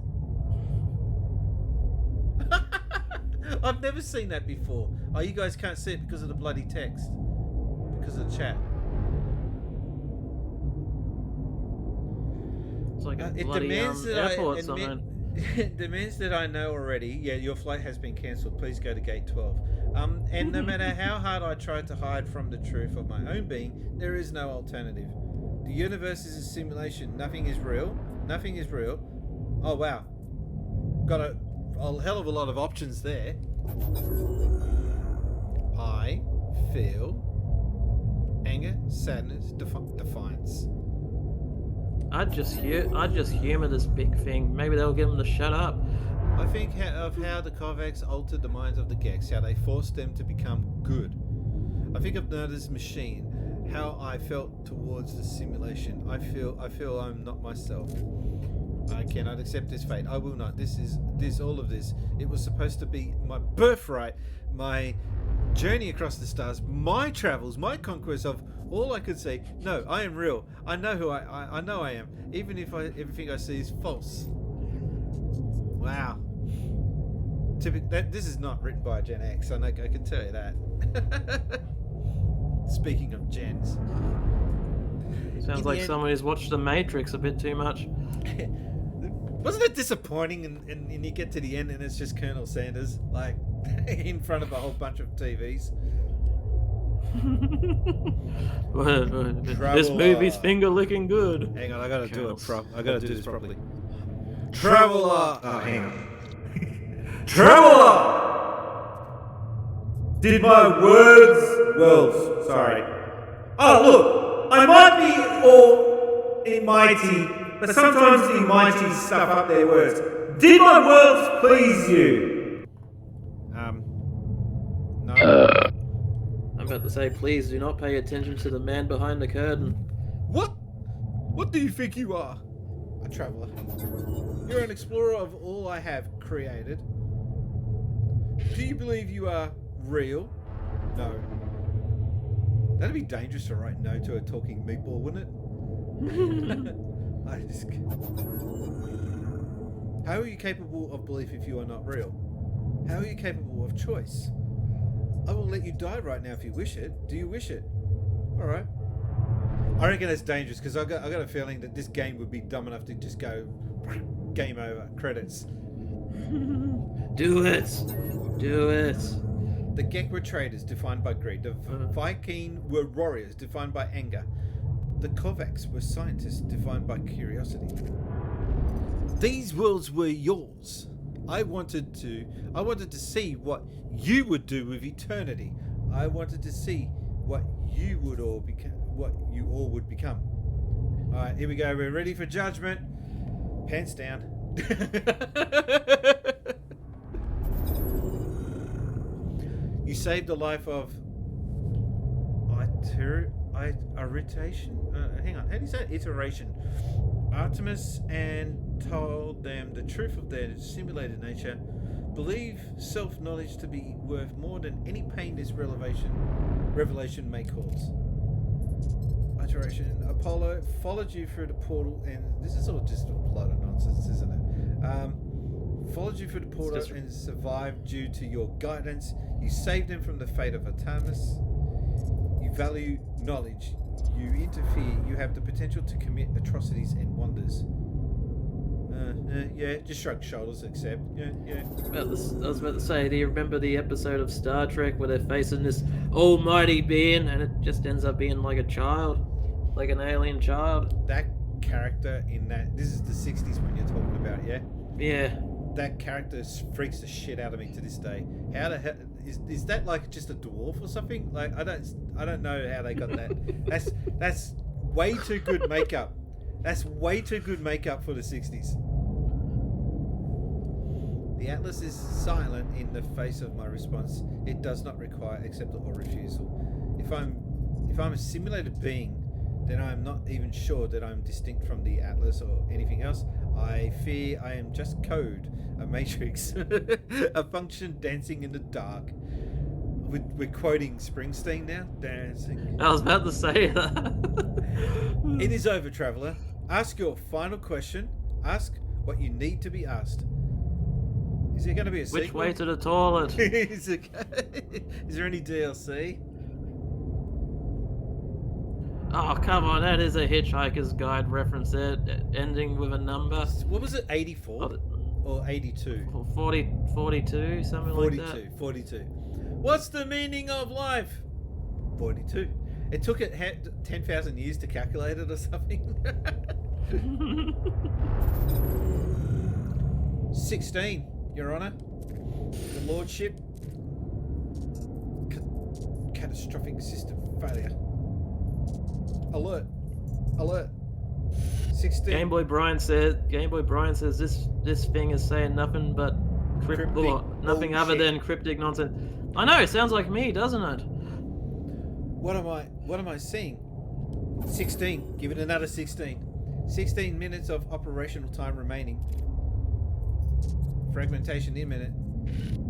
I've never seen that before. Oh, you guys can't see it because of the bloody text. Because of the chat. It's like a It bloody demands that airport sign. It demands that I know already. Yeah, your flight has been cancelled. Please go to gate 12. And no matter how hard I try to hide from the truth of my own being, there is no alternative. The universe is a simulation. Nothing is real. Nothing is real. Oh wow, got a hell of a lot of options there. I feel anger, sadness, defiance. I'd just humor this big thing. Maybe they'll get him to shut up. I think of how the Kovacs altered the minds of the Geks, how they forced them to become good. I think of Nerda's machine, how I felt towards the simulation. I feel I'm not myself. I cannot accept this fate. I will not. All of this. It was supposed to be my birthright, my journey across the stars, my travels, my conquest of all I could say. No, I am real. I know who I know I am. Even if everything I see is false. Wow. This is not written by Gen X. I can tell you that. Speaking of gens. Sounds like someone who's watched The Matrix a bit too much. Wasn't it disappointing and you get to the end and it's just Colonel Sanders, like, in front of a whole bunch of TVs? This movie's finger licking good. Hang on, I gotta do it I gotta do this properly. Traveler! Oh, hang on. Traveler! Did my words... sorry. Oh, look! I might be all mighty, but sometimes the mighty stuff up their words. Did my words please you? No. I'm about to say, please do not pay attention to the man behind the curtain. What? What do you think you are? A traveler. You're an explorer of all I have created. Do you believe you are real? No. That'd be dangerous to write no to a talking meatball, wouldn't it? How are you capable of belief if you are not real? How are you capable of choice? I will let you die right now if you wish it. Do you wish it? Alright. I reckon that's dangerous because I got a feeling that this game would be dumb enough to just go game over, credits. Do it! Do it! The Gek were traders, defined by greed. The Vy'keen were warriors, defined by anger. The Kovacs were scientists, defined by curiosity. These worlds were yours. I wanted to see what you would do with eternity. I wanted to see what you would all become, what you all would become. All right, here we go. We're ready for judgment. Pants down. You saved the life of Iteration. Artemis, and told them the truth of their simulated nature. Believe self-knowledge to be worth more than any pain this revelation may cause. Iteration. Apollo followed you through the portal, and this is all just a lot of nonsense, isn't it? Followed you through the portal and survived due to your guidance. You saved them from the fate of Artemis. You value knowledge. You interfere. You have the potential to commit atrocities and wonders. Yeah, just shrug shoulders, accept. Yeah. I was about to say, do you remember the episode of Star Trek where they're facing this almighty being and it just ends up being like a child? Like an alien child? That character in that... This is the 60s when you're talking about, yeah? Yeah. That character freaks the shit out of me to this day. How the hell... Is that like just a dwarf or something? Like, I don't know how they got that. That's way too good makeup. That's way too good makeup for the 60s. The Atlas is silent in the face of my response. It does not require acceptance or refusal. If I'm a simulated being, then I am not even sure that I'm distinct from the Atlas or anything else. I fear I am just code, a matrix, a function dancing in the dark. We're quoting Springsteen now. Dancing. I was about to say that. It is over, traveller. Ask your final question. Ask what you need to be asked. Is there going to be a sequel? Which way to the toilet? Is there any DLC? Oh, come on, that is a Hitchhiker's Guide reference there, ending with a number. What was it, 84? Or 82? 42, something like that. 42. What's the meaning of life? 42. It took it 10,000 years to calculate it or something. 16, Your Honour. The Lordship. Catastrophic system failure. Alert. 16. Game Boy Brian says this thing is saying nothing but nothing other than cryptic nonsense. I know, it sounds like me, doesn't it? What am I seeing? 16. Give it another 16. 16 minutes of operational time remaining. Fragmentation in minute.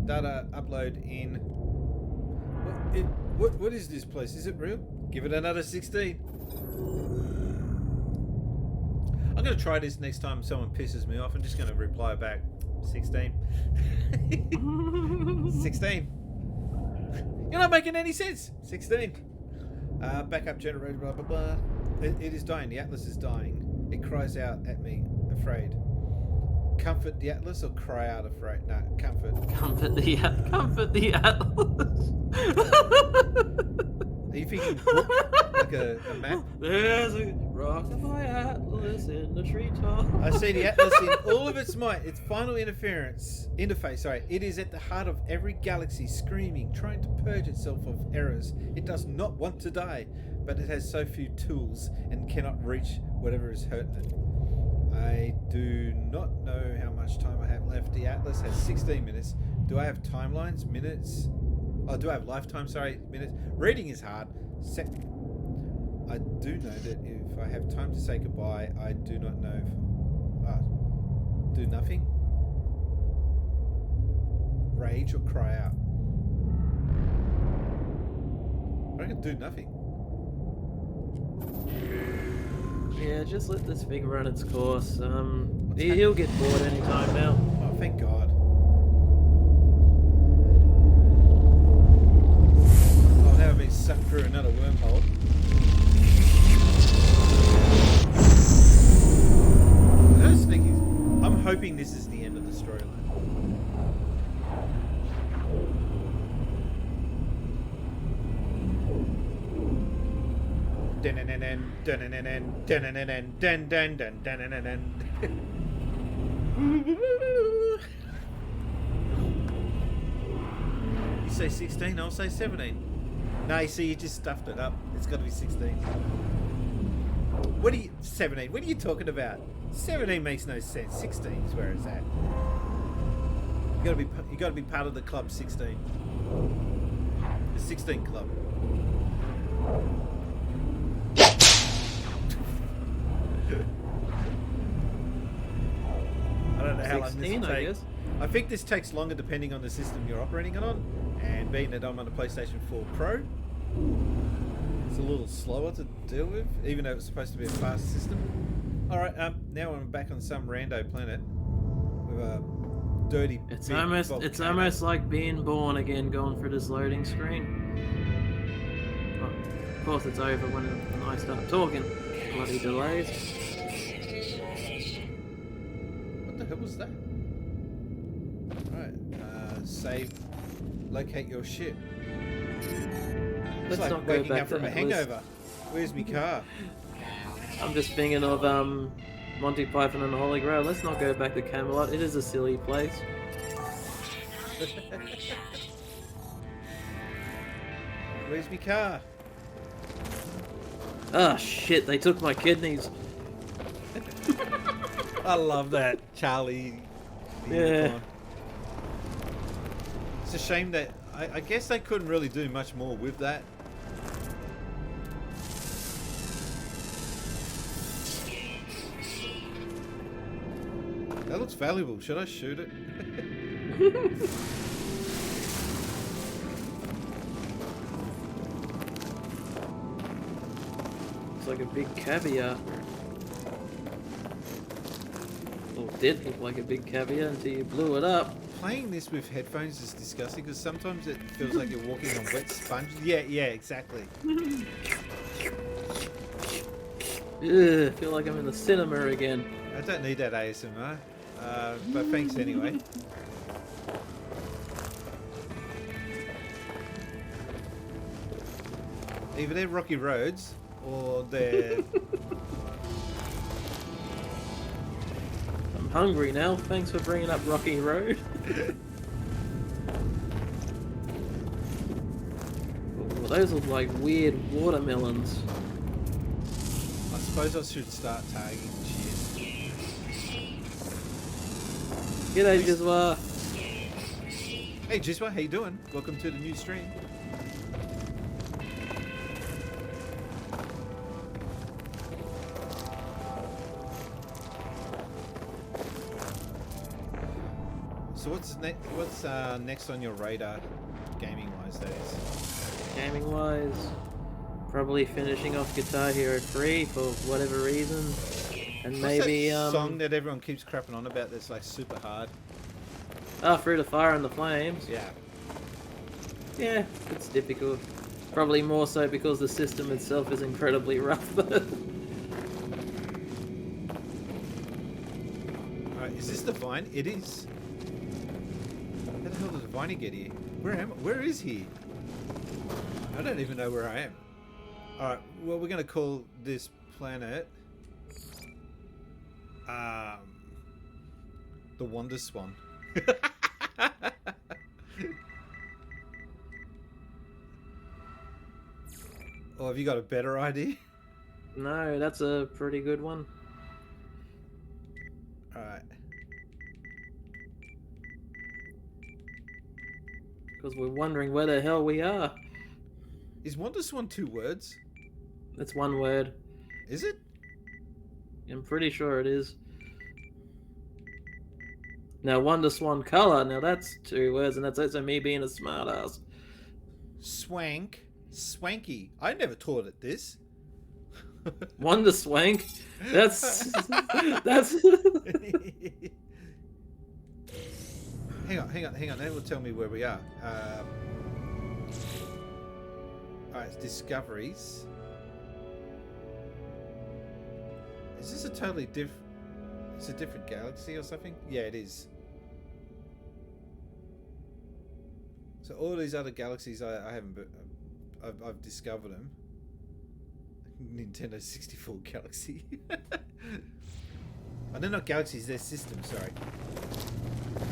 Data upload in. What is this place? Is it real? Give it another 16. I'm going to try this next time someone pisses me off. I'm just going to reply back. 16. 16. You're not making any sense. 16. Backup generator, blah, blah, blah. It is dying. The Atlas is dying. It cries out at me, afraid. Comfort the Atlas or cry out afraid? No, comfort. Comfort the Atlas. Are you thinking like a map? There's a rockabye Atlas in the treetop. I see the Atlas in all of its might, its final interface. It is at the heart of every galaxy, screaming, trying to purge itself of errors. It does not want to die, but it has so few tools and cannot reach whatever is hurting it. I do not know how much time I have left. The Atlas has 16 minutes. Do I have timelines? Minutes? Oh, do I have lifetime? Sorry, minutes. Reading is hard. I do know that if I have time to say goodbye, I do not know if... do nothing? Rage or cry out? I can do nothing. Yeah, just let this thing run its course. He'll get bored anytime now. Oh, thank God. Oh, now I've been sucked through another wormhole. I was thinking, I'm hoping this is the end of the storyline. You say 16, I'll say 17. No, you see, you just stuffed it up. It's got to be 16. 17? What are you talking about? 17 makes no sense. 16 is where it's at. You got to be part of the club 16. 16 club. I don't know how long this 16, will I take. guess. I think this takes longer depending on the system you're operating it on, and being that I'm on a PlayStation 4 Pro, it's a little slower to deal with, even though it's supposed to be a fast system. Alright, now I'm back on some rando planet with a dirty It's big almost volcano. like being born again, going through this loading screen. Well, of course, it's over when I start talking. Bloody delays. What the hell was that? Right, save, locate your ship. It's Let's like not go waking back up from to a that list. hangover. Where's my car? I'm just thinking of Monty Python and the Holy Grail. Let's not go back to Camelot. It is a silly place. Where's my car? Ah, shit! They took my kidneys. I love that, Charlie. the Yeah. unicorn. It's a shame that I guess they couldn't really do much more with that. That looks valuable. Should I shoot it? It's like a big caviar. Or did look like a big caviar until you blew it up. Playing this with headphones is disgusting because sometimes it feels like you're walking on wet sponge. Yeah, exactly. Ugh, feel like I'm in the cinema again. I don't need that ASMR, but thanks anyway. Either they're rocky roads or they're... I'm hungry now. Thanks for bringing up Rocky Road. Ooh, those look like weird watermelons. I suppose I should start tagging shit. G'day, Jizwa. Hey Jiswa, how you doing? Welcome to the new stream. So what's next on your radar, gaming wise? That is. Gaming wise, probably finishing off Guitar Hero 3 for whatever reason. And What's maybe, that song that everyone keeps crapping on about that's like super hard? Through the Fire and the Flames. Yeah. Yeah, it's difficult. Probably more so because the system itself is incredibly rough. Alright, is this the Vine? It is. How the hell did the Viney get here? Where is he? I don't even know where I am. Alright, well we're gonna call this planet the Wonder Swan. Or have you got a better idea? No, that's a pretty good one. Alright. Because we're wondering where the hell we are. Is Wonder Swan 2 words? It's one word. Is it? I'm pretty sure it is. Now, Wonder Swan Color, now that's 2 words, and that's also me being a smartass. Swank. Swanky. I never taught it this. Wonder Swank? That's... that's... Hang on. That will tell me where we are. Alright, discoveries. Is this a totally different... It's a different galaxy or something? Yeah, it is. So all these other galaxies, I haven't... I've discovered them. Nintendo 64 Galaxy. Oh, they're not galaxies, they're systems, sorry.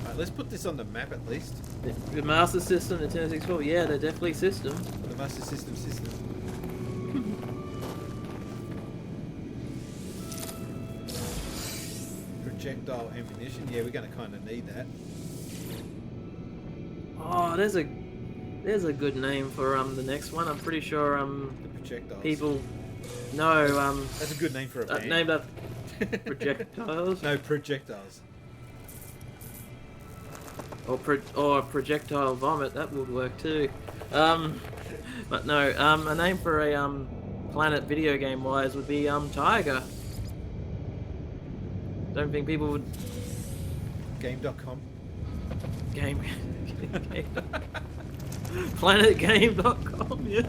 Alright, let's put this on the map at least. The Master System, Nintendo 64, yeah, they're definitely systems. The Master System. Projectile ammunition, yeah, we're going to kind of need that. Oh, there's a There's a good name for the next one. I'm pretty sure The projectiles. people no That's a good name for a band. named up projectiles No, projectiles. or projectile vomit. That would work too. But no, a name for a planet video game wise would be Tiger. Don't think people would Game.com. game planetgame.com, yeah.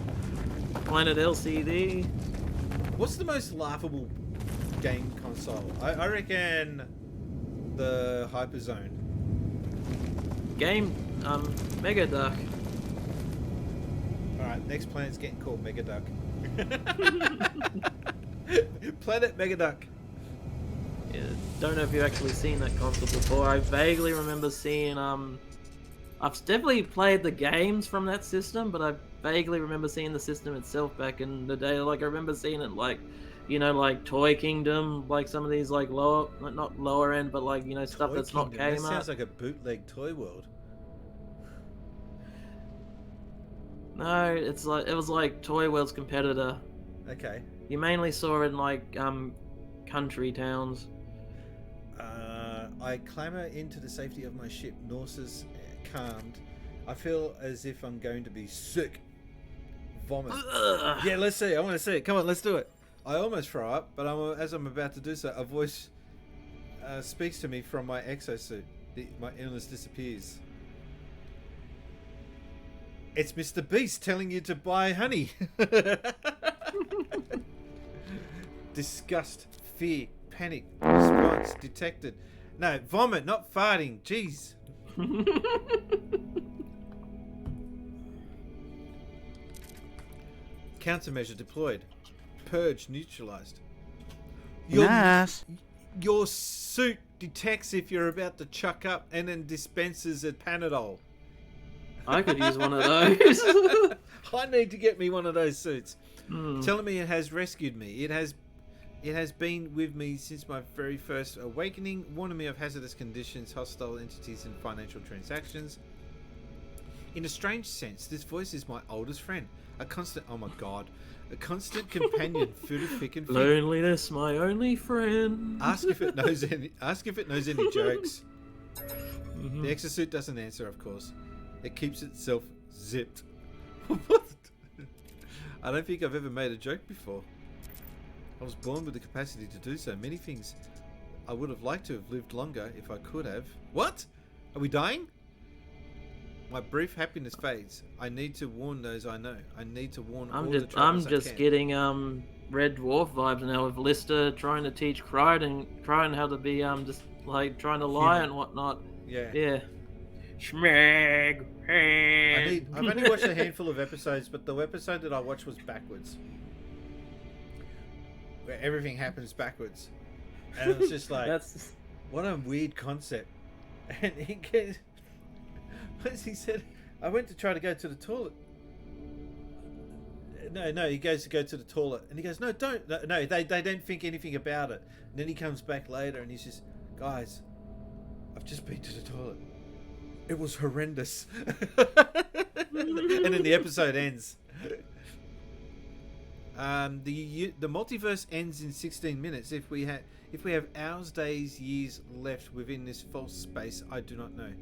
Planet LCD. What's the most laughable game console? I reckon the Hyperzone. Game Mega Duck. Alright, next planet's getting called Megaduck. Planet Megaduck. Yeah, don't know if you've actually seen that console before. I vaguely remember seeing I've definitely played the games from that system, but I vaguely remember seeing the system itself back in the day. Like I remember seeing it like, you know, like Toy Kingdom, like some of these like lower, not lower end, but like, you know, stuff Toy that's Kingdom. not That Kmart. sounds like a bootleg Toy World. No, it was like Toy World's competitor. Okay. You mainly saw it in like country towns. I clamber into the safety of my ship. Nauseous, calmed. I feel as if I'm going to be sick. Vomit. Ugh. Yeah, let's see. I want to see it. Come on, let's do it. I almost throw up, but as I'm about to do so, a voice speaks to me from my exosuit. My illness disappears. It's Mr. Beast telling you to buy honey. Disgust, fear, panic, response detected. No, vomit, not farting. Jeez. Countermeasure deployed. Purge neutralized. Your suit detects if you're about to chuck up and then dispenses a Panadol. I could use one of those. I need to get me one of those suits. Hmm. Telling me it has rescued me. It has been with me since my very first awakening, warning me of hazardous conditions, hostile entities, and financial transactions. In a strange sense, this voice is my oldest friend. A constant companion through the thick and thin. Loneliness, my only friend. Ask if it knows any jokes. Mhm. The exosuit doesn't answer, of course. It keeps itself zipped. What? I don't think I've ever made a joke before. I was born with the capacity to do so. Many things I would have liked to have lived longer if I could have. What? Are we dying? My brief happiness fades. I need to warn those I know. I need to warn all the travelers I can. getting Red Dwarf vibes now with Lister trying to teach Crichton how to be just like trying to lie Human. and whatnot. Yeah. Yeah. Schmeg. I've only watched a handful of episodes, but the episode that I watched was backwards. Where everything happens backwards. And it was just like, That's what a weird concept. And he gets... As he said, I went to try to go to the toilet. No, he goes to go to the toilet. And he goes, no, don't. No, they don't think anything about it. And then he comes back later and he's just, guys, I've just been to the toilet. It was horrendous. And then the episode ends. The multiverse ends in 16 minutes. If we have hours, days, years left within this false space, I do not know.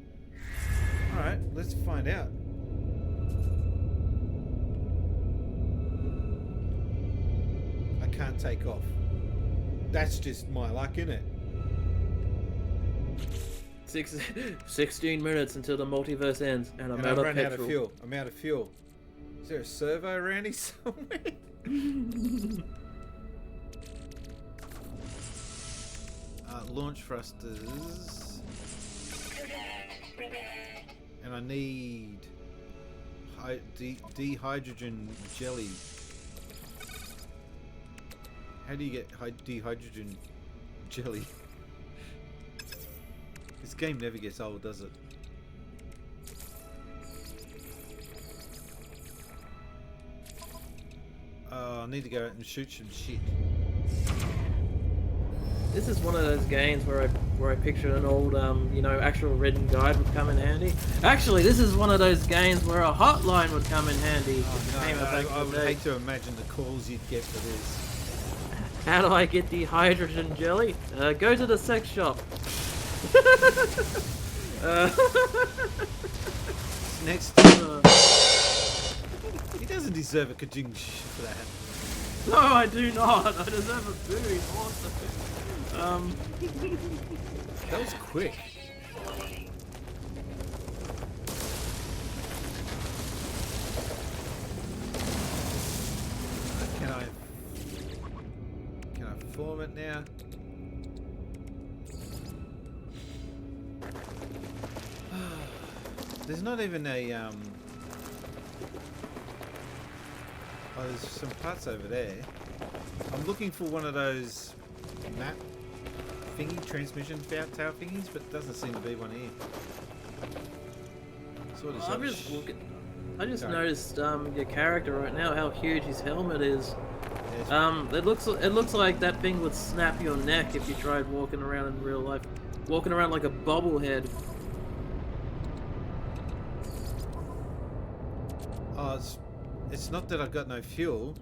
All right, let's find out. I can't take off. That's just my luck, innit? 16 minutes until the multiverse ends, and I'm And out I've of run petrol. out of fuel. I'm out of fuel. Is there a servo around here somewhere? Launch thrusters. And I need dehydrogen jelly. How do you get dehydrogen jelly? This game never gets old, does it? I need to go out and shoot some shit. This is one of those games where I picture an old actual written guide would come in handy. Actually, this is one of those games where a hotline would come in handy. I would hate to imagine the calls you'd get for this. How do I get the hydrogen jelly? Go to the sex shop. Next, he doesn't deserve a kajing for that. No, I do not. I deserve a booty also. That was quick. Can I form it now? There's not even a oh, there's some parts over there. I'm looking for one of those map thingy, transmission tower thingies, but it doesn't seem to be one here. Sort of I'm just looking. I just noticed your character right now, how huge his helmet is. Yes. It looks like that thing would snap your neck if you tried walking around in real life, walking around like a bobblehead. Oh, it's not that I've got no fuel.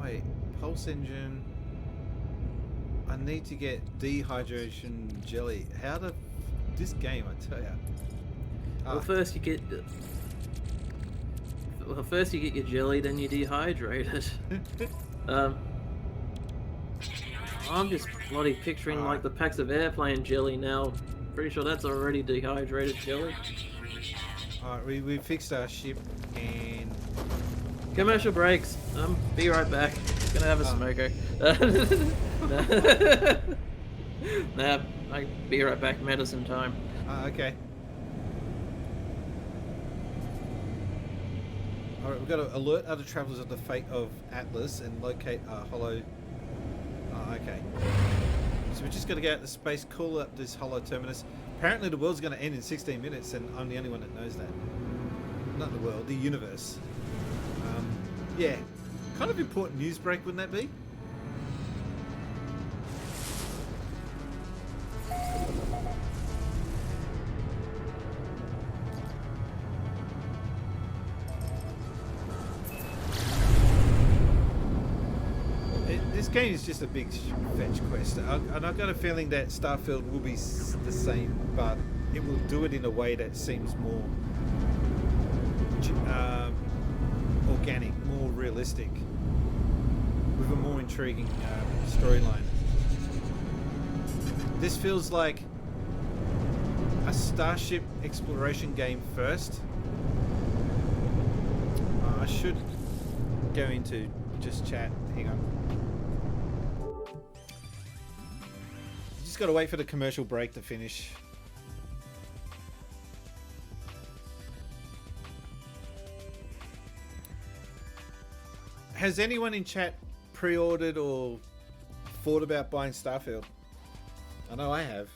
Wait, pulse engine. I need to get dehydration jelly. How the this game? I tell ya. Well, first you get your jelly, then you dehydrate it. I'm just bloody picturing like the packs of airplane jelly now. Pretty sure that's already dehydrated jelly. Alright, we fixed our ship and Commercial breaks. Be right back. Gonna have a smoker. Nah, I'll be right back. Medicine time. okay. Alright, we've got to alert other travelers of the fate of Atlas and locate hollow. Okay. So we're just going to go out to space, call up this hollow terminus. Apparently the world's going to end in 16 minutes, and I'm the only one that knows that. Not the world, the universe. Yeah. Kind of important news break, wouldn't that be? This game is just a big fetch quest, and I've got a feeling that Starfield will be the same, but it will do it in a way that seems more organic, more realistic, with a more intriguing storyline. This feels like a Starship exploration game first. I should go into just chat. Hang on. Got to wait for the commercial break to finish. Has anyone in chat pre-ordered or thought about buying Starfield? I know I have.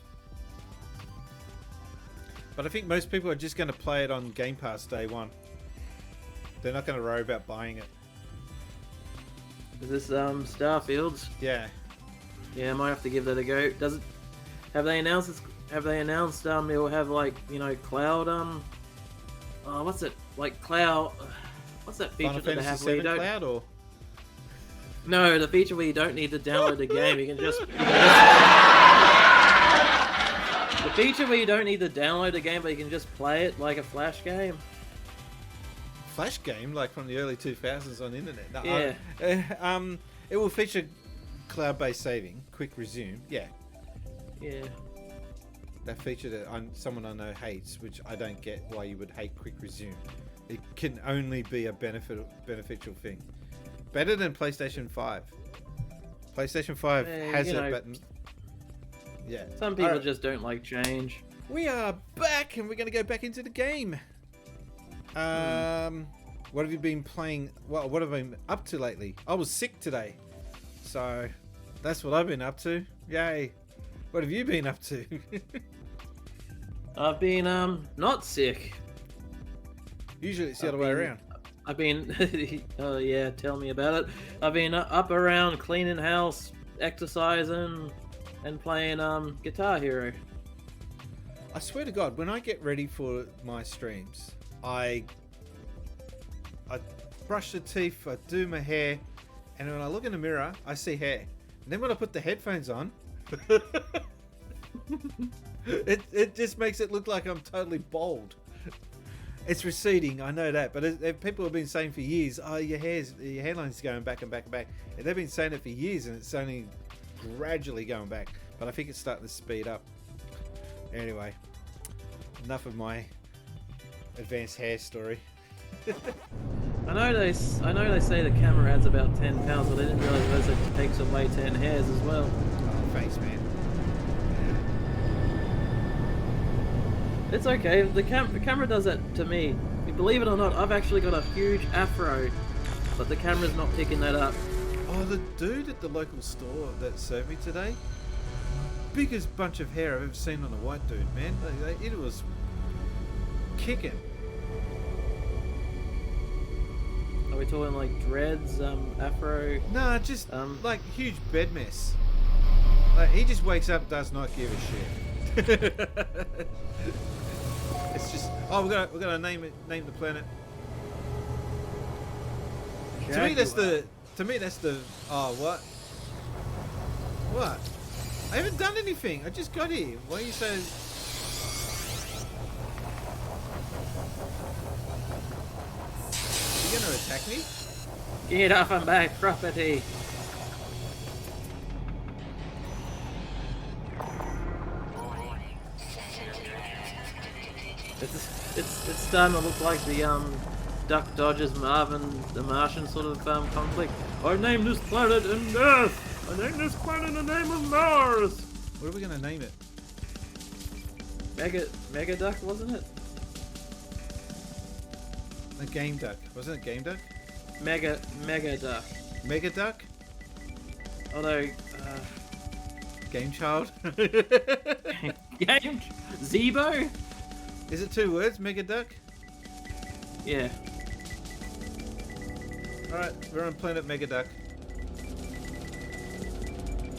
But I think most people are just going to play it on Game Pass day one. They're not going to worry about buying it. Is this Starfields? Yeah. Yeah, I might have to give that a go. Does it? Have they announced? Have they announced it will have like cloud what's it like cloud? What's that feature Final that they have Fantasy where you VII don't? Cloud or? No, the feature where you don't need to download the game. You can just. The feature where you don't need to download the game, but you can just play it like a flash game. Flash game, like from the early 2000s on the internet. No, Yeah. it will feature cloud-based saving, quick resume. Yeah. Yeah. That feature that someone I know hates, which I don't get why you would hate quick resume. It can only be a beneficial thing. Better than PlayStation 5. PlayStation 5 has it, but yeah. Some people just don't like change. We are back, and we're going to go back into the game. What have you been playing? Well, what have I been up to lately? I was sick today, so that's what I've been up to. Yay! What have you been up to? I've been not sick. Usually it's the other way around. I've been, oh yeah, tell me about it. I've been up around cleaning house, exercising, and playing Guitar Hero. I swear to God, when I get ready for my streams, I brush the teeth, I do my hair, and when I look in the mirror, I see hair. And then when I put the headphones on, it just makes it look like I'm totally bald. It's receding, I know that, but people have been saying for years, oh, your hairline's going back and back and back. And they've been saying it for years, and it's only gradually going back. But I think it's starting to speed up. Anyway, enough of my advanced hair story. I know they say the camera adds about 10 pounds, but I didn't realize it takes away 10 hairs as well. Oh, thanks, man. It's okay. The camera does that to me. Believe it or not, I've actually got a huge afro, but the camera's not picking that up. Oh, the dude at the local store that served me today, biggest bunch of hair I've ever seen on a white dude, man. It was kicking. Are we talking like dreads, afro? Nah, just like huge bed mess. Like he just wakes up, does not give a shit. It's just we're gonna name the planet. To me that's the what? What? I haven't done anything. I just got here. Why are you so? Are you gonna attack me? Get off of my property! It's starting to look like the Duck Dodgers Marvin the Martian sort of conflict. I named this planet in Earth. I named this planet in the name of Mars. What are we gonna name it? Mega Duck, wasn't it? A Game Duck. Wasn't it Game Duck? Mega Duck. Mega Duck? Although Game Child? Game Zebo? Is it 2 words, Mega Duck? Yeah. Alright, we're on planet Mega Duck.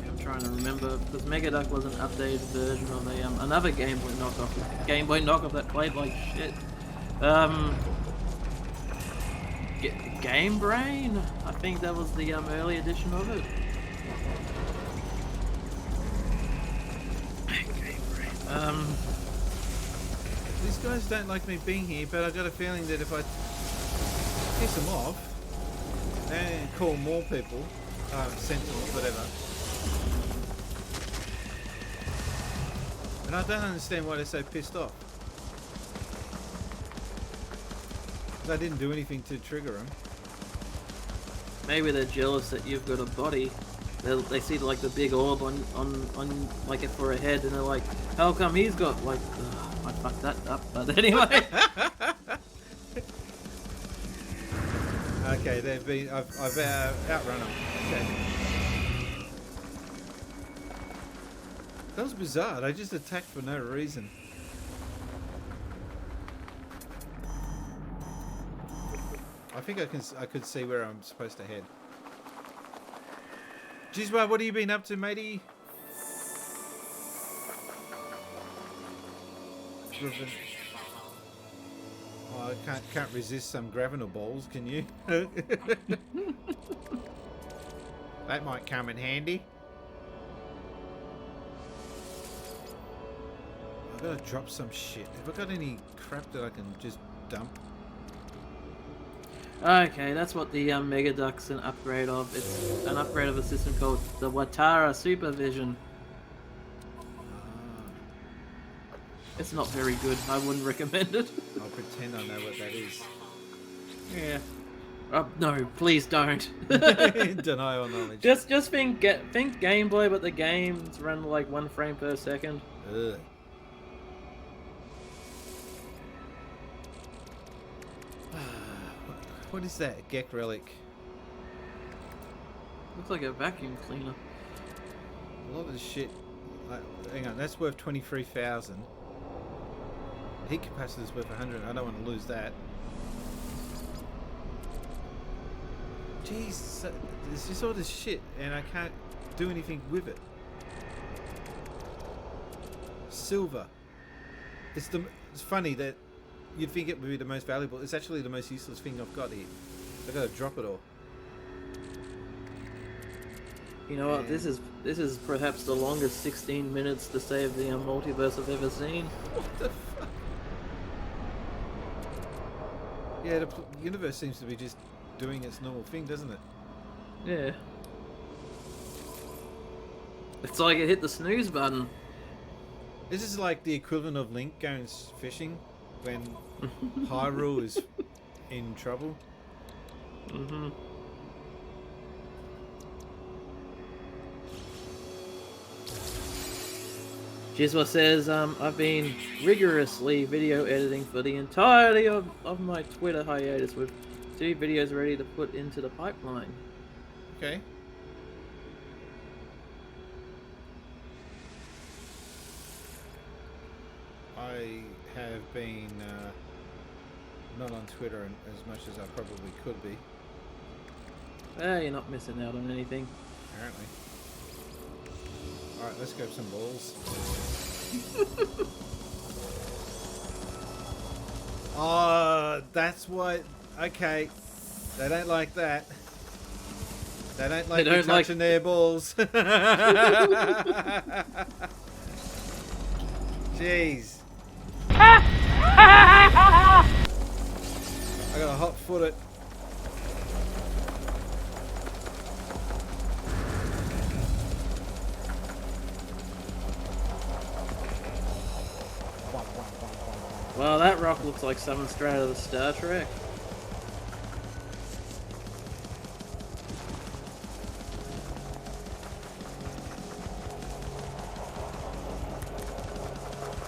I'm trying to remember because Megaduck was an updated version of another Game Boy knockoff that played like shit. Game Brain? I think that was the early edition of it. Game Brain. These guys don't like me being here, but I got a feeling that if I piss them off and call more people, sentinels, whatever. And I don't understand why they're so pissed off. 'Cause I didn't do anything to trigger them. Maybe they're jealous that you've got a body. They see like the big orb on like it for a head, and they're like, "How come he's got like?" I fucked that up, but anyway. Okay, they've been. I've outrun them. Okay. That was bizarre. They just attacked for no reason. I think I could see where I'm supposed to head. Jizwa, what have you been up to, matey? Oh, I can't resist some Gravenor balls, can you? That might come in handy. I've got to drop some shit. Have I got any crap that I can just dump? Okay, that's what the Mega Duck's an upgrade of. It's an upgrade of a system called the Watara Supervision. It's not very good. I wouldn't recommend it. I'll pretend I know what that is. Yeah. No, please don't. Denial knowledge. Just think Game Boy, but the games run like 1 frame per second. Ugh. What is that? Gek relic. Looks like a vacuum cleaner. A lot of the shit. Hang on, that's worth 23,000. Heat capacitor's worth 100. I don't want to lose that. Jeez, so, there's just all this shit, and I can't do anything with it. Silver. It's funny that you'd think it would be the most valuable. It's actually the most useless thing I've got here. I gotta drop it all. You know what? This is perhaps the longest 16 minutes to save the multiverse I've ever seen. What the fuck? Yeah, the universe seems to be just doing its normal thing, doesn't it? Yeah. It's like it hit the snooze button. This is like the equivalent of Link going fishing when Hyrule is in trouble. Mm-hmm. Jizwa says, I've been rigorously video editing for the entirety of my Twitter hiatus with 2 videos ready to put into the pipeline. Okay. I have been not on Twitter as much as I probably could be, You're not missing out on anything. apparently. Alright, let's grab some balls. Oh, that's what... Okay. They don't like that. They don't like you touching their balls. Jeez. I got a hot foot it. Well, that rock looks like something straight out of the Star Trek.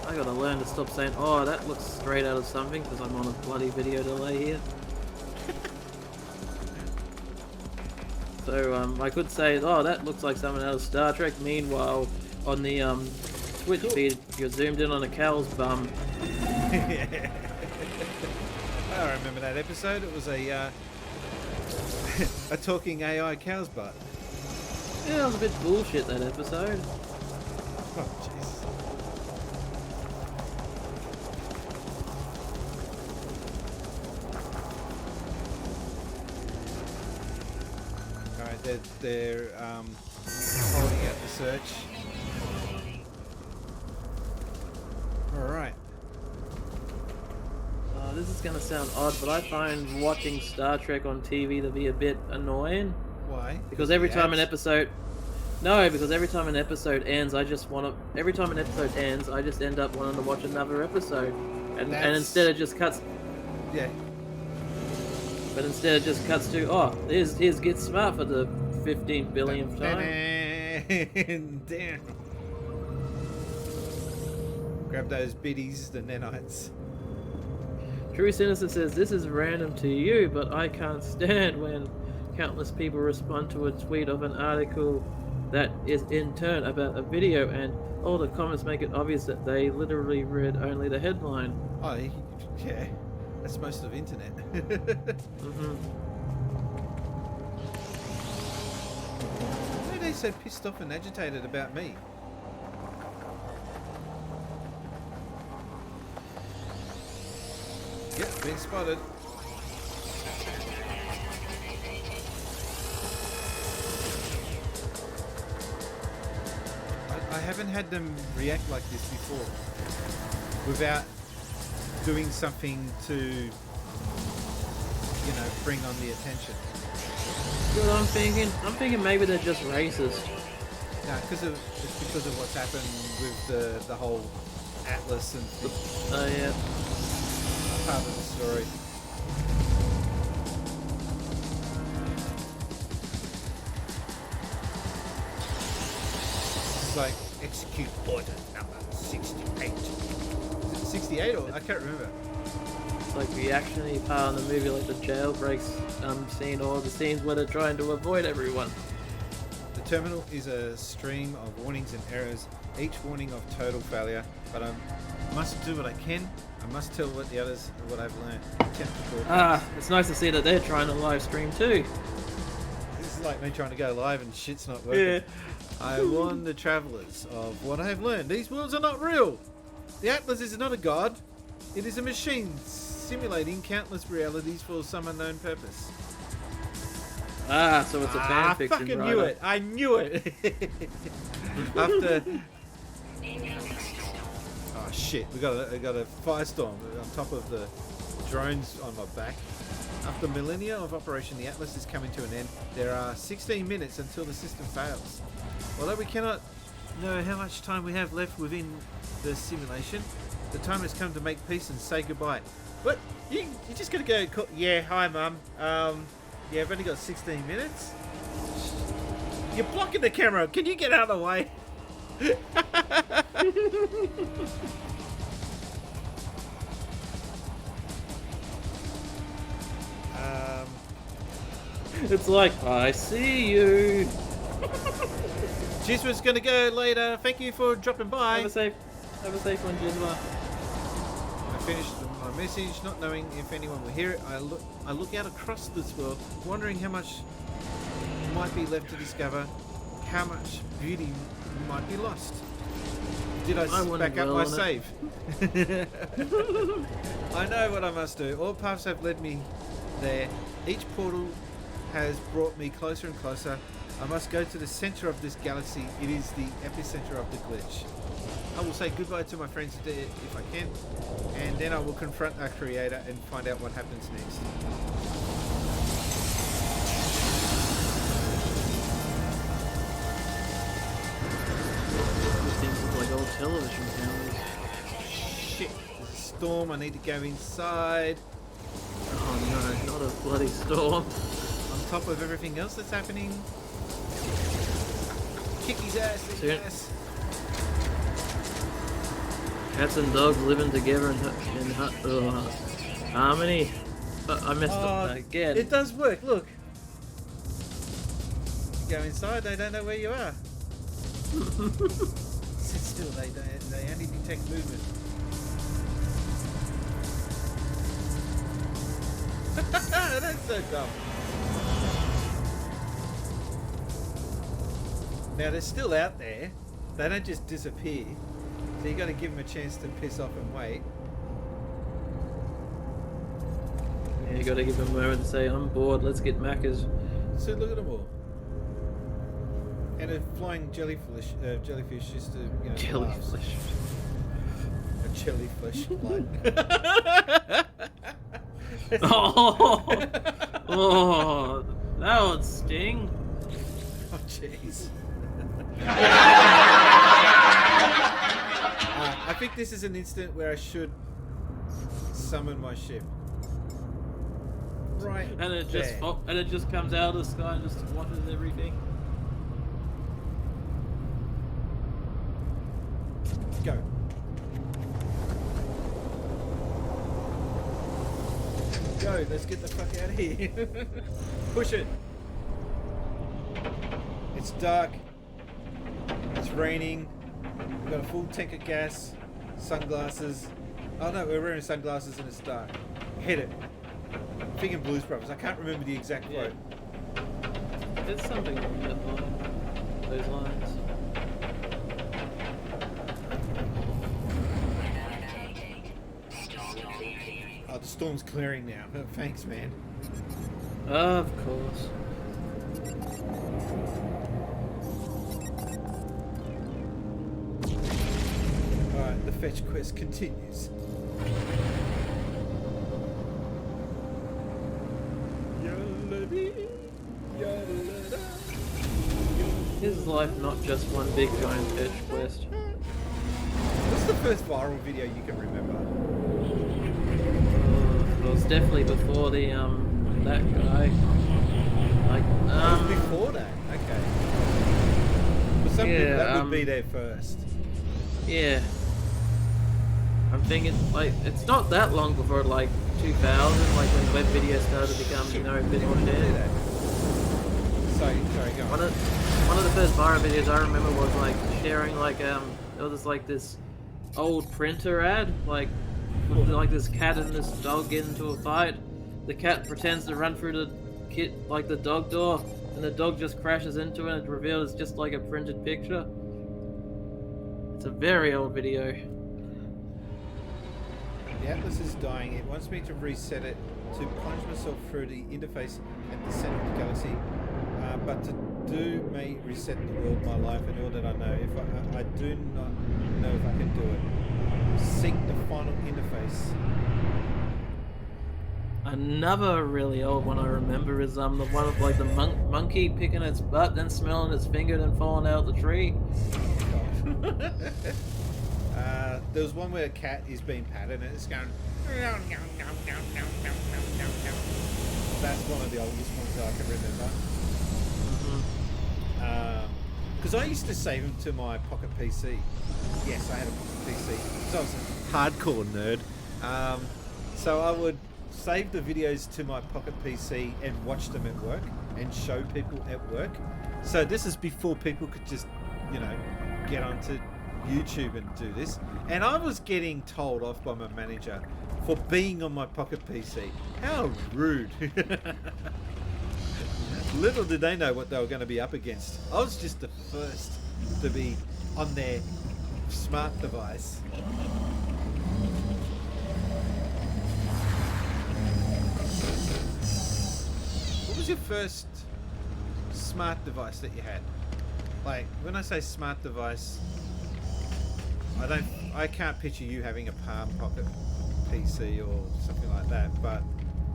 I gotta learn to stop saying, oh, that looks straight out of something, because I'm on a bloody video delay here. So, I could say, oh, that looks like something out of Star Trek. Meanwhile, on the Twitch feed, you're zoomed in on a cow's bum. I remember that episode. It was a a talking AI cow's butt. Yeah, it was a bit bullshit, that episode. Oh, jeez. Alright, they're holding out the search. Alright. This is gonna sound odd, but I find watching Star Trek on TV to be a bit annoying. Why? Because every time an episode... No, because every time an episode ends, I just want to... Every time an episode ends, I just end up wanting to watch another episode. And instead it just cuts... Yeah. But instead it just cuts to, oh, here's Get Smart for the 15 billionth time. Damn. Grab those biddies, the nanites. True Sinister says, this is random to you, but I can't stand when countless people respond to a tweet of an article that is in turn about a video, and all the comments make it obvious that they literally read only the headline. Oh, yeah. That's most of internet. Why are they so pissed off and agitated about me? Yep, being spotted. I haven't had them react like this before without doing something to, you know, bring on the attention. You know what I'm thinking? I'm thinking maybe they're just racist. No, it's because of what's happened with the whole Atlas and Oh yeah. part of the story. It's like execute order number 68. Is it 68 or I can't remember. It's like the actiony part of the movie, like the jailbreaks scene, or the scenes where they're trying to avoid everyone. The terminal is a stream of warnings and errors, each warning of total failure, but I must do what I can. I must tell what the others, what I've learned. It's nice to see that they're trying to live stream too. is like me trying to go live and shit's not working. Yeah. I warn the travelers of what I have learned. These worlds are not real. The Atlas is not a god. It is a machine simulating countless realities for some unknown purpose. Ah, so it's a fan I fiction fucking writer. knew it. I knew it. After... Oh shit, we got a firestorm on top of the drones on my back. After millennia of operation, the Atlas is coming to an end. There are 16 minutes until the system fails. Although we cannot know how much time we have left within the simulation, the time has come to make peace and say goodbye. What? You just gonna go? Yeah, hi, mum. Yeah, I've only got 16 minutes. You're blocking the camera. Can you get out of the way? It's like, I see you. Jizwa's gonna go later. Thank you for dropping by. Have a safe one, Jizwa. I finished my message, not knowing if anyone will hear it. I look out across this world, wondering how much might be left to discover, how much beauty might be lost. Did I wouldn't back up dwell my on it. save? I know what I must do. All paths have led me there. Each portal has brought me closer and closer. I must go to the center of this galaxy. It is the epicenter of the glitch. I will say goodbye to my friends if I can, and then I will confront our creator and find out what happens next. These things look like old television cameras. Shit, there's a storm. I need to go inside. Oh no, not a bloody storm. On top of everything else that's happening. Kick his ass, his Soon- ass. Cats and dogs living together in harmony. I messed up again. It does work, look. You go inside, they don't know where you are. Sit still, they only detect movement. That's so dumb. Now they're still out there. They don't just disappear. So you got to give them a chance to piss off and wait. Yeah, you gotta give them a moment to say, I'm bored, let's get Macca's. So look at them all. And a flying jellyfish just to, you know, Jellyfish. A jellyfish blood. Oh, oh, that would sting. Oh, jeez. I think this is an instant where I should summon my ship. Right. And it just there. and it just comes out of the sky and just watches everything. Go. Go, let's get the fuck out of here. Push it. It's dark. It's raining. We've got a full tank of gas. Sunglasses. Oh no, we're wearing sunglasses and it's dark. Hit it. Thinking Blues Brothers. I can't remember the exact Yeah. quote. It's something along those lines. Oh, the storm's clearing now. Oh, thanks, man. Of course. Alright, the fetch quest continues. Is life not just one big giant fetch quest? What's the first viral video you can remember? Well, it's definitely before the that guy. Like Before that? Okay. For some people, Yeah, that would be there first. yeah. I'm thinking like it's not that long before like 2000, like when web videos started to become a bit more Do shared. that. Sorry, go on. One of the first viral videos I remember was like sharing like it was like this old printer ad like with like this cat and this dog get into a fight. The cat pretends to run through the the dog door, and the dog just crashes into it and it's revealed it's just like a printed picture. It's a very old video. The Atlas is dying. It wants me to reset it to plunge myself through the interface at the center of the galaxy. But to do may reset the world, my life, and all that I know. If I do not know if I can do it. Seek the final interface. Another really old one I remember is the one of like the monkey picking its butt, then smelling its finger, then falling out the tree. There was one where a cat is being patted and it's going. That's one of the oldest ones that I can remember. Because I used to save them to my Pocket PC. Yes, I had a Pocket PC. So I was a hardcore nerd. So I would save the videos to my Pocket PC and watch them at work and show people at work. So this is before people could just, get onto YouTube and do this. And I was getting told off by my manager for being on my Pocket PC. How rude. Little did they know what they were going to be up against. I was just the first to be on their smart device. What was your first smart device that you had? Like, when I say smart device, I can't picture you having a Palm Pocket PC or something like that, but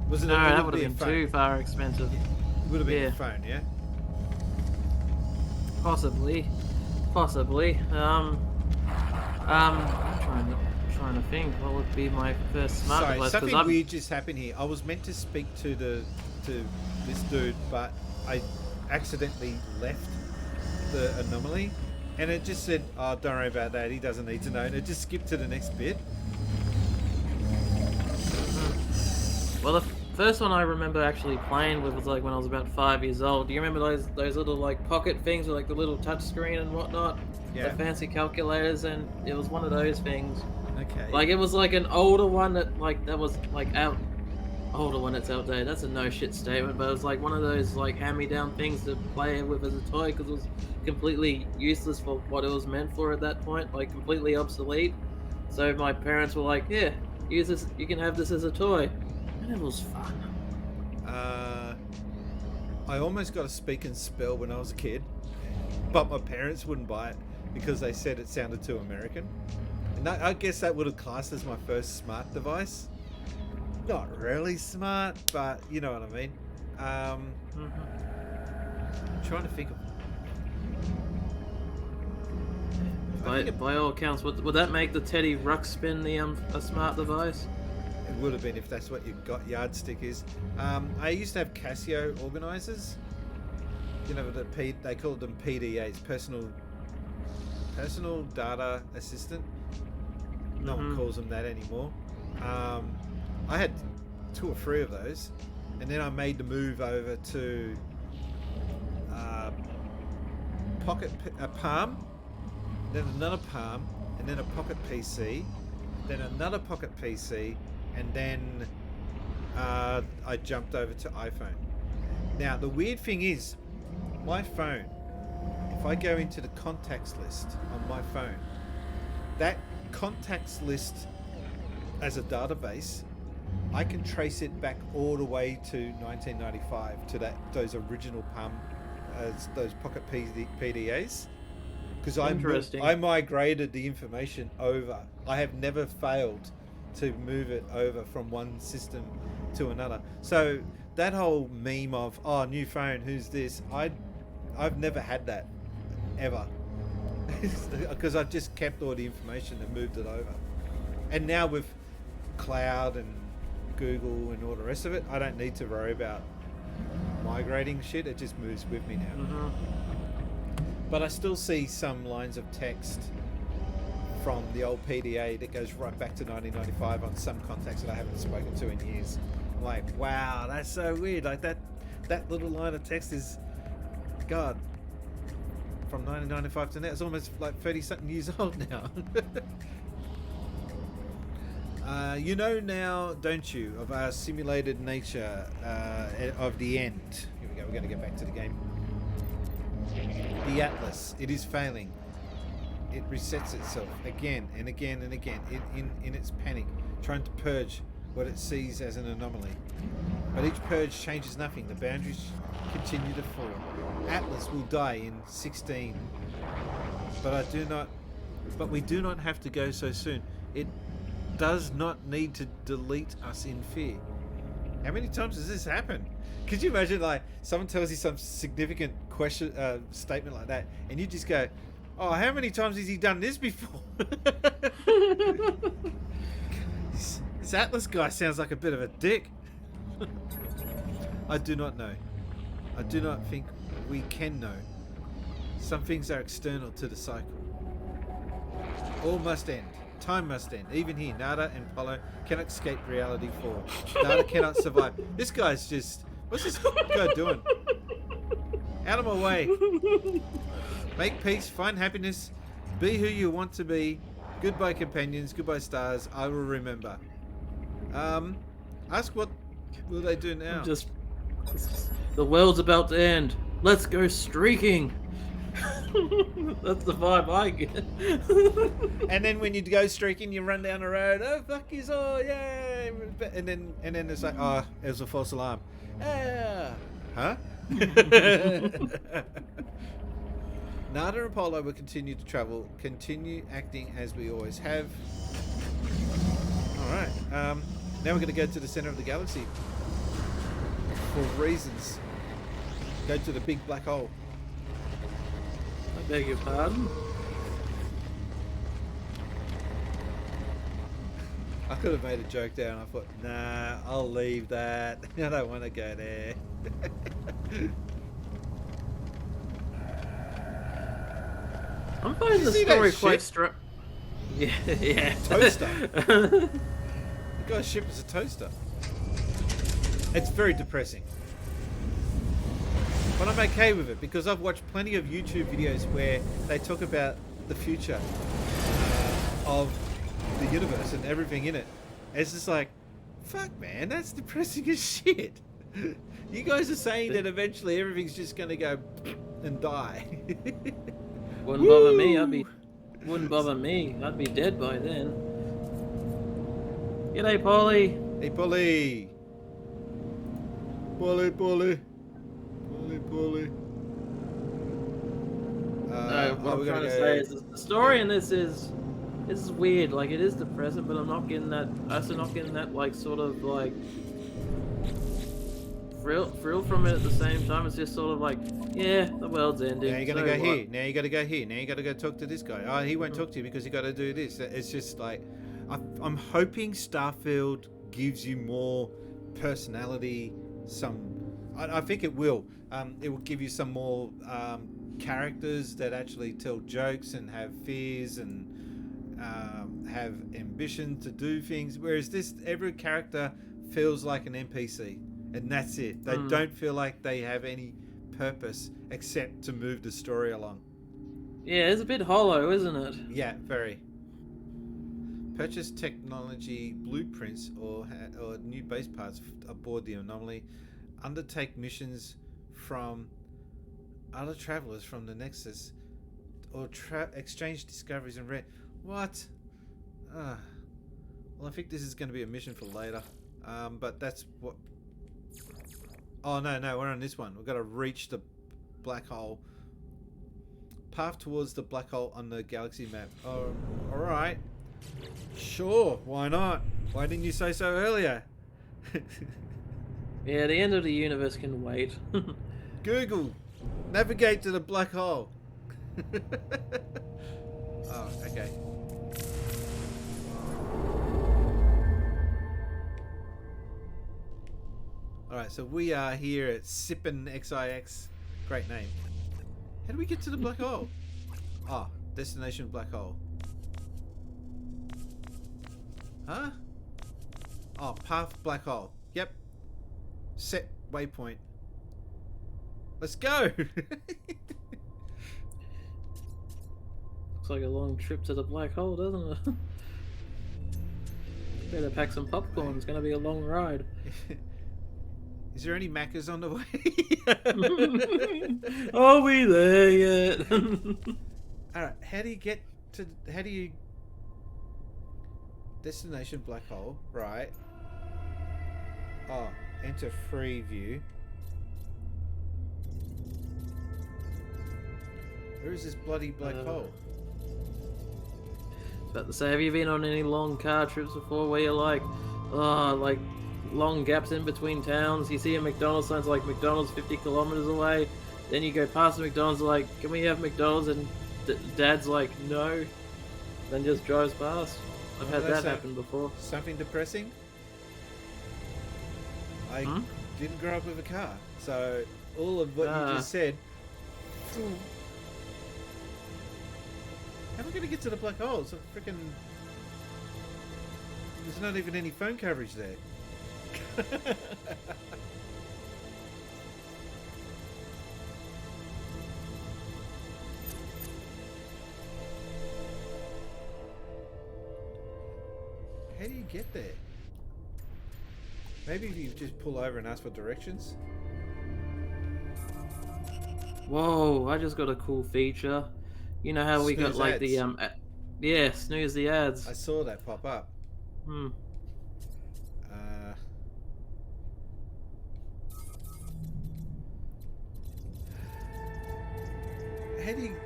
was it No, a that would have been too far expensive. It would have been Yeah. a phone, yeah? Possibly. I'm trying to think what would be my first smart Sorry, device. something weird just happened here. I was meant to speak to this dude, but I accidentally left the anomaly, and it just said, "Oh, don't worry about that. He doesn't need to know." And it just skipped to the next bit. Well, the first one I remember actually playing with was like when I was about 5 years old. Do you remember those little like pocket things with like the little touch screen and whatnot? Yeah. The fancy calculators, and it was one of those things. Okay. Like it was like an older one that was like older one that's outdated. That's a no shit statement, but it was like one of those like hand-me-down things to play with as a toy because it was completely useless for what it was meant for at that point, like completely obsolete. So my parents were like, "Yeah, use this. You can have this as a toy," and it was fun. I almost got a speak and spell when I was a kid, but my parents wouldn't buy it because they said it sounded too American. And I guess that would have classed as my first smart device. Not really smart, but you know what I mean. I'm trying to think of. By all accounts, would that make the Teddy Ruxpin a smart device? It would have been if that's what your yardstick is. I used to have Casio organizers. You know, they called them PDAs, personal data assistant. No one calls them that anymore. I had 2 or 3 of those, and then I made the move over to Palm, then another Palm, and then a Pocket PC, then another Pocket PC, and then I jumped over to iPhone. Now the weird thing is, my phone, if I go into the contacts list on my phone, that contacts list as a database, I can trace it back all the way to 1995 to those original Palm, those Pocket PDAs, because I migrated the information over. I have never failed to move it over from one system to another. So that whole meme of new phone, who's this? I've never had that ever, because I've just kept all the information and moved it over. And now with cloud and Google and all the rest of it, I don't need to worry about migrating shit. It just moves with me now. But I still see some lines of text from the old PDA that goes right back to 1995 on some contacts that I haven't spoken to in years. I'm like, wow, that's so weird. Like that little line of text is, God, from 1995 to now, it's almost like 30 something years old now. You know now, don't you, of our simulated nature of the end. Here we go, we're going to get back to the game. The Atlas, it is failing. It resets itself again and again and again in its panic, trying to purge what it sees as an anomaly. But each purge changes nothing. The boundaries continue to fall. Atlas will die in 16. But we do not have to go so soon. It does not need to delete us in fear. How many times does this happen? Could you imagine, like, someone tells you some significant question, statement like that, and you just go, "Oh, how many times has he done this before?" This Atlas guy sounds like a bit of a dick. I do not know. I do not think we can know. Some things are external to the cycle. All must end. Time must end. Even here, Nada and Polo cannot escape reality 4. Nada cannot survive. This guy's just... What's this guy doing? Out of my way. Make peace, find happiness, be who you want to be. Goodbye companions, goodbye stars, I will remember. Ask what will they do now? The world's about to end. Let's go streaking. That's the vibe I get. And then when you go streaking, you run down the road. Oh, fuck you all, yay! And then it's like, oh, it was a false alarm. Ah, huh? Nada and Polo will continue to travel, continue acting as we always have. All right. Now we're going to go to the center of the galaxy for reasons. Go to the big black hole. I beg your pardon? I could have made a joke there, and I thought, nah, I'll leave that. I don't want to go there. I'm finding the see that story quite ship? strong. Yeah, yeah. Toaster. The guy's ship is a toaster. It's very depressing. But I'm okay with it because I've watched plenty of YouTube videos where they talk about the future of the universe and everything in it. It's just like, fuck man, that's depressing as shit. You guys are saying that eventually everything's just going to go and die. Wouldn't bother me. Wouldn't bother me. I'd be dead by then. G'day, Polly. Hey, Polly. Polly. Polly. No, what I'm trying to say is the story in this is weird. Like, it is depressing, but I'm not getting that. Also, not getting that like sort of like thrill from it at the same time. It's just sort of like, yeah, the world's ending. Now you gotta go here. Now you gotta go here. Now you gotta go talk to this guy. Oh, he won't talk to you because you gotta do this. It's just like, I'm hoping Starfield gives you more personality. I think it will. It will give you some more characters that actually tell jokes and have fears and have ambition to do things. Whereas this, every character feels like an NPC, and that's it. They don't feel like they have any purpose except to move the story along. Yeah, it's a bit hollow, isn't it? Yeah, very. Purchase technology blueprints or new base parts aboard the anomaly. Undertake missions from other travelers from the Nexus, or exchange discoveries and what? Well, I think this is going to be a mission for later. But that's what. Oh no, we're on this one. We've got to reach the black hole. Path towards the black hole on the galaxy map. Oh, all right. Sure, why not? Why didn't you say so earlier? Yeah, the end of the universe can wait. Google, navigate to the black hole. Oh, okay. Alright, so we are here at Sippin XIX. Great name. How do we get to the black hole? Ah, destination black hole. Huh? Oh, path black hole. Yep. Set waypoint. Let's go! Looks like a long trip to the black hole, doesn't it? Better pack some popcorn. It's gonna be a long ride. Is there any Maccas on the way? Are we there yet? Alright, how do you get to... How do you... Destination black hole, right. Oh, enter free view. Where is this bloody black hole? About to say, have you been on any long car trips before where you're like, oh, like long gaps in between towns? You see a McDonald's sign, it's like McDonald's 50 kilometers away. Then you go past the McDonald's, like, can we have McDonald's? And Dad's like, no. Then just drives past. I've had that happen before. Something depressing? I didn't grow up with a car, so all of what you just said. How am I going to get to the black hole? It's a freaking. There's not even any phone coverage there. How do you get there? Maybe if you just pull over and ask for directions. Whoa, I just got a cool feature. You know how we got Snooze like ads. the yeah, snooze the ads. I saw that pop up. Hmm. How do you...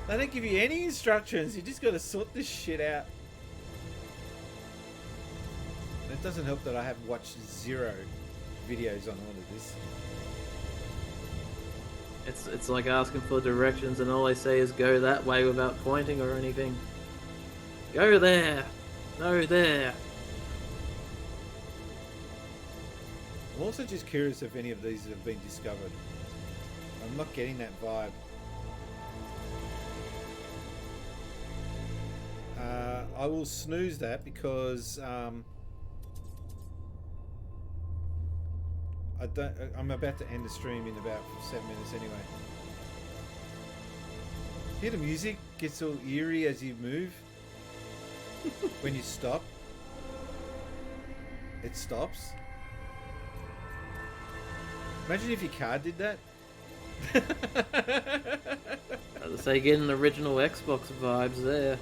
They don't give you any instructions. You just got to sort this shit out. And it doesn't help that I have watched 0 videos on all of this. It's like asking for directions and all they say is go that way without pointing or anything. Go there. No, there. I'm also just curious if any of these have been discovered. I'm not getting that vibe. I will snooze that because I'm about to end the stream in about 7 minutes anyway. Hear the music gets all eerie as you move. When you stop, it stops. Imagine if your car did that. As I say, getting original Xbox vibes there.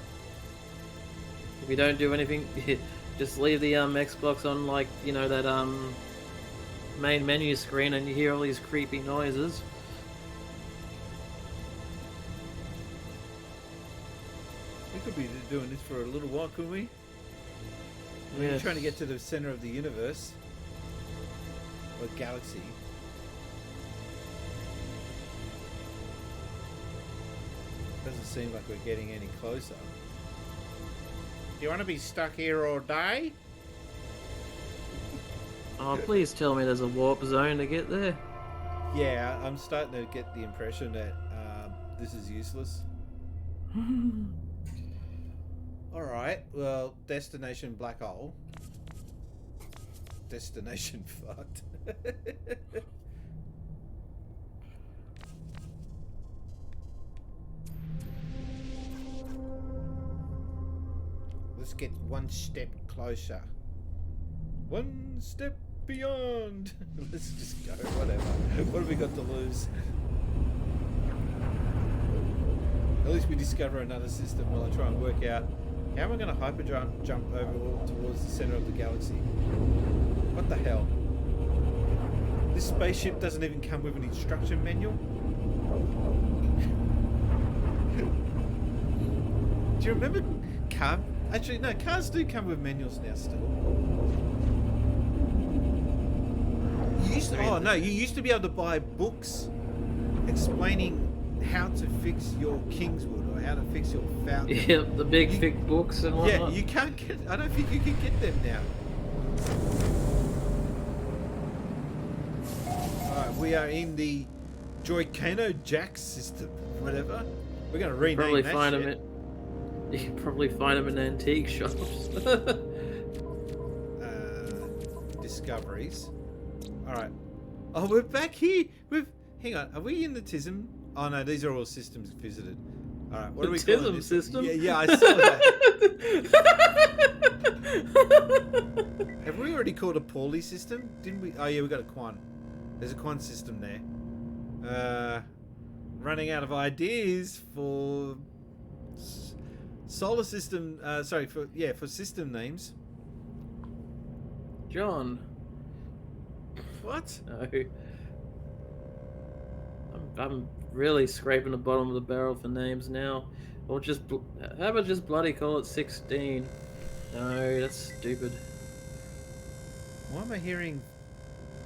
If you don't do anything, just leave the Xbox on, like, you know, that main menu screen and you hear all these creepy noises. We could be doing this for a little while, couldn't we? We're Yes. trying to get to the center of the universe. Or galaxy. Doesn't seem like we're getting any closer. Do you want to be stuck here all day? Oh, please tell me there's a warp zone to get there. Yeah, I'm starting to get the impression that this is useless. Alright, well, destination black hole. Destination fucked. Let's get one step closer. One step beyond. Let's just go, whatever. What have we got to lose? At least we discover another system while I try and work out how am I going to hyper jump over towards the center of the galaxy. What the hell? This spaceship doesn't even come with an instruction manual? Do you remember car? Actually, no, cars do come with manuals now still. You used to, you used to be able to buy books explaining how to fix your Kingswood or how to fix your Falcon. Yep, the big thick books and whatnot. Yeah, you can't get. I don't think you can get them now. Alright, we are in the Joykano Jack system, whatever. We're going to rename Probably that find shit. them at. You can probably find them in antique shops. Discoveries. Alright. Oh, we're back here. Hang on. Are we in the TISM? Oh no, these are all systems visited. All right, what are we Autism calling this? system? Yeah, I saw that. Have we already called a Pauly system? Didn't we? Oh yeah, we got a Quan. There's a Quan system there. Running out of ideas for solar system. For system names. John. What? No. I'm really scraping the bottom of the barrel for names now. Or just how about just bloody call it 16? No, that's stupid. Why am I hearing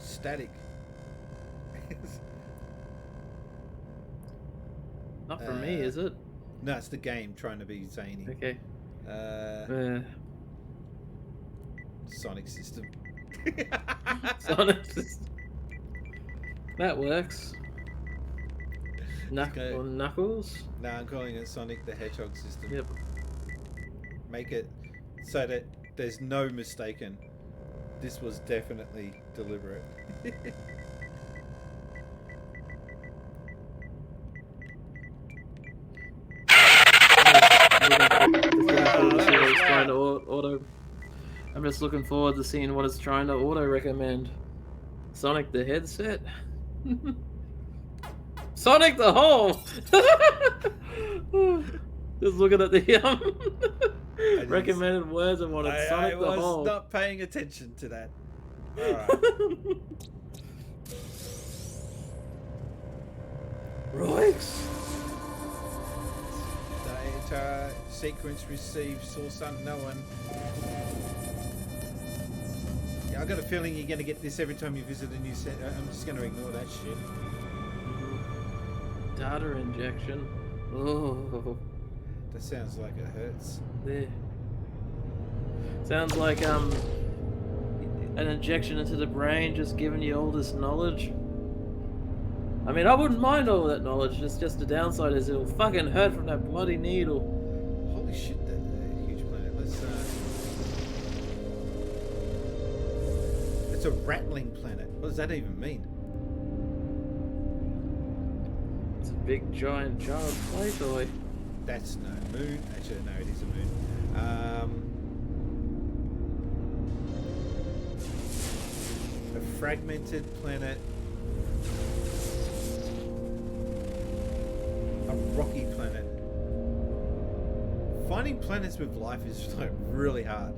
static? Not for me, is it? No, it's the game trying to be zany. Okay. Sonic system. Sonic system. That works. Okay. Knuckles? No, I'm calling it Sonic the Hedgehog system. Yep. Make it so that there's no mistaken. This was definitely deliberate. I'm just looking forward to seeing what it's trying to auto recommend. Sonic the headset? Sonic the hole! Just looking at the recommended words and what it's Sonic the hole. I was not paying attention to that. Alright. Roix! Data sequence received, source unknown. Yeah, I got a feeling you're going to get this every time you visit a new set. I'm just going to ignore that shit. Data injection. Oh. That sounds like it hurts. There. Sounds like an injection into the brain, just giving you all this knowledge. I mean, I wouldn't mind all that knowledge. It's just the downside is it'll fucking hurt from that bloody needle. Holy shit, that huge planet. Let's It's a rattling planet. What does that even mean? It's a big giant child play toy. That's no moon. Actually, no, it is a moon. A fragmented planet. A rocky planet. Finding planets with life is like really hard.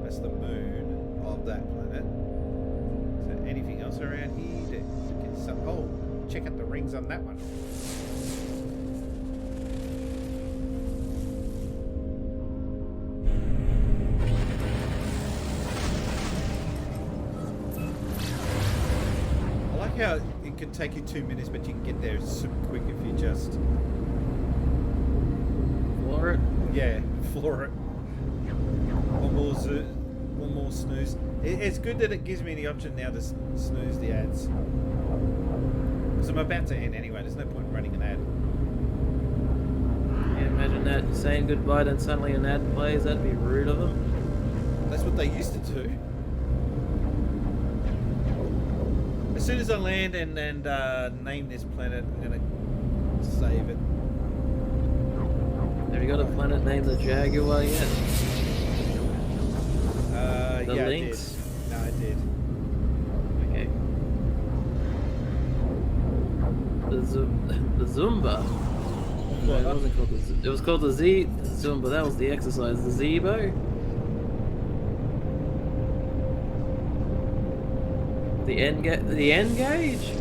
That's the moon of that planet. Is there anything else around here? Oh, check out the rings on that one. I like how it can take you 2 minutes, but you can get there super quick if you just Floor it? yeah, floor it. One more snooze. It's good that it gives me the option now to snooze the ads. Because I'm about to end anyway, there's no point in running an ad. Yeah, imagine that. You're saying goodbye, then suddenly an ad plays. That'd be rude of them. That's what they used to do. As soon as I land and name this planet, I'm going to save it. Have you got a planet named the Jaguar yet? The Yeah, Lynx? I did. No, I did. Okay. The Zumba. No, it wasn't called the It was called the Zumba. That was the exercise. The Zebo. The N-Gauge?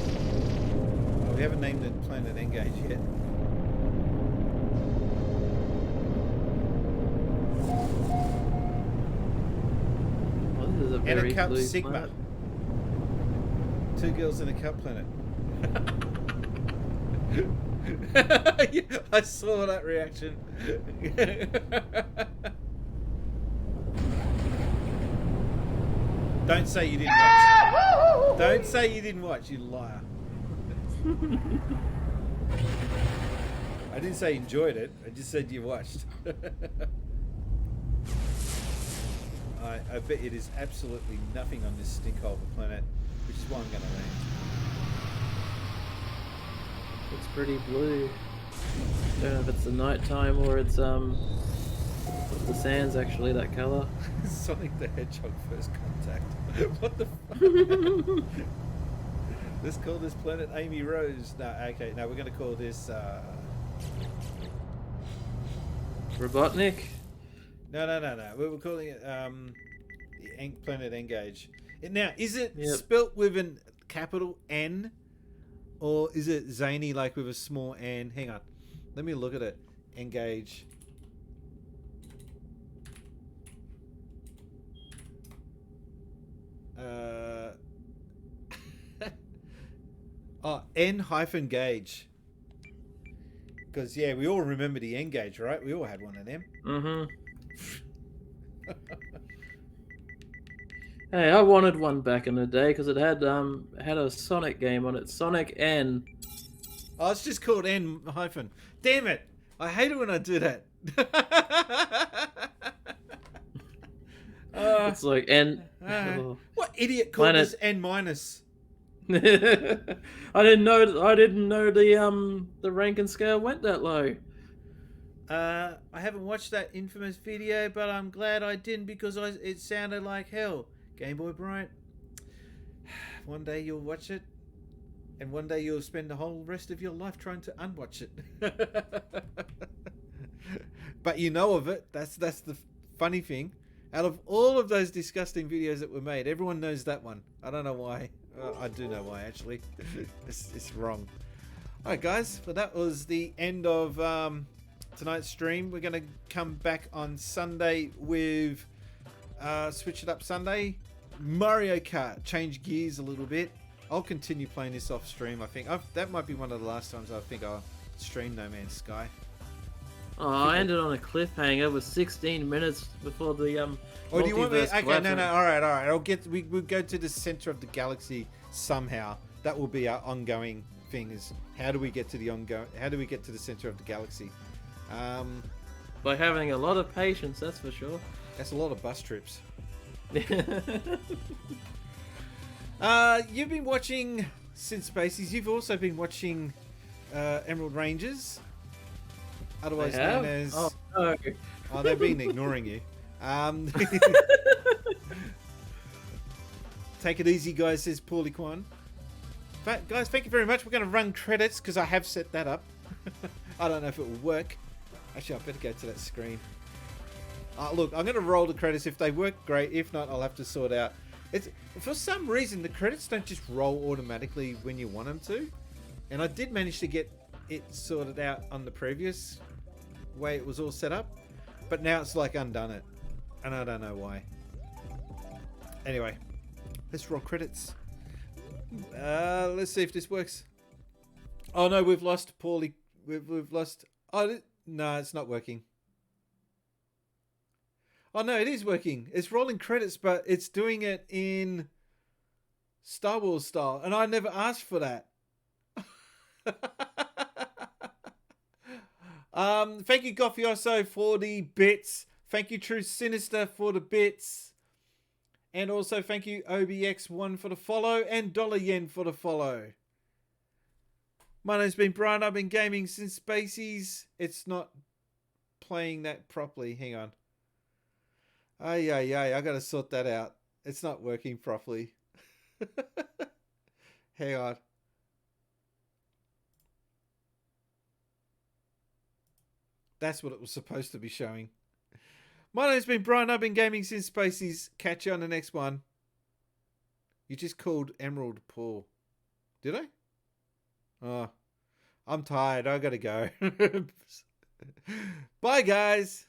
Oh, we haven't named the planet Engage yet. Well, this is a And very a Cup blue Sigma. planet. 2 girls in a cup planet. Yeah, I saw that reaction. Don't say you didn't watch. Don't say you didn't watch, you liar. I didn't say you enjoyed it. I just said you watched. I bet it is absolutely nothing on this stinkhole of a planet, which is why I'm going to land. It's pretty blue. Don't know if it's the nighttime or it's the sand's actually that color. Sonic the Hedgehog first contact. What the fuck? Let's call this planet Amy Rose. No, okay, no, we're gonna call this Robotnik. No. We were calling it the planet Engage. Now, is it Yep. spelt with a capital N, or is it zany like with a small n? Hang on, let me look at it. Engage. Oh, N-gauge. Because, yeah, we all remember the N-gauge, right? We all had one of them. Mm-hmm. Hey, I wanted one back in the day because it had a Sonic game on it, Sonic N. Oh, it's just called N hyphen. Damn it! I hate it when I do that. It's like N. What idiot called Minus- this N minus? I didn't know the rank and scale went that low. I haven't watched that infamous video, but I'm glad I didn't because it sounded like hell. Game Boy Bryant. One day you'll watch it, and one day you'll spend the whole rest of your life trying to unwatch it. But you know of it. That's the funny thing. Out of all of those disgusting videos that were made, everyone knows that one. I don't know why. I do know why, actually. It's wrong. Alright, guys. Well, that was the end of tonight's stream. We're going to come back on Sunday with Switch It Up Sunday. Mario Kart. Change gears a little bit. I'll continue playing this off stream, I think. That might be one of the last times I think I'll stream No Man's Sky. Oh, I ended on a cliffhanger with 16 minutes before the Or do you want me? multiverse Okay, no. collapsing. All right. We'll go to the center of the galaxy somehow. That will be our ongoing thing. Is how do we get to the center of the galaxy? By having a lot of patience, that's for sure. That's a lot of bus trips. You've been watching Synth Spaces. You've also been watching Emerald Rangers, otherwise known as. Oh no. Oh, they've been ignoring you. Take it easy, guys, says Paulie Kwan. But, guys, thank you very much. We're going to run credits because I have set that up. I don't know if it will work. Actually, I better go to that screen. Look, I'm going to roll the credits. If they work, great. If not, I'll have to sort out. For some reason, the credits don't just roll automatically when you want them to. And I did manage to get it sorted out on the previous way it was all set up. But now it's like undone it. And I don't know why. Anyway, let's roll credits. Let's see if this works. Oh no, we've lost Paulie. We've lost. Oh no, it's not working. Oh no, it is working. It's rolling credits, but it's doing it in Star Wars style, and I never asked for that. Thank you, Goffioso, for the bits. Thank you, True Sinister, for the bits. And also thank you, OBX1 for the follow and Dollar Yen for the follow. My name's been Brian. I've been gaming since Spaceys. It's not playing that properly. Hang on. I gotta sort that out. It's not working properly. Hang on. That's what it was supposed to be showing. My name's been Brian. I've been gaming since Spaceys. Catch you on the next one. You just called Emerald Paul. Did I? Oh, I'm tired. I gotta go. Bye, guys.